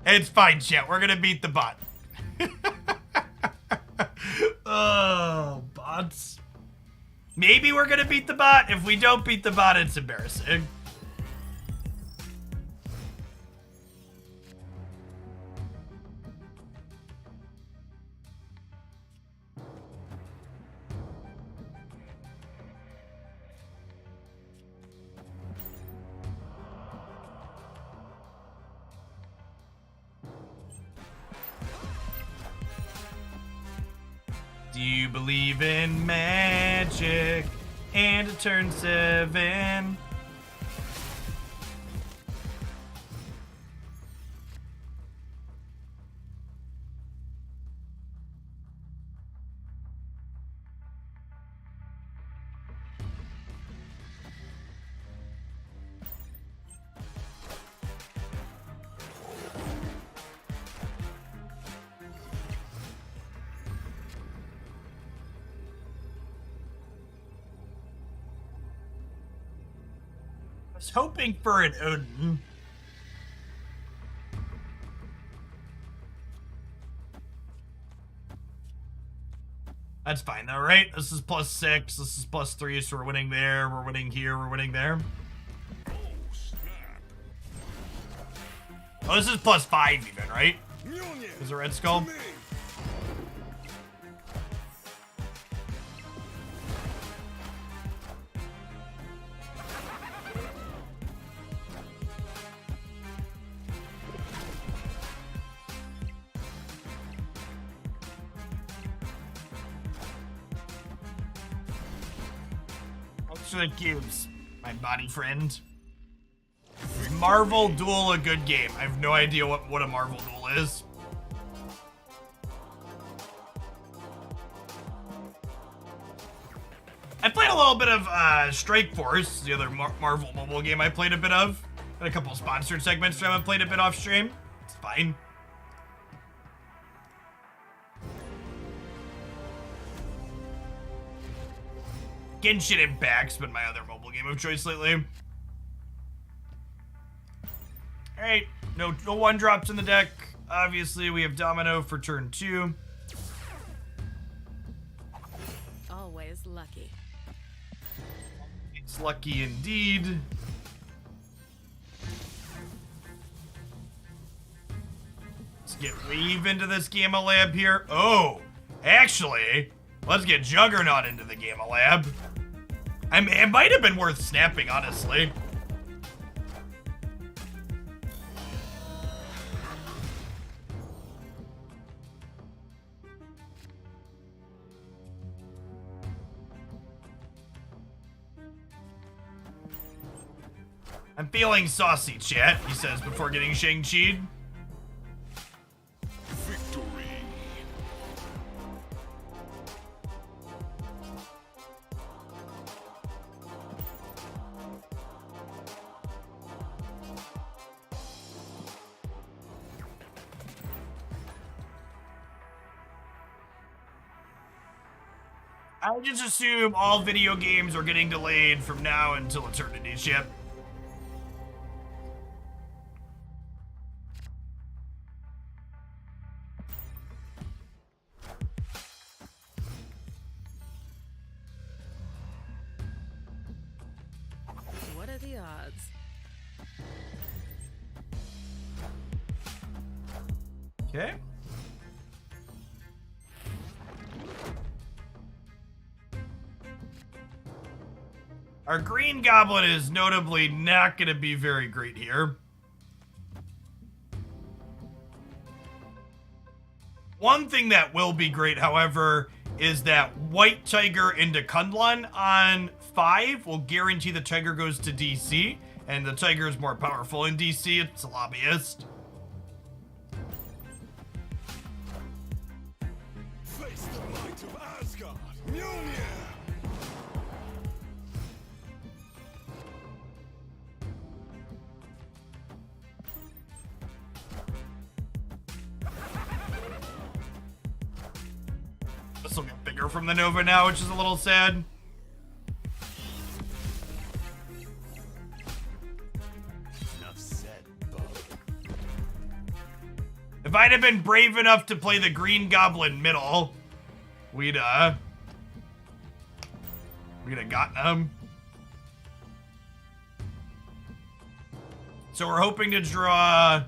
It's fine, chat. We're gonna beat the bot. Oh, bots. Maybe we're gonna beat the bot. If we don't beat the bot, it's embarrassing. Do you believe in magic and a turn 7? I was hoping for an Odin. That's fine though, right? This is +6, this is +3, so we're winning there, we're winning here, we're winning there. Oh, snap. Oh, this is +5 even, right? Mjolnir. Is it Red Skull? To me. Thanks for the cubes, my body friend. Is Marvel Duel a good game? I have no idea what a Marvel Duel is. I played a little bit of Strike Force, the other Marvel mobile game I played a bit of. Had a couple of sponsored segments I haven't played a bit off stream. It's fine. Genshin Impact's been my other mobile game of choice lately. Alright, no 1-drops in the deck. Obviously, we have Domino for turn 2. Always lucky. It's lucky indeed. Let's get Weave into this Gamma Lab here. Oh, actually, let's get Juggernaut into the Gamma Lab. I mean, it might have been worth snapping, honestly. I'm feeling saucy, chat, he says before getting Shang-Chi'd. Victory. I would just assume all video games are getting delayed from now until eternity, ship. What are the odds? Okay. Our green goblin is notably not going to be very great here. One thing that will be great, however, is that white tiger into Kundlan on 5 will guarantee the tiger goes to DC, and the tiger is more powerful in DC. It's a lobbyist. Face the might of Asgard. Mjolnir. This will get bigger from the Nova now, which is a little sad. Enough said, bub. If I'd have been brave enough to play the Green Goblin middle, we'd have gotten him. So we're hoping to draw...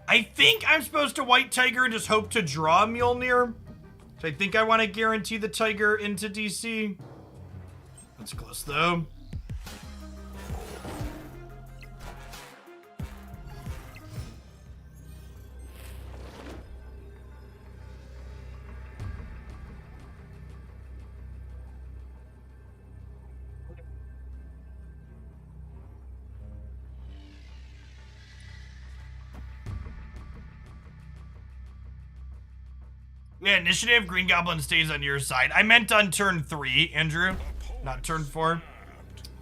I think I'm supposed to White Tiger and just hope to draw Mjolnir. So I think I want to guarantee the Tiger into DC. That's close, though. Yeah, initiative, Green Goblin stays on your side. I meant on turn 3, Andrew, not turn 4.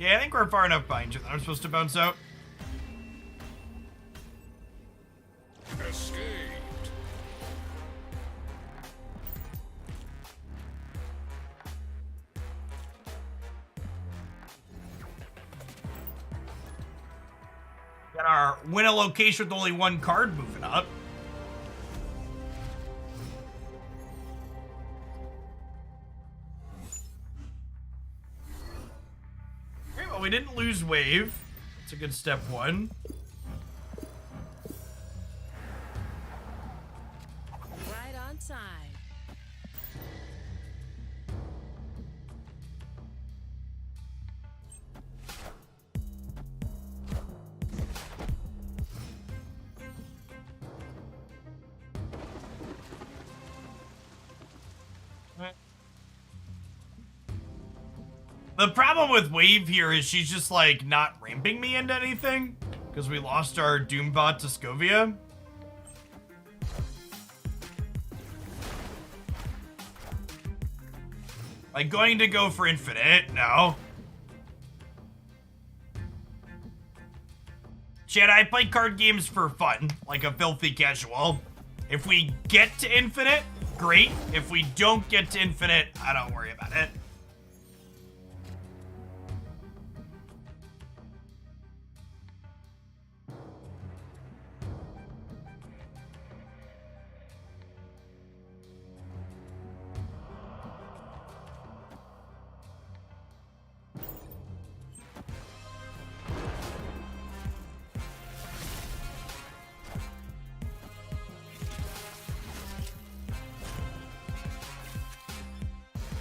Yeah, I think we're far enough behind you that I'm supposed to bounce out. Escaped. Got our win a location with only 1 card moving up. Okay, well, we didn't lose wave. It's a good step 1. Right on time. The problem with Wave here is she's just, like, not ramping me into anything. Because we lost our Doombot to Scovia. Like, going to go for Infinite? No. Chad, I play card games for fun. Like a filthy casual. If we get to Infinite, great. If we don't get to Infinite, I don't worry about it.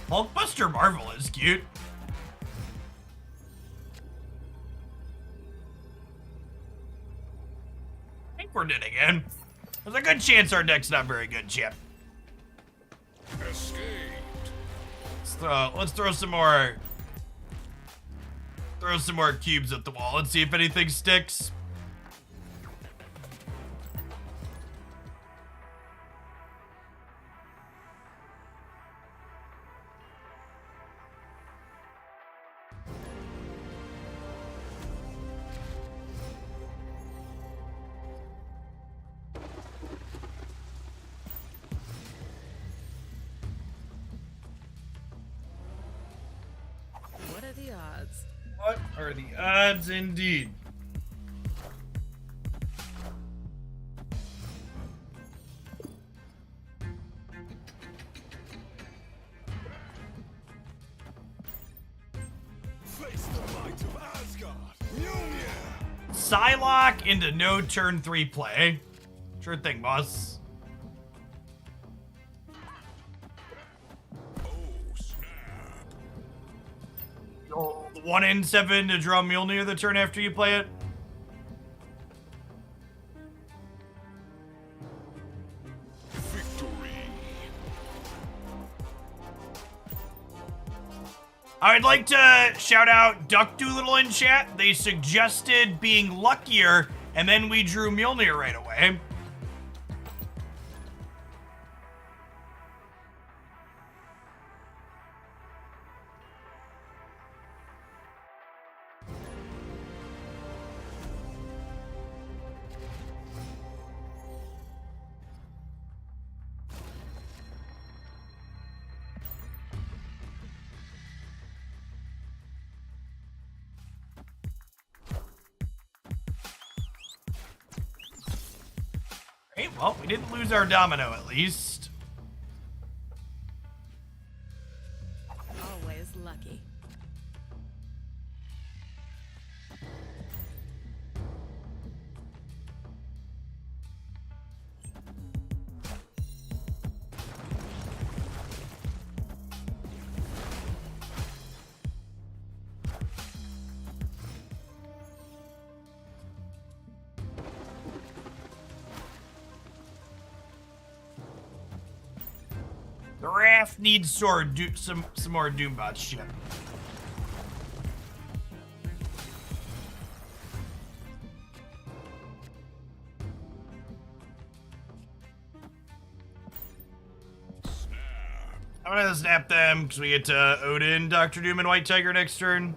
Hulkbuster Marvel is cute. I think we're dead again. There's a good chance our deck's not very good, Chip. Escaped. Let's throw some more Throw some more cubes at the wall and see if anything sticks. What are the odds? What are the odds indeed? Face the might of Asgard. Mjolnir. Psylocke into no turn 3 play. Sure thing, boss. Oh, snap. Oh, 1 in 7 to draw Mjolnir the turn after you play it. Victory. I would like to shout out Duck Doolittle in chat. They suggested being luckier, and then we drew Mjolnir right away. Great, well, we didn't lose our domino at least. Always lucky. The raft needs some more Doombot shit. I'm gonna snap them because we get to Odin, Dr. Doom, and White Tiger next turn.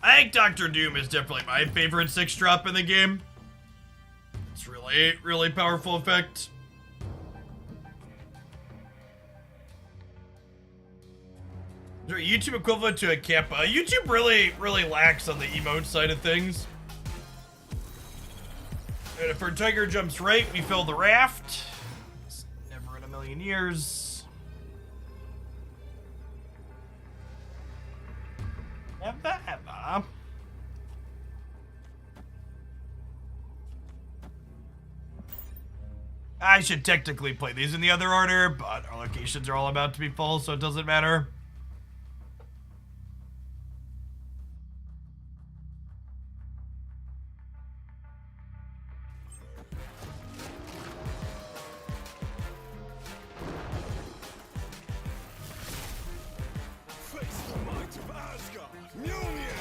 I think Dr. Doom is definitely my favorite 6-drop in the game. It's really, really powerful effect. Is there a YouTube equivalent to a Kappa? YouTube really, really lacks on the emote side of things. And if our tiger jumps right, we fill the raft. It's never in a million years. Never ever. I should technically play these in the other order, but our locations are all about to be full, so it doesn't matter. Face the might of Asgard. Mjolnir.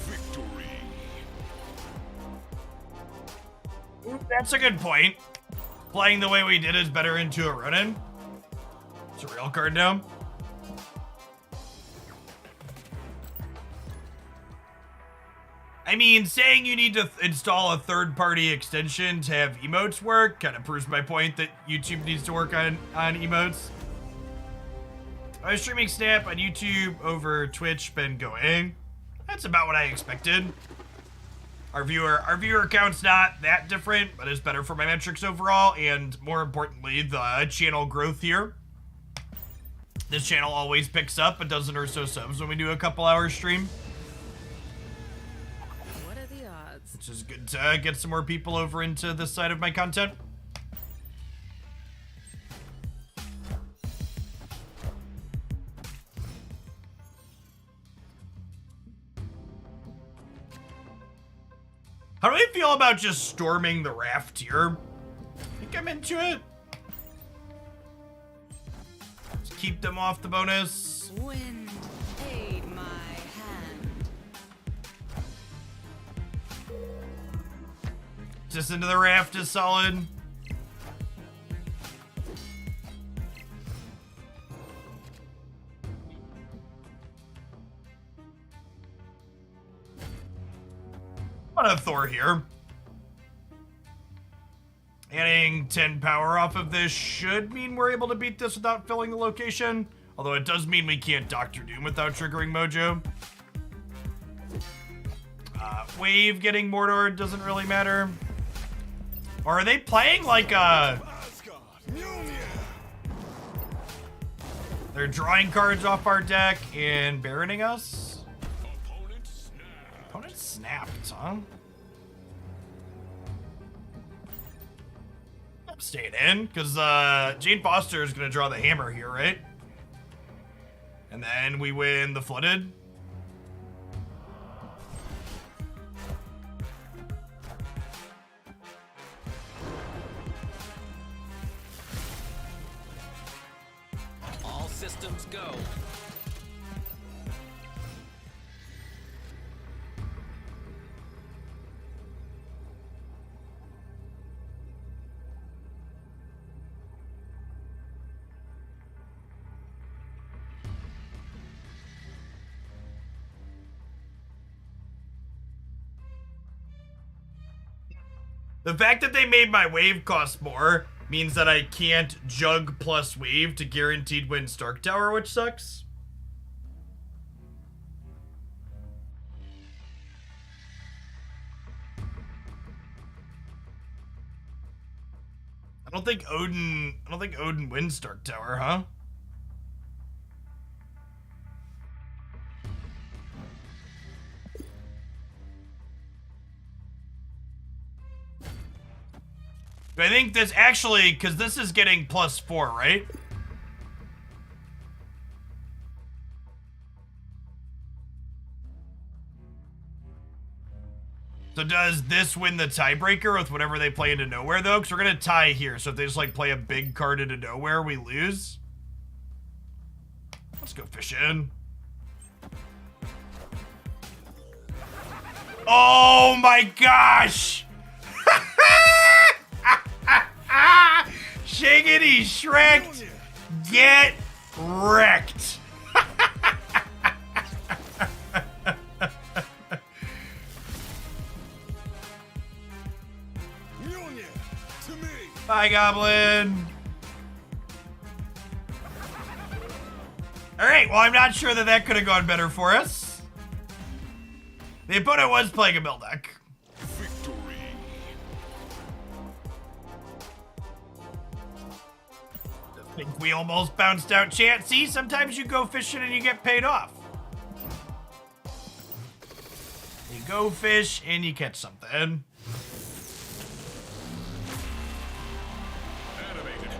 Victory. Ooh, that's a good point. Playing the way we did is better into a run-in. It's a real card now. I mean, saying you need to install a third-party extension to have emotes work kind of proves my point that YouTube needs to work on emotes. I was streaming Snap on YouTube over Twitch, been going. That's about what I expected. Our viewer count's not that different, but it's better for my metrics overall, and more importantly, the channel growth here. This channel always picks up a dozen or so subs when we do a couple hours stream. What are the odds? Which is good to get some more people over into this side of my content. How do I feel about just storming the raft here? I think I'm into it. Let's keep them off the bonus. Wind aid my hand. Just into the raft is solid. I'm gonna Thor here. Adding 10 power off of this should mean we're able to beat this without filling the location. Although it does mean we can't Doctor Doom without triggering Mojo. Wave getting Mordor doesn't really matter. Or are they playing like a... Asgard, Mjolnir. They're drawing cards off our deck and baroning us? Opponent snap. Opponent snapped, huh? I'm staying in, because Jane Foster is going to draw the hammer here, right? And then we win the Flooded. All systems go. The fact that they made my wave cost more means that I can't jug plus wave to guaranteed win Stark Tower, which sucks. I don't think Odin wins Stark Tower, huh? I think this actually, because this is getting +4, right? So does this win the tiebreaker with whatever they play into nowhere, though? Because we're going to tie here, so if they just, like, play a big card into nowhere, we lose. Let's go fishing. Oh my gosh! Shiggity Shrek, get wrecked. Mjolnir, to me. Bye, Goblin. All right, well, I'm not sure that that could have gone better for us. The opponent was playing a mill deck. Victory. I think we almost bounced out chance. See, sometimes you go fishing and you get paid off. You go fish and you catch something. Animated.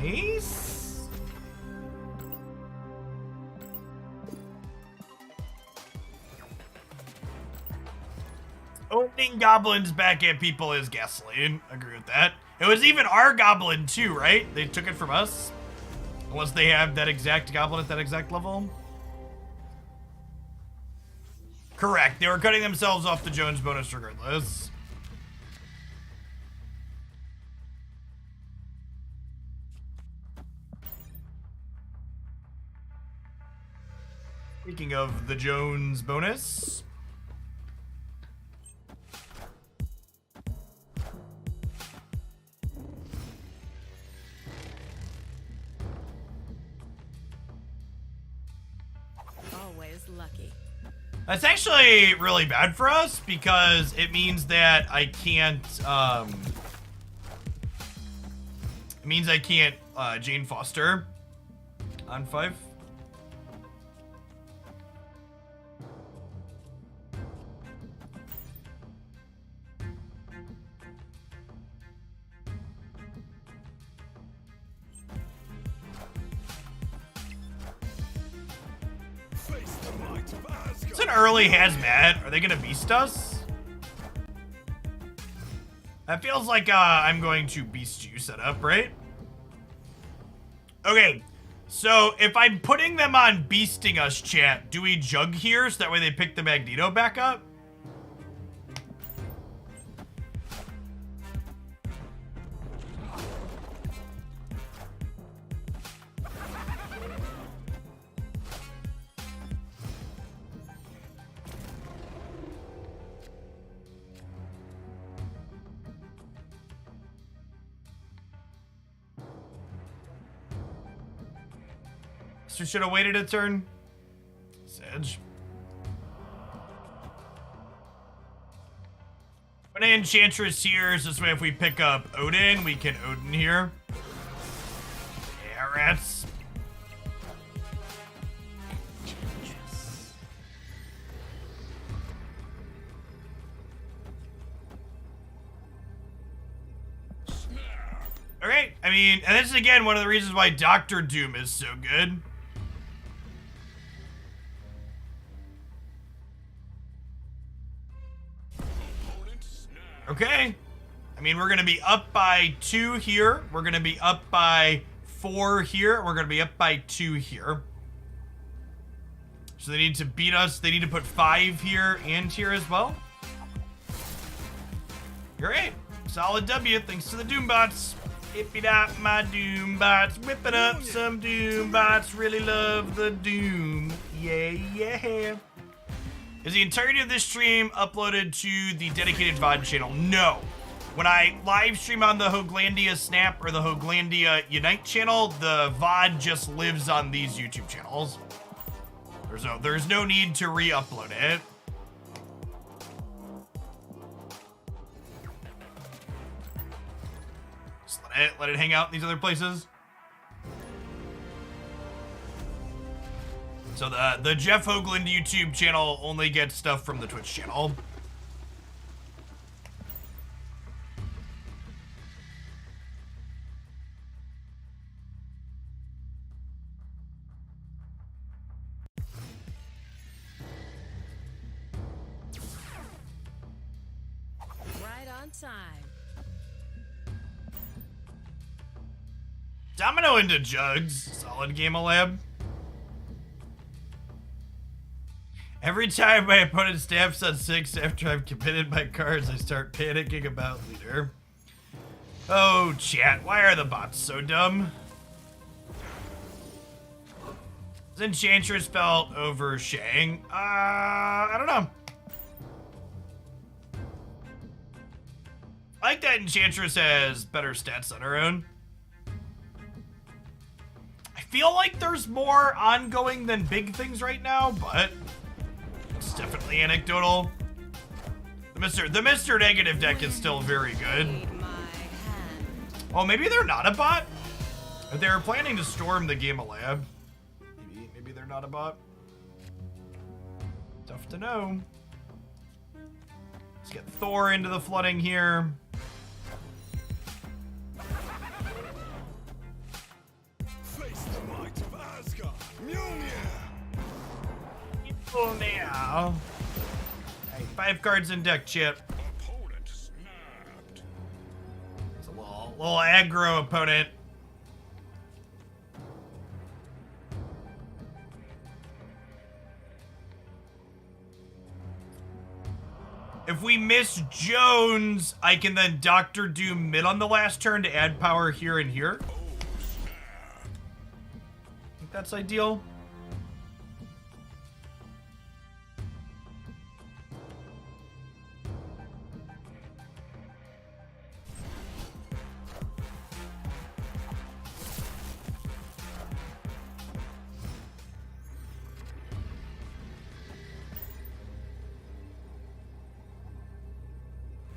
Nice. Opening goblins back at people is gasoline. Agree with that. It was even our goblin too, right? They took it from us. Unless they have that exact goblin at that exact level. Correct. They were cutting themselves off the Jones bonus regardless. Speaking of the Jones bonus. Always lucky. That's actually really bad for us because it means that I can't, Jane Foster on 5. early hazmat. Are they gonna beast us? That feels like I'm going to beast you set up, right? Okay, so if I'm putting them on beasting us, chat, do we jug here so that way they pick the Magneto back up? So should have waited a turn. Sedge. When an Enchantress here, so this way if we pick up Odin, we can Odin here. Yeah, rats. Okay, I mean, and this is again one of the reasons why Doctor Doom is so good. Okay. I mean, we're going to be up by 2 here. We're going to be up by 4 here. We're going to be up by 2 here. So they need to beat us. They need to put 5 here and here as well. Great. Solid W. Thanks to the Doombots. Hip it up, my Doombots. Whipping up some Doombots. Really love the Doom. Yeah, yeah. Is the entirety of this stream uploaded to the dedicated VOD channel? No. When I live stream on the Hoaglandia Snap or the Hoaglandia Unite channel, the VOD just lives on these YouTube channels. There's no need to re-upload it. Just let it hang out in these other places. So the Jeff Hoagland YouTube channel only gets stuff from the Twitch channel. Right on time. Domino into Jugs. Solid game of lab. Every time my opponent stamps on 6 after I've committed my cards, I start panicking about leader. Oh, chat, why are the bots so dumb? Is Enchantress felt over Shang? I don't know. I like that Enchantress has better stats on her own. I feel like there's more ongoing than big things right now, but it's definitely anecdotal. The Mr. Negative deck is still very good. Oh, maybe they're not a bot? They were planning to storm the Game of Lab. Maybe they're not a bot. Tough to know. Let's get Thor into the flooding here. Face the might of Asgard. Mjolnir. Oh, now. Hey, 5 cards in deck, Chip. Opponent snapped. It's a little aggro opponent. If we miss Jones, I can then Doctor Doom mid on the last turn to add power here and here. Oh, snap. I think that's ideal.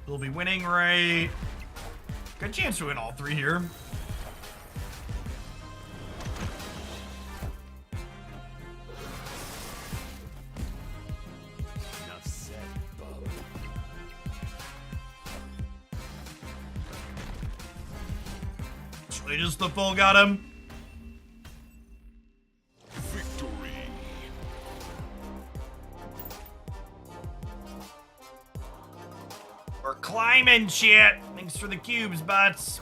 We'll be winning, right? Good chance to win all 3 here. Enough said, bub. Actually, just the full got him. Victory. Diamond shit. Thanks for the cubes, butts.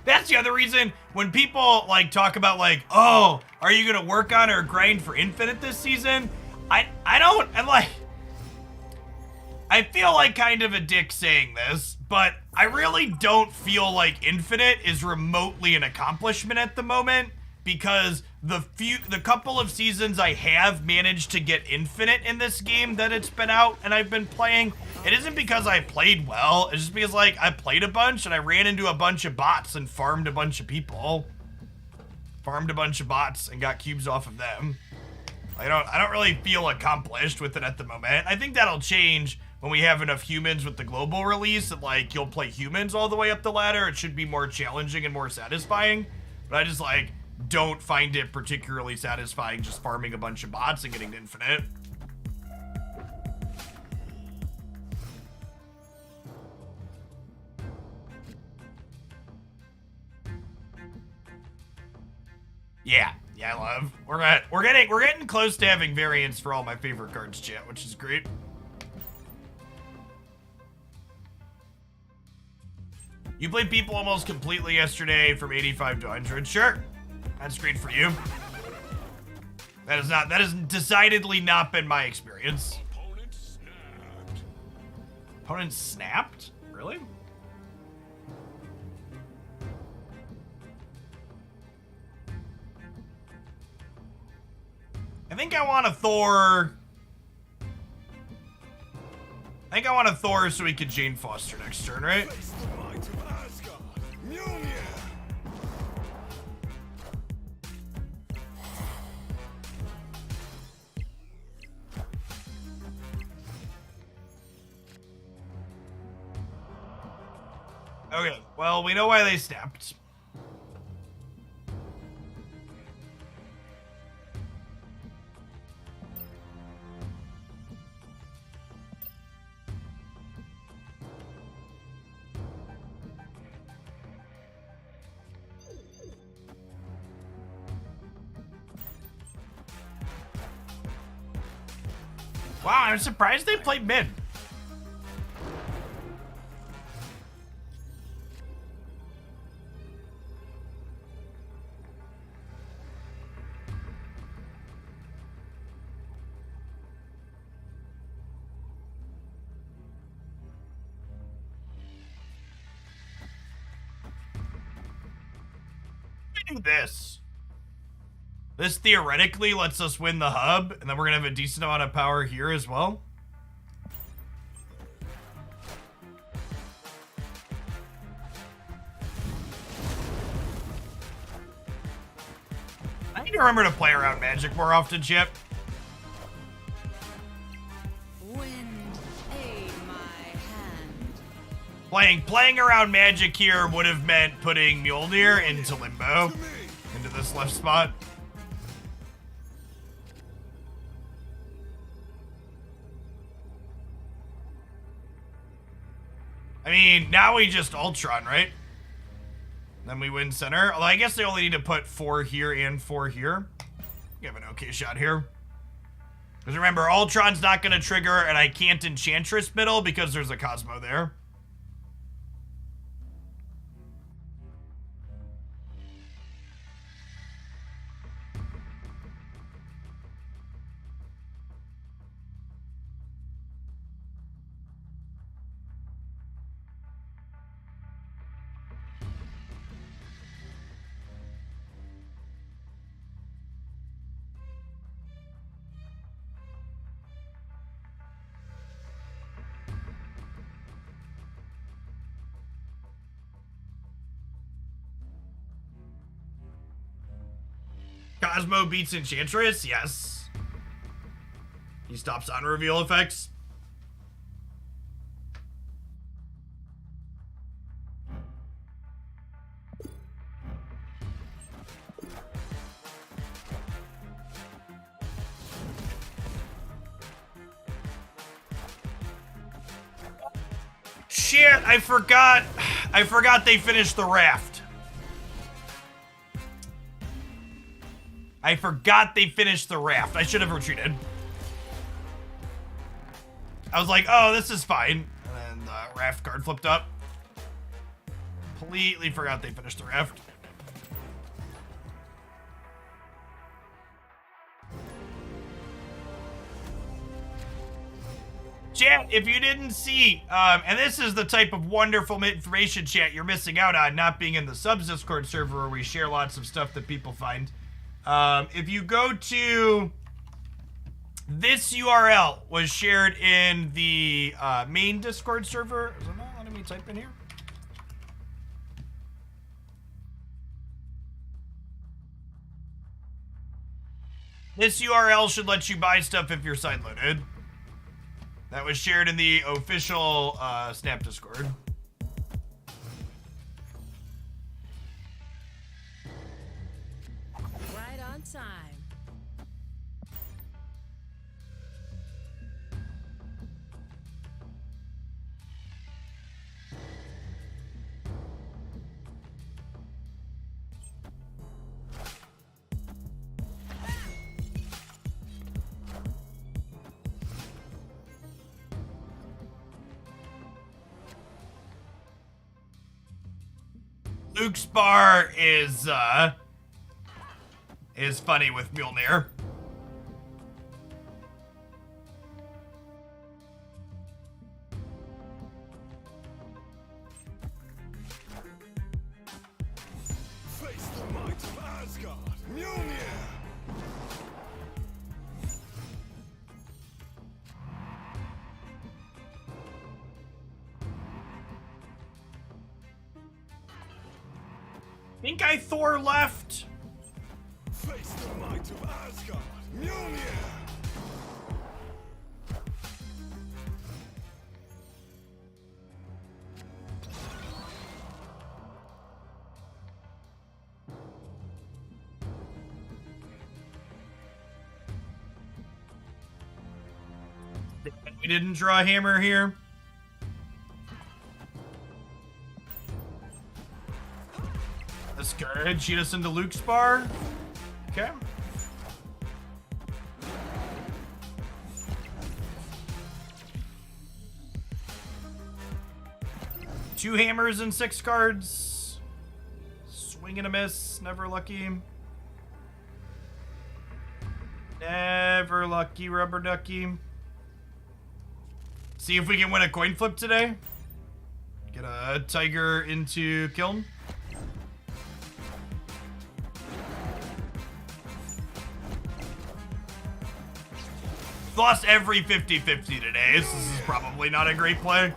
That's the other reason when people like talk about like, oh, are you gonna work on or grind for Infinite this season? I feel like kind of a dick saying this, but I really don't feel like Infinite is remotely an accomplishment at the moment, because the couple of seasons I have managed to get Infinite in this game that it's been out and I've been playing, it isn't because I played well, it's just because like I played a bunch and I ran into a bunch of bots and farmed a bunch of people. Farmed a bunch of bots and got cubes off of them. I don't really feel accomplished with it at the moment. I think that'll change when we have enough humans with the global release, and like you'll play humans all the way up the ladder. It should be more challenging and more satisfying. But I just like don't find it particularly satisfying just farming a bunch of bots and getting to Infinite. Yeah, I love. We're getting close to having variants for all my favorite cards, chat, which is great. You played people almost completely yesterday from 85 to 100. Sure, that's great for you. That has decidedly not been my experience. Opponent snapped. Opponent snapped? Really? I think I want a Thor. I think I want a Thor so we could Jane Foster next turn, right? Face the might of Asgard. Mjolnir. Okay, well, we know why they snapped. Wow, I'm surprised they played mid. Do this. This theoretically lets us win the hub, and then we're gonna have a decent amount of power here as well. I need to remember to play around Magic more often, Chip. Wind, aid my hand. Playing around Magic here would have meant putting Mjolnir into Limbo, into this left spot. I mean, now we just Ultron, right? Then we win center. Although I guess they only need to put 4 here and 4 here. We have an okay shot here. Because remember, Ultron's not going to trigger, and I can't Enchantress middle because there's a Cosmo there. Cosmo beats Enchantress? Yes. He stops on reveal effects. Shit, I forgot they finished the raft. I forgot they finished the raft. I should have retreated. I was like, oh, this is fine. And the raft card flipped up. Completely forgot they finished the raft. Chat, if you didn't see, and this is the type of wonderful information, chat, you're missing out on not being in the subs Discord server where we share lots of stuff that people find. If you go to this URL was shared in the main Discord server. Is it not letting me type in here? This URL should let you buy stuff if you're sideloaded. That was shared in the official Snap Discord. Right on time. Luke's bar is funny with Mjolnir. Face the might of Asgard. Mjolnir. Think I Thor left. Face the might of Asgard. Mjolnir. We didn't draw a hammer here. That's good. Cheat us into Luke's bar. Okay. Two hammers and 6 cards. Swing and a miss. Never lucky. Never lucky, rubber ducky. See if we can win a coin flip today. Get a tiger into Kiln. Lost every 50-50 today. This is probably not a great play.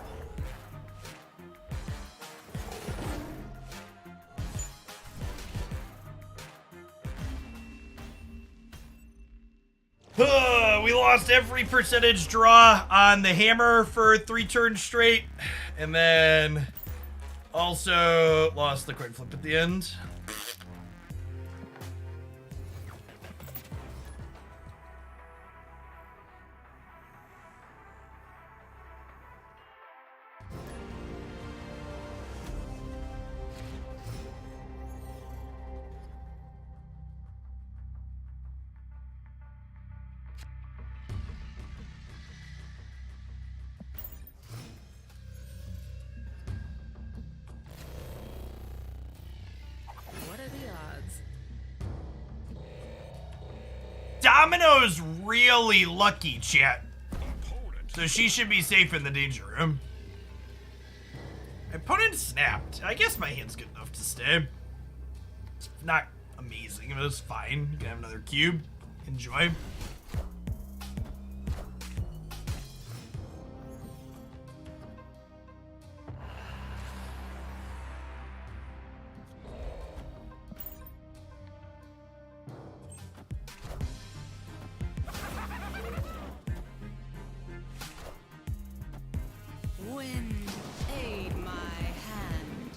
We lost every percentage draw on the hammer for 3 turns straight. And then also lost the coin flip at the end. Domino's really lucky, chat. So she should be safe in the danger room. My opponent snapped. I guess my hand's good enough to stay. It's not amazing, but it's fine. You can have another cube. Enjoy. Wind, aid my hand.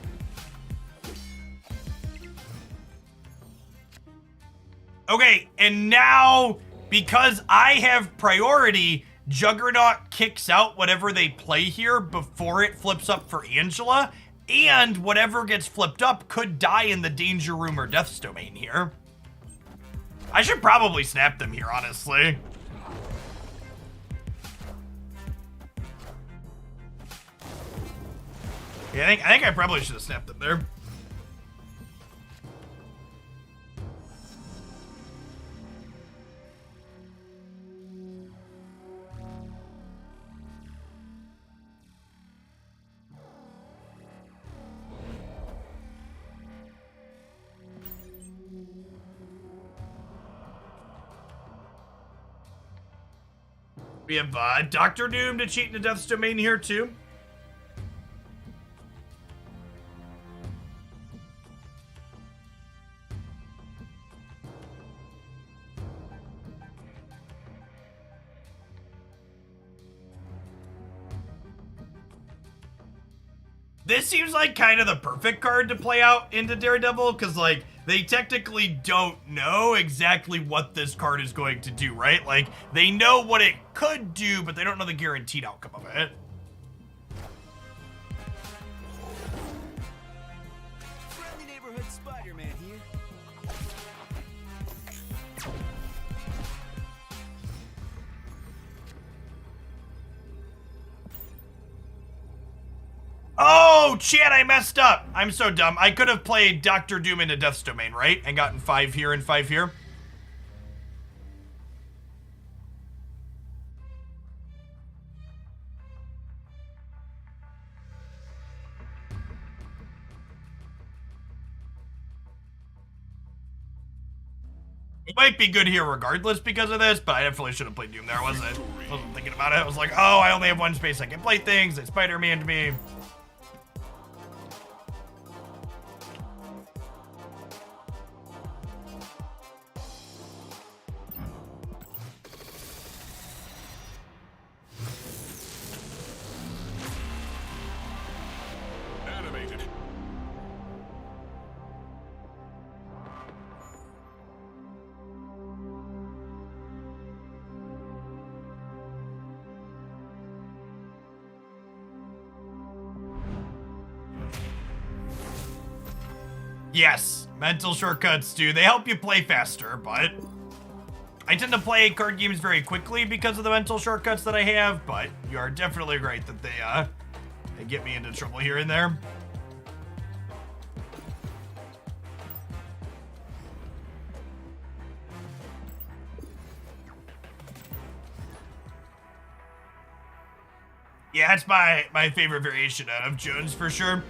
Okay, and now, because I have priority, Juggernaut kicks out whatever they play here before it flips up for Angela, and whatever gets flipped up could die in the danger room or death's domain here. I should probably snap them here, honestly. Yeah, I think I probably should have snapped them there. We have Dr. Doom to cheat in the Death's Domain here too. This seems like kind of the perfect card to play out into Daredevil, because, like, they technically don't know exactly what this card is going to do, right? Like, they know what it could do, but they don't know the guaranteed outcome of it. Friendly neighborhood Spider-Man here. Oh, Chad, I messed up. I'm so dumb. I could have played Dr. Doom into Death's Domain, right? And gotten 5 here and 5 here. It might be good here regardless because of this, but I definitely should have played Doom there, wasn't it? I wasn't thinking about it. I was like, oh, I only have 1 space. I can play things. They Spider-Man to me. Animated. Yes, mental shortcuts do. They help you play faster, but I tend to play card games very quickly because of the mental shortcuts that I have, but you are definitely right that they get me into trouble here and there. Yeah, that's my favorite variation of Jones for sure.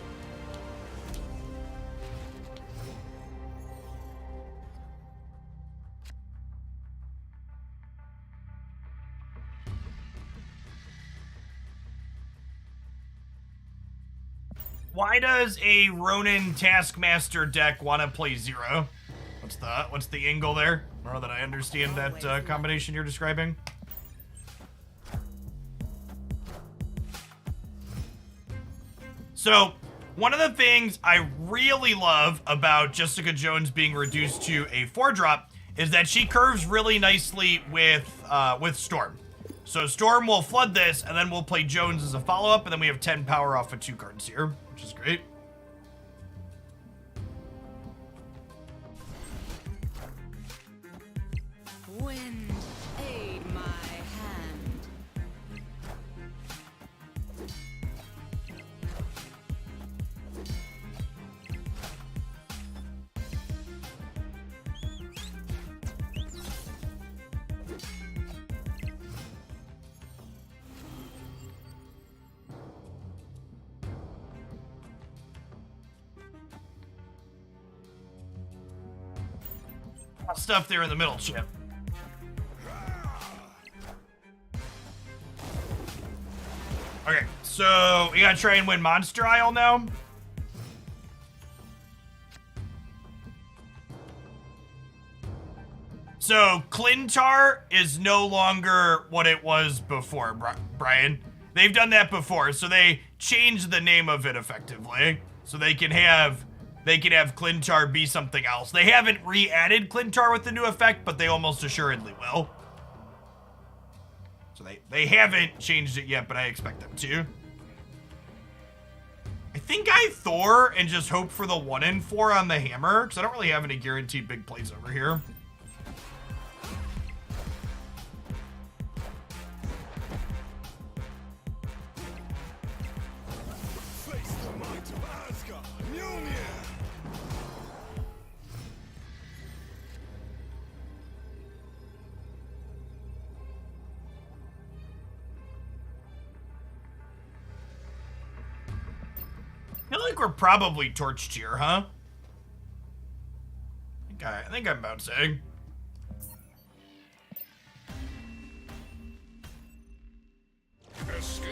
Why does a Ronin Taskmaster deck want to play 0? What's the angle there? I don't know that I understand that combination you're describing. So, one of the things I really love about Jessica Jones being reduced to a 4-drop is that she curves really nicely with Storm. So Storm will flood this, and then we'll play Jones as a follow-up, and then we have 10 power off of 2 cards here, which is great. Wind, aid my hand. Stuff there in the middle, Chip. Okay, so we gotta try and win Monster Isle now. So Clintar is no longer what it was before, Brian. They've done that before, so they changed the name of it effectively, so they can have Clintar be something else. They haven't re-added Clintar with the new effect, but they almost assuredly will. So they haven't changed it yet, but I expect them to. I think I Thor and just hope for the 1 and 4 on the hammer, because I don't really have any guaranteed big plays over here. Face the might like we're probably torched here, huh? I think I'm bouncing. Escaped.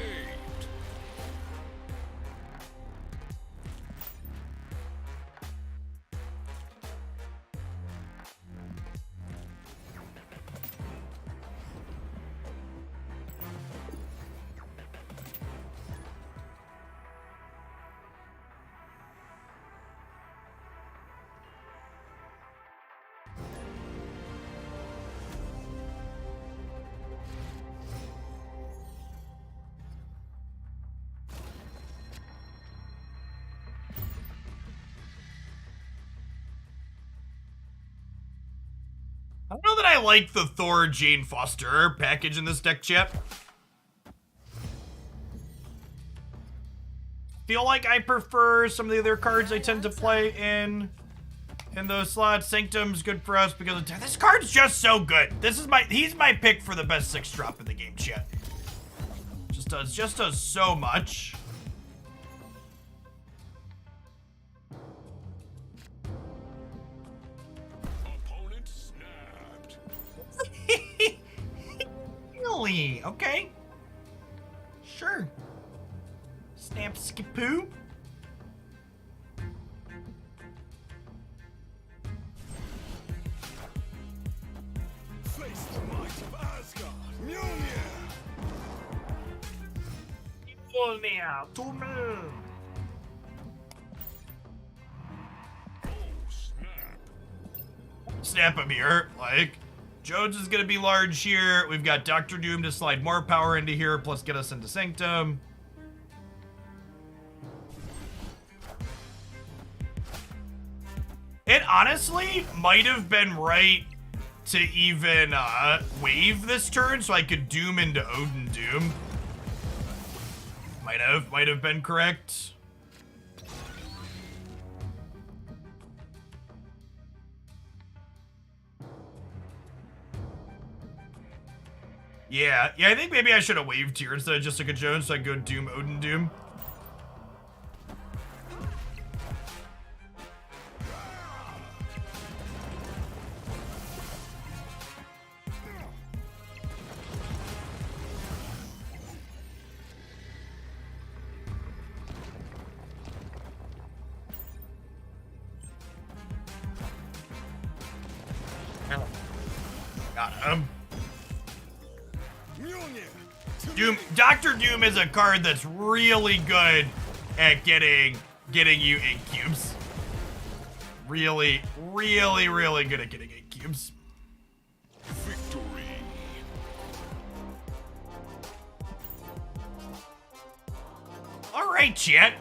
I don't know that I like the Thor Jane Foster package in this deck, chat. Feel like I prefer some of the other cards I tend to play in those slots. Sanctum's good for us because this card's just so good. He's my pick for the best 6-drop in the game, chat. Just does so much. Opponent snapped. Really? Okay. Sure. Snap skipoo. Face the might of Asgard. Mjolnir. Oh, snap. Snap him here. Like, Jones is gonna be large here. We've got Dr. Doom to slide more power into here, plus get us into Sanctum. It honestly might have been right to even wave this turn so I could Doom into Odin Doom. Might have been correct. Yeah, I think maybe I should have waved here instead of Jessica Jones so I go Doom, Odin Doom. Got him. Doom, Dr. Doom is a card that's really good at getting you 8 cubes. Really good at getting 8 cubes. Victory. All right, chat.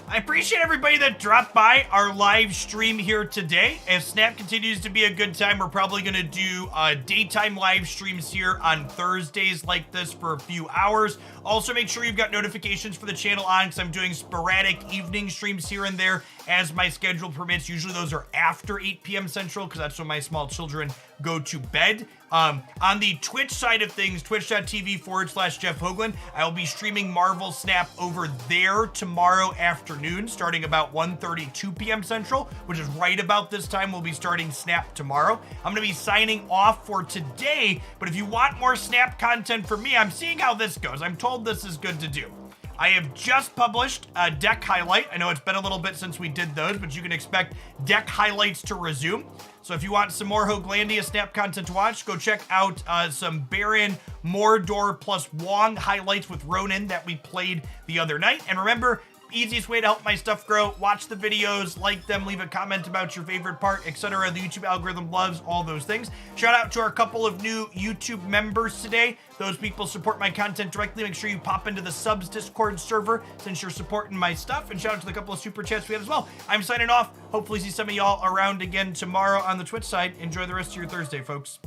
I appreciate everybody that dropped by our live stream here today. If Snap continues to be a good time, we're probably going to do daytime live streams here on Thursdays like this for a few hours. Also, make sure you've got notifications for the channel on because I'm doing sporadic evening streams here and there as my schedule permits. Usually those are after 8 p.m. Central because that's when my small children go to bed. On the Twitch side of things, twitch.tv/Jeff Hoagland, I will be streaming Marvel Snap over there tomorrow afternoon, starting about 1:32 p.m. Central, which is right about this time we'll be starting Snap tomorrow. I'm going to be signing off for today, but if you want more Snap content from me, I'm seeing how this goes. I'm told this is good to do. I have just published a deck highlight. I know it's been a little bit since we did those, but you can expect deck highlights to resume. So if you want some more Hoaglandia Snap content to watch, go check out some Baron, Mordor, plus Wong highlights with Ronin that we played the other night. And remember, easiest way to help my stuff grow, watch the videos, like them, leave a comment about your favorite part, etc. The YouTube algorithm loves all those things. Shout out to our couple of new YouTube members today. Those people support my content directly. Make sure you pop into the subs Discord server since you're supporting my stuff. And shout out to the couple of super chats we had as well. I'm signing off. Hopefully see some of y'all around again tomorrow on the Twitch side. Enjoy the rest of your Thursday, folks.